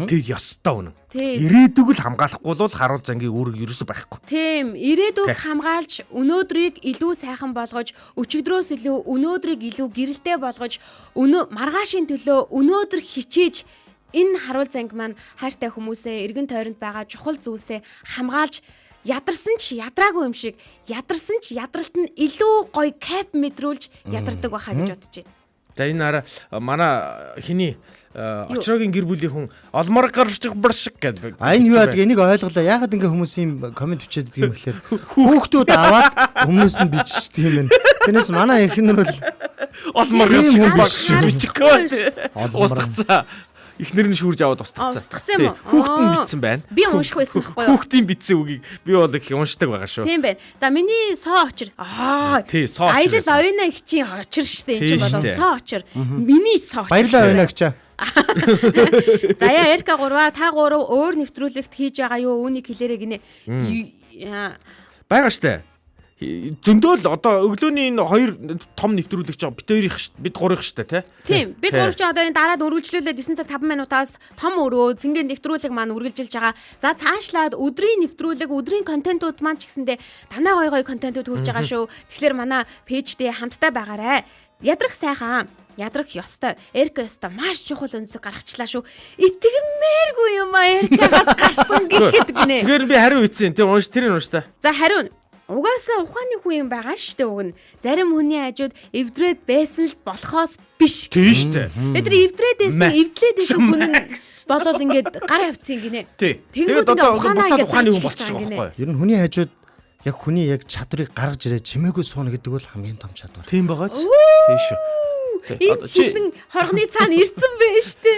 S2: Тэг ёстой үнэн. Ирээдүг л хамгаалахгүй бол харуул зангийн үүрэг ерөөсөй байхгүй.
S3: Тийм, ирээдүг хамгаалж өнөөдрийг илүү сайхан болгож, өчигдрөөс илүү өнөөдрийг илүү гэрэлтэй болгож, маргаашийн төлөө өнөөдөр хичээж энэ харуул занг маань хайртай хүмүүсээ, эргэн тойронд байгаа чухал зүйлсээ хамгаалж ядарсан ч ядраагүй юм шиг ядарсан ч ядралт нь илүү гоё кап мэдрүүлж ядардаг байхаа гэж бодож байна.
S2: За энэ араа манай хиний очрогийн гэр бүлийн хүн олмор гаршиг баршиг гэдэг.
S4: Энэ юу яадаг энийг ойлголоо. Яагаад ингэ хүмүүс ийм комент бичээд байдаг юм гэхээр хүүхдүүд аваад хүмүүс нь бичдэг юм байна. Тэрнээс манай эхнэр бол
S2: олмор гаршиг баршиг бичихгүй. Устгацаа. Эхнэр нь шүүрж аваад устгацаа.
S3: Устгасан юм уу?
S2: Хүүхэд нь бичсэн байна.
S3: Би унших байсан байхгүй юу?
S2: Хүүхдийн бичсэн үгийг би бол их уншдаг байгаа шүү.
S3: Тийм байна. За миний соо очир.
S2: Тий, соо очир.
S3: Аялал оюуна ихчийн очир штэ. Энд чинь болоо соо очир. Миний соо очир.
S4: баярлалаа байна гэж.
S3: За яа Эрка 3 та 3 өөр нэвтрүүлэгт хийж байгаа юу? Үүнийг хэлээрэй гинэ.
S2: Бага штэ. Зөндөө л одоо өглөөний энэ хоёр том нэвтрүүлэгч байгаа. Бид хоёрыг бид гурыг штэ тий.
S3: Тийм. Бид гурав ч одоо энэ дараад үргэлжлүүлээд 9 цаг 5 минутаас том өрөө цэнгийн нэвтрүүлэг маань үргэлжилж байгаа. За цаашлаад өдрийн нэвтрүүлэг, өдрийн контентууд маань ч гэсэндээ дандаа гой контентууд хүрж байгаа шүү. Тэгэхээр манай пэйждээ хамтдаа байгаарай. Ядрах сайхан ядрах ёстой. Эрка ёстой маш чухал өнцөг гаргачлаа шүү. Итгэмээргүй юм аа Эркагаас гарсан гэхэд гинэ.
S2: Тэгэхээр би хариу ийцэн. Тэр унш тэрийг унш та.
S3: За хариу. Угаасаа ухааны хүн юм байгаа штэ уг нь. Зарим хүний хажууд эвдрээд байсан л болохоос биш.
S2: Тийм штэ.
S3: Тэр эвдрээд байсан, эвдлээд байсан хүн болол ингээд гар хавцсан гинэ.
S2: Тэгээд одоо буцаад ухааны хүн болчих жоох байхгүй.
S4: Ер нь хүний хажууд яг хүний яг чадрыг гаргаж ирээ чимээгүй сууна гэдэг бол хамгийн том чадвар.
S2: Тийм байгаа ч. Тийм шүү.
S3: Энэ чихэн хоргоны цаана ирсэн бэ штэ.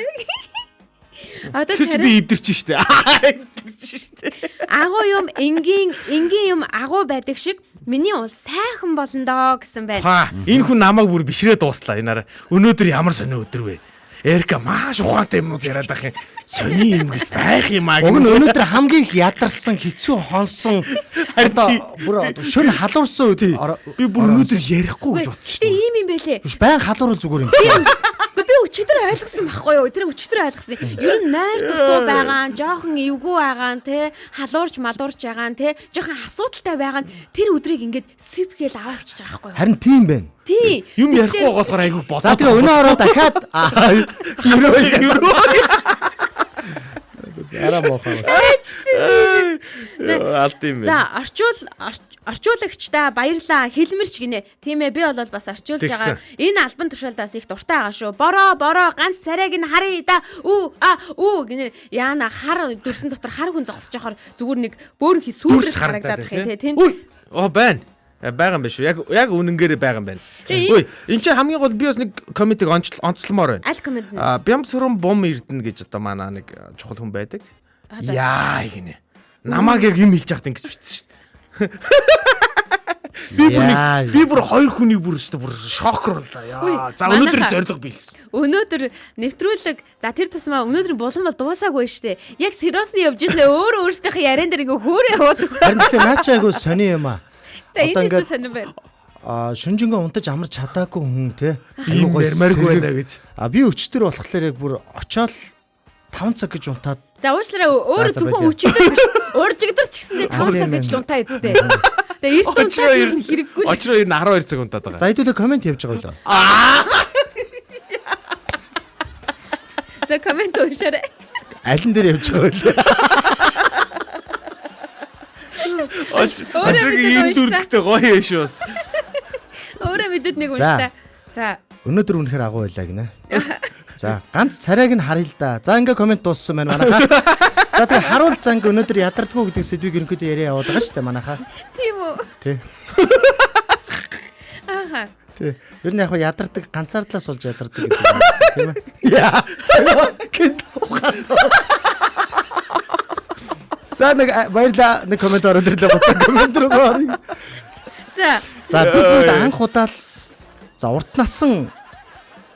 S3: Одоо
S2: би эвдэрч штэ. Эвдэрч штэ.
S3: Агуу юм энгийн юм агуу байдаг шиг миний уус сайхан болно доо гэсэн байна.
S2: Энэ хүн намайг бүр бишрээ дууслаа энаараа. Өнөөдөр ямар сонио өдөр вэ? Эрка маш ухаантай юмнууд яриад ах юм. Сони юм гэж байх юм аа.
S4: Уг нь өнөөдөр хамгийн их ядарсан хэцүү хонсон одоо бүр шөнө халуурсан үед
S2: би бүр өнөөдөр ярихгүй гэж бодсон шүү.
S3: Тэ ийм юм бэлээ.
S4: Биш байн халуурал зүгээр юм.
S3: Би өчигдөр ойлгосон байхгүй юу? Тэр өчигдөр ойлгосон. Ер нь нойр дуртай байгаа, жоохон эвгүй байгаа, те халуурч малуурч байгаа, те жоохон асуудалтай байгаа. Тэр өдрийг ингээд сивгээл аваачихж байгаа байхгүй юу?
S4: Харин тийм байна.
S3: Тий.
S2: Юм ярихгүй байгаагаар айгүй бодоо.
S4: За тэгээ өнөө ороо дахиад Араа боохоо.
S2: Алт юм бэ.
S3: За орчуулагчдаа баярлаа хэлмэрч гинэ. Тийм ээ би бол бас орчуулж байгаа. Энэ альбан тушаалдаас их дуртай байгаа шүү. Бороо ганц царайг нь харъя да. Үү гинэ. Яана хар дүрсэн дотор хар хүн зогсож яхаар зүгээр нэг бөөрн хий сүүрс харагдаад тахын тийм.
S2: Оо байна. Байгаа юм биш үү? Яг үнэнгээр байгаа юм байна. Үй, энэ чинь хамгийн гол би бас нэг комедиг онцломоор байна.
S3: Аль комеди?
S2: Бямсрам бом эрдэнэ гэж одоо манай нэг чухал хүн байдаг. Яа гинэ. Намааг яг юм хэлж яхад ингэж бичсэн шин. Би бүр хоёр хүнийг бүр шокорлоо. Яа. За өнөөдөр зориг биелсэн.
S3: Өнөөдөр нэвтрүүлэг за тэр тусмаа өнөөдрийн булан бол дуусаагүй штэ. Яг сериосны явж ирсэн өөрөө өөрсдийнхээ яриан дээр ингээ хөөрэ яваад.
S4: Харин тэ наачаа айгу сони юм аа.
S3: За энэ ч сонирн байна.
S4: Шүнжингээ унтаж амар чадаагүй хүн те.
S2: Аюу ярмааргүй байна гэж.
S4: Би өчтөр болохоор яг бүр очоод 5 цаг гэж унтаад.
S3: За уучлаарай өөр зөвхөн өчигдөр уржигдэр ч гэсэндээ 5 цаг гэж унтаа эцтэй. Тэгээ эрт унтаад ер нь хэрэггүй.
S2: Очроо ер нь 12 цаг унтаад байгаа.
S4: За хэдүүлээ комент явж байгаа юу?
S3: За комент уушаарай.
S4: Алин дээр явж байгаа юу?
S2: Очрыг ийм дүрдэгтэй гоё юм шүү.
S3: Өөрөө мэдээд нэг унштай. За
S4: өнөөдөр үнэхээр агуу байлаа гинэ. За ганц царайг нь харъя л да. За ингээ комент дууссан байна манайхаа. За тэгээ харуул занг өнөөдөр ядардгүй гэдэг сэдвийг ерөнхийдөө яриа яваад байгаа шүү дээ манайхаа.
S3: Тийм үү?
S4: Тий.
S3: Ааха.
S4: Тий. Ер нь яг ядардаг ганцаардлаас болж ядардаг гэдэг юм байна тийм ээ. Яа. Кэт ухаан. За нэг баярлаа нэг комент ороод ирлээ буцаа комент руу орё. За би бүгд анх удаа л за урт насан.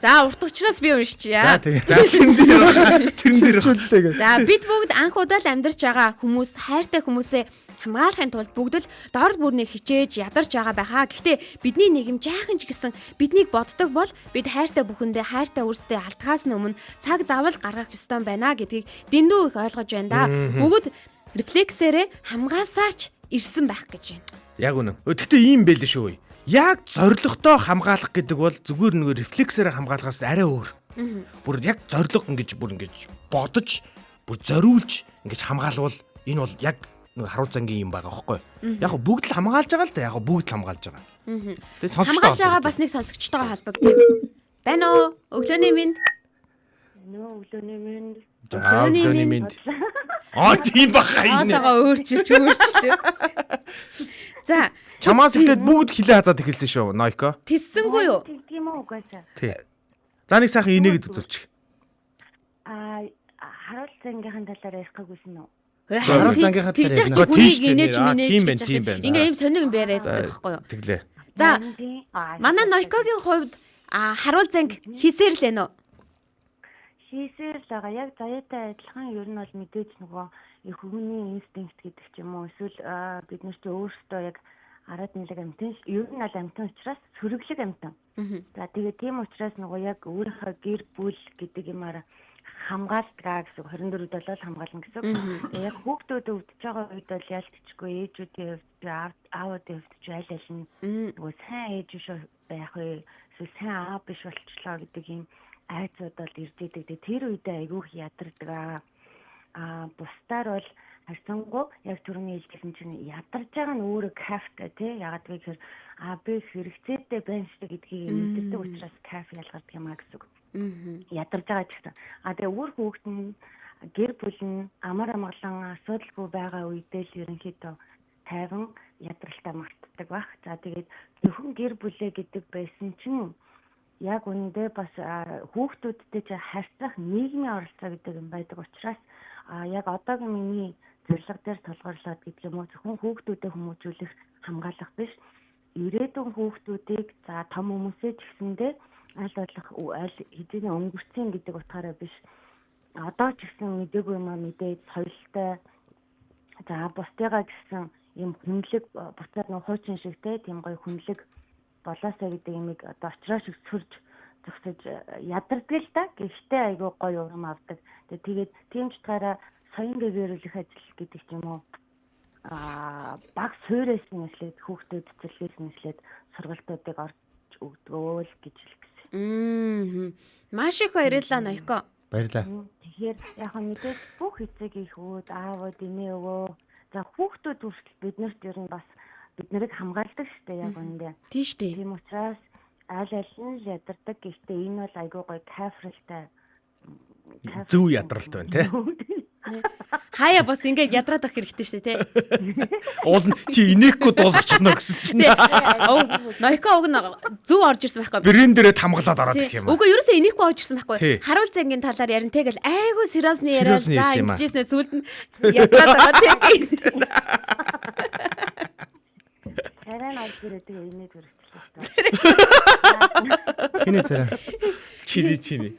S3: За урт учраас би уншчихъя.
S4: За тэгээ. За тэрэн дээр.
S3: За бид бүгд анх удаа л амьдарч байгаа хүмүүс хайртай хүмүүсээ хамгаалахын тулд бүгд л дор бүрний хичээж ядарч байгаа байхаа. Гэхдээ бидний нийгэм жаахан ч гэсэн биднийг боддог бол бид хайртай бүхэндээ хайртай үрсдээ алдхаас өмнө цаг завал гаргах ёстой байна гэдгийг дэндүү их ойлгож байна да. Бүгд рефлексээрээ хамгаалсаарч ирсэн байх гэж байна.
S2: Яг үнэн. Гэхдээ ийм байл шүү. Яг зоригтой хамгаалах гэдэг бол зүгээр нэг рефлексээр хамгаалахаас арай өөр. Бүр яг зориг ингэж бодож, бүр зориулж ингэж хамгаалвал энэ бол яг нэг харуул зангийн юм байгаа байхгүй. Яг бүгд л хамгаалж байгаа л да. Яг бүгд л хамгаалж байгаа. Тэгээ сонсогчтой
S3: хамгаалж байгаа бас нэг сонсогчтойгоо холбогдсон. Байна уу? Өглөөний минь.
S6: Өглөөний минь.
S2: Өглөөний минь. Тийм баха энэ.
S3: Хоолойгоо өөрчилж. За,
S2: Чамаас эхлээд бүгд хилээ хазаад эхэлсэн шүү, Нойко.
S3: тиссэнгүй юу?
S6: Тийм үү угаасаа.
S2: Тий. За нэг сайхан инээгээд үзүүлчих.
S6: Харуул зангийнхын талаар ярих гэвсэн үү?
S4: Харуул зангийнхаа
S3: тэр
S4: талаар
S3: чинь хүнийг инээж
S2: тийм
S3: минээж
S2: тийм байна.
S3: ингээ юм сониг юм яриад байхгүй юу?
S2: Тэглээ.
S3: За, манай Нойкогийн хувьд харуул занг хийсээр л байна уу?
S6: Хийсээр л байгаа. Яг заяатай адилхан ер нь бол мэдээж нөгөө их хүний инстинкт гэдэг ч юм уу эсвэл бид нар ч өөрсдөө яг араад нэлэг амтан ер нь аль амтан учраас сөрөглөг амтан. За тэгээд тийм учраас нөгөө яг өөрийнхөө гэр бүл гэдэг юмараа хамгаалдаг гэсэн 24 болол хамгаална гэсэн. Тэгээд яг хүүхдүүд өвдөж байгаа үед бол ялтчихгүй ээжүүдийн хувьд аавуудын хувьд ч аль аль нь нөгөө сайн ээж биш байх вэ эсвэл сайн аав биш болчлоо гэдэг юм айцууд бол ирж идэг. Тэр үедээ айгүйх ядардаг. Бусдаар бол харьцангуй яг түрүүний хэлсэн чинь ядарч байгаа нь өөрөө кафтай тий. Ягаад гэвэл би хэрэгцээтэй байна шүү гэдгийг мэддэг учраас кафе ялгардаг юм аа гэсэн үг. Ядарч байгаа ч гэсэн. Тэгээ өөр хүүхэд нь гэр бүл нь амар амгалан асуудалгүй байгаа үедээ л ерөнхийдөө тайван ядралтай мартдаг баг. За тэгээд зөвхөн гэр бүлээ гэдэг байсан чинь яг үүндээ бас хүүхдүүдтэй ч харьцах нийгмийн оролцоо гэдэг юм байдаг учраас яг одоогийн миний зорилго дээр толгоорлоод гэдэг юм уу зөвхөн хүүхдүүдэд хүмүүжүүлэх хамгаалах биш ирээдүйн хүүхдүүдийг за том хүмүүсээ ч гэсэндээ аль болох аль хэдийн өнгөрцөн гэдэг утгаараа биш одоо ч гэсэн мэдээгүй юм а мэдээд соёлтой за бусдыгаа гэсэн юм хүнлэг буцаад нөх хуучин шигтэй тийм гоё хүнлэг болоосаа гэдэг юмыг одоо очроос өсгөрж зөксөж ядардаг л да. Гэхдээ айгүй гоё урам авдаг. Тэгээд тийм ч утгаараа соён гэгэрүүлэх ажил гэдэг ч юм уу баг суурьас нэслээд хүүхдүүд цэцэрлээс нэслээд сургалтуудыг орж өгдгөө л гэж хэлсэн.
S3: Маш их баярлалаа Нойко.
S4: Баярлалаа.
S6: Тэгэхээр яг мэдээж бүх эцэг эхүүд аавууд инээ өвөө за хүүхдүүд хүртэл биднэрт ер нь бас бид нарыг хамгаалдаг штэ яг үүндээ.
S3: Тийм штэ.
S6: Тийм учраас аль аль нь ядардаг гэхдээ энэ бол айгүй гоё кафралтай.
S2: Зөв ядралт байна те.
S3: Хаяа бас ингээд ядраад ах хэрэгтэй штэ те.
S2: Уул нь чи инээхгүй дуусчих нь гэсэн чинь.
S3: Нойко уг нь зөв орж ирсэн байхгүй.
S2: Брэнд дээрээ хамглаад ороод ирэх юм аа.
S3: Үгүй ерөөсөө инээхгүй орж ирсэн байхгүй. Харуул зангийн талаар ярин тэгэл айгүй сериосны яриа за ингэжсэн сүлд нь ядраад байгаа те.
S6: Харин аль зэрэг инээд хүрчихлээ.
S4: Хиний царай.
S2: Чини.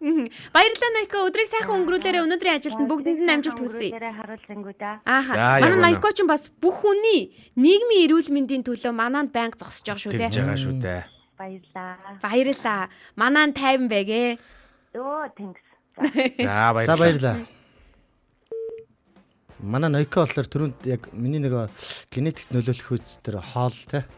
S3: Баярлалаа Нойко өдрийг сайхан өнгөрүүлээрэ өнөөдрийн ажилд бүгдэнд нь амжилт хүсье.
S6: Харуул зангуудаа.
S3: Манай Нойко ч бас бүх хүний нийгмийн эрүүл мэндийн төлөө манайд байнга зогсож байгаа шүү
S2: Тэгж байгаа шүү дээ.
S3: Баярлалаа. Манайд тайван байгээ.
S6: Thanks.
S2: За
S4: баярлалаа. Манай Нойко болохоор түрүүнд яг миний нэг генетикт нөлөөлөх үс тэр хоол те.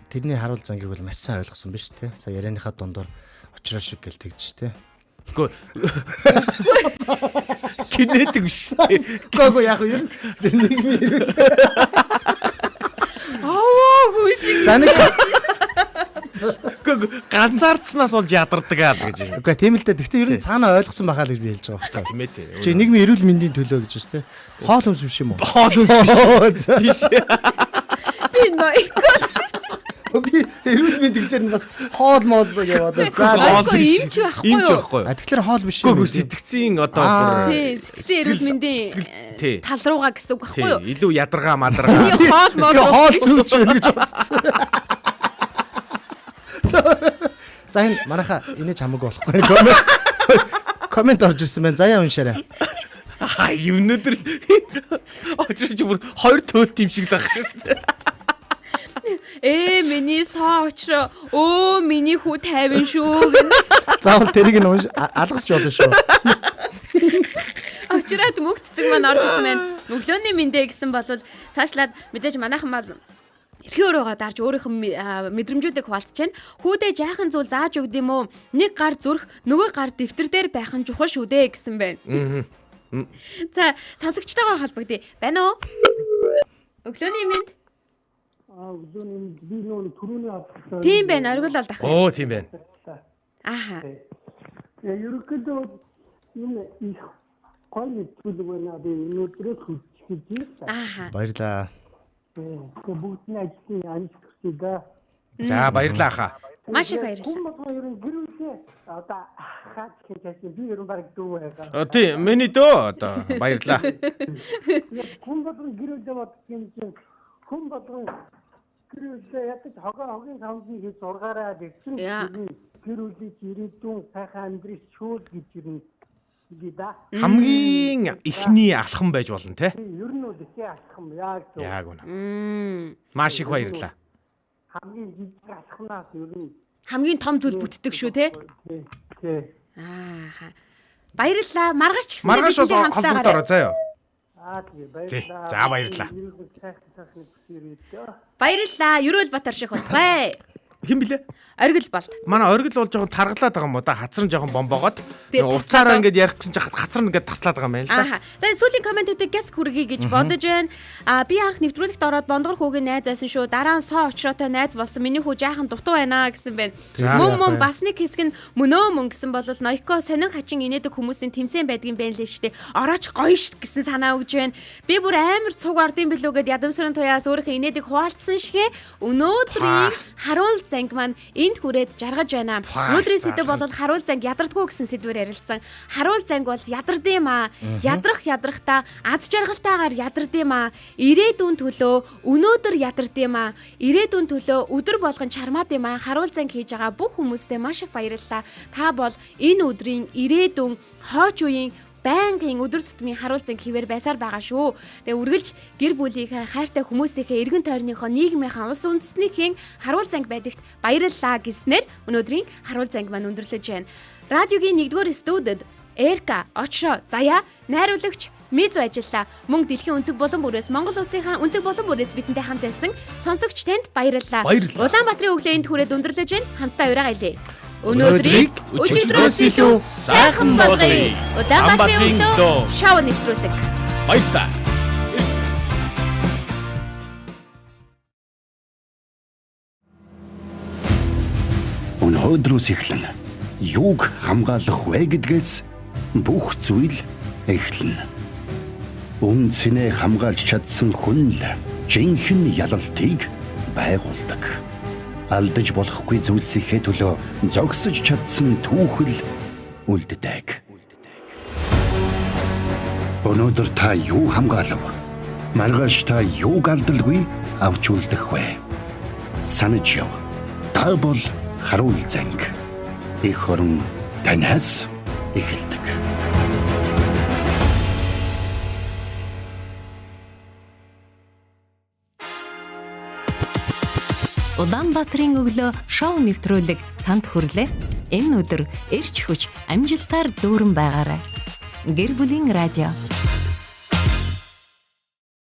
S4: Тэрний харуул зангийг бол маш сайн ойлгосон биз те. Сая ярианыхаа дундуур очроо шиг гэл тэгж те.
S2: Үгүй. Генетик биш те.
S4: Үгүй яг ер нь нийгмийн
S3: хөөш.
S4: За нэг
S2: ганцаардснаас болж ядардаг аа л гэж.
S4: Үгүй тийм л дээ. Гэхдээ ер нь цаанаа ойлгосон байхаа л гэж би хэлж байгаа байхгүй.
S2: Тийм ээ тийм.
S4: Чи нийгмийн эрүүл мэндийн төлөө гэж байна те. Хоол хүнс биш юм уу?
S2: Хоол хүнс биш.
S3: Би Нойко.
S4: Би эрүүл мэндийн дээр нь бас хоол моол яваад
S3: за имч байхгүй.
S4: Тэгэхээр хоол биш юм.
S2: Үгүй сэтгцийн одоо бүр
S3: сэтгцийн эрүүл мэндийн тал руугаа гэсэн үг байхгүй юу?
S2: Илүү ядаргаа мадаргаа.
S3: Хоол моол
S4: хоол зүүж байна гэж бодсон. За энэ манайха инеж хамаагүй болохгүй. Коммент орж ирсэн байна. Заяа уншаарай.
S2: Өнөөдөр очиж бүр хоёр төөлт юм шиг л байх шүү дээ.
S3: Миний соо очроо. Миний хүү тайван шүү.
S4: Заавал тэрийг нь алгасч болно шүү.
S3: Очроод мөгццэг маань орж ирсэн байна. Өглөөний мэндэ гэсэн болвол цаашлаад мэдээж манайхан мал эрхийн өрөөгөө дарж өөрийнхөө мэдрэмжүүдийг хуваалцж байна. Хүүдээ жаахан зүйл зааж өгд юм уу? Нэг гар зүрх, нөгөө гар дэвтэр дээр байх нь чухал шүү дээ гэсэн байна. За, сонсогчтойгоо холбогдъё. Байна уу? Өглөөний мэнд.
S9: өдөөний би нөө түрүүний авсан.
S3: Тийм байна, оргил бол дахин.
S2: Оо тийм байна.
S3: Ааха.
S9: Ерөнхийдөө энэ их гой нэвтрүүлэг байна. Би өнөөдрөө хүчиж байна.
S3: Ааха.
S4: Баярлаа.
S9: Бүгд нь ажлын амжилт хүсье да.
S2: За баярлаа хаа.
S3: Маш их баярлалаа.
S9: Хүн болгоо ерөн гэрүүлээ. Одоо хаач хийж би ерөн баг дүү байгаа.
S2: Тийм, миний дөө одоо баярлаа.
S9: Хүн болгоо гэрүүлээ бодсон чинь хүн болгоо гэрүүлээ ятаж хогийн самдны хийж ургаараа гэсэн гэрүүлээ ирээдүйн сайхан амьдрал шүүл гэж ирнэ. Да.
S2: Хамгийн ихний алхам байж болно те.
S9: Ер нь бол ихээ алхам яг зөв.
S2: Яг үнэ. Маш их баярлаа.
S9: Хамгийн жижиг алхамнаас ер нь
S3: Хамгийн том зүйл бүтдэг шүү те.
S9: тий.
S3: Ааха. Баярлалаа. Маргааш ч гэсэн
S2: Маргааш бас холбогдороо заяа.
S9: Тэгээ баярлалаа.
S2: За баярлалаа.
S3: Баярлалаа. Ерөөл Батар шиг болтгой.
S2: Хэн блэ?
S3: Оргил болт.
S2: Манай оргил бол жоохон таргалаад байгаа юм уу да? Хацран жоохон бомбоогоод. Уцаараа ингээд ярих гэсэн чинь хацран ингээд таслаад байгаа юм байна л да.
S3: Ааха. За сүүлийн комментуудыг гэс хүргэе гэж бодож байна. Би анх нэвтрүүлэгт ороод Бондгор хүүгийн найз байсан шүү. Дараа нь соо очроотой найз болсон. Миний хүү жаахан дутуу байна гэсэн байна. Мөн бас нэг хэсэг нь мөн гэсэн бол Ноёко сонин хачин инээдэг хүмүүсийн тэмцээн байдгийн байна лээ штэ. Орооч гоё шт гэсэн санаа өгж байна. Би бүр амар цуг ордын билүү гэд ядамсрын туяас өөрийнхөө инээдэг хуваалцсан шигэ. Өнөөдрийн харуул занг маань энд хүрээд жаргаж байна. Өнөөдрийн сэдв бол харуул занг ядардггүй гэсэн сэдвээр ярилцсан. Харуул занг бол ядардсан юм аа. Ядрахтаа аз жаргалтайгаар ядардсан юм аа. Ирээдүйн төлөө өнөөдөр ядардсан юм аа. Ирээдүйн төлөө өдөр болгон чармаад юм аа. Харуул занг хийж байгаа бүх хүмүүстээ маш их баярлалаа. Та бол энэ өдрийн ирээдүйн хойч үеийн байнгын өдөр тутмын харуул занг хിവэр байсаар байгаа шүү. Тэгээ үргэлж гэр бүлийнхээ хайртай хүмүүсийнхээ эргэн тойрныхоо нийгмийнхаа улс үндэстнийхээ харуул занг байдагт баярлалаа гэснээр өнөөдрийн харуул занг маань өндөрлөж байна. Радиогийн 1-р студид Эрка, Очро, Заяа, найруулагч Мизу ажиллаа. Мөн дэлхийн өнцөг булан бүрээс Монгол улсынхаа өнцөг булан бүрээс бидэнтэй хамт байсан сонсогч танд баярлалаа. Улаанбаатарын өглөө энд хүрээд өндөрлөж байна. Хамтдаа ураагаалаа. Өнөөдрийг өчигдрөөс илүү сайхан болгоё. Улаанбаатарын өглөө шоу нэвтрүүлэг.
S2: Баярлалаа.
S1: Өнөөдрөөс эхлэн юуг хамгаалах вэ гэдгээс бүх зүйл эхэлнэ. Үнцнээ хамгаалж чадсан хүн л жинхэнэ ялалтыг байгуулдаг. Алдаж болохгүй зүйлсийнхээ төлөө зогсож чадсан түүхэл үлддэг. Өнөөдөр та юу хамгаалав? Маргааш та юуг алдалгүй авч үлдэх вэ? Санаж яв. Та бол харуул занг. Их хорон танаас эхэлдэг.
S8: Улаанбаатарын өглөө шоу нэвтрүүлэг танд хүрлээ. Энэ өдөр эрч хүч амжилтаар дүүрэн байгаарай. Гэр бүлийн радио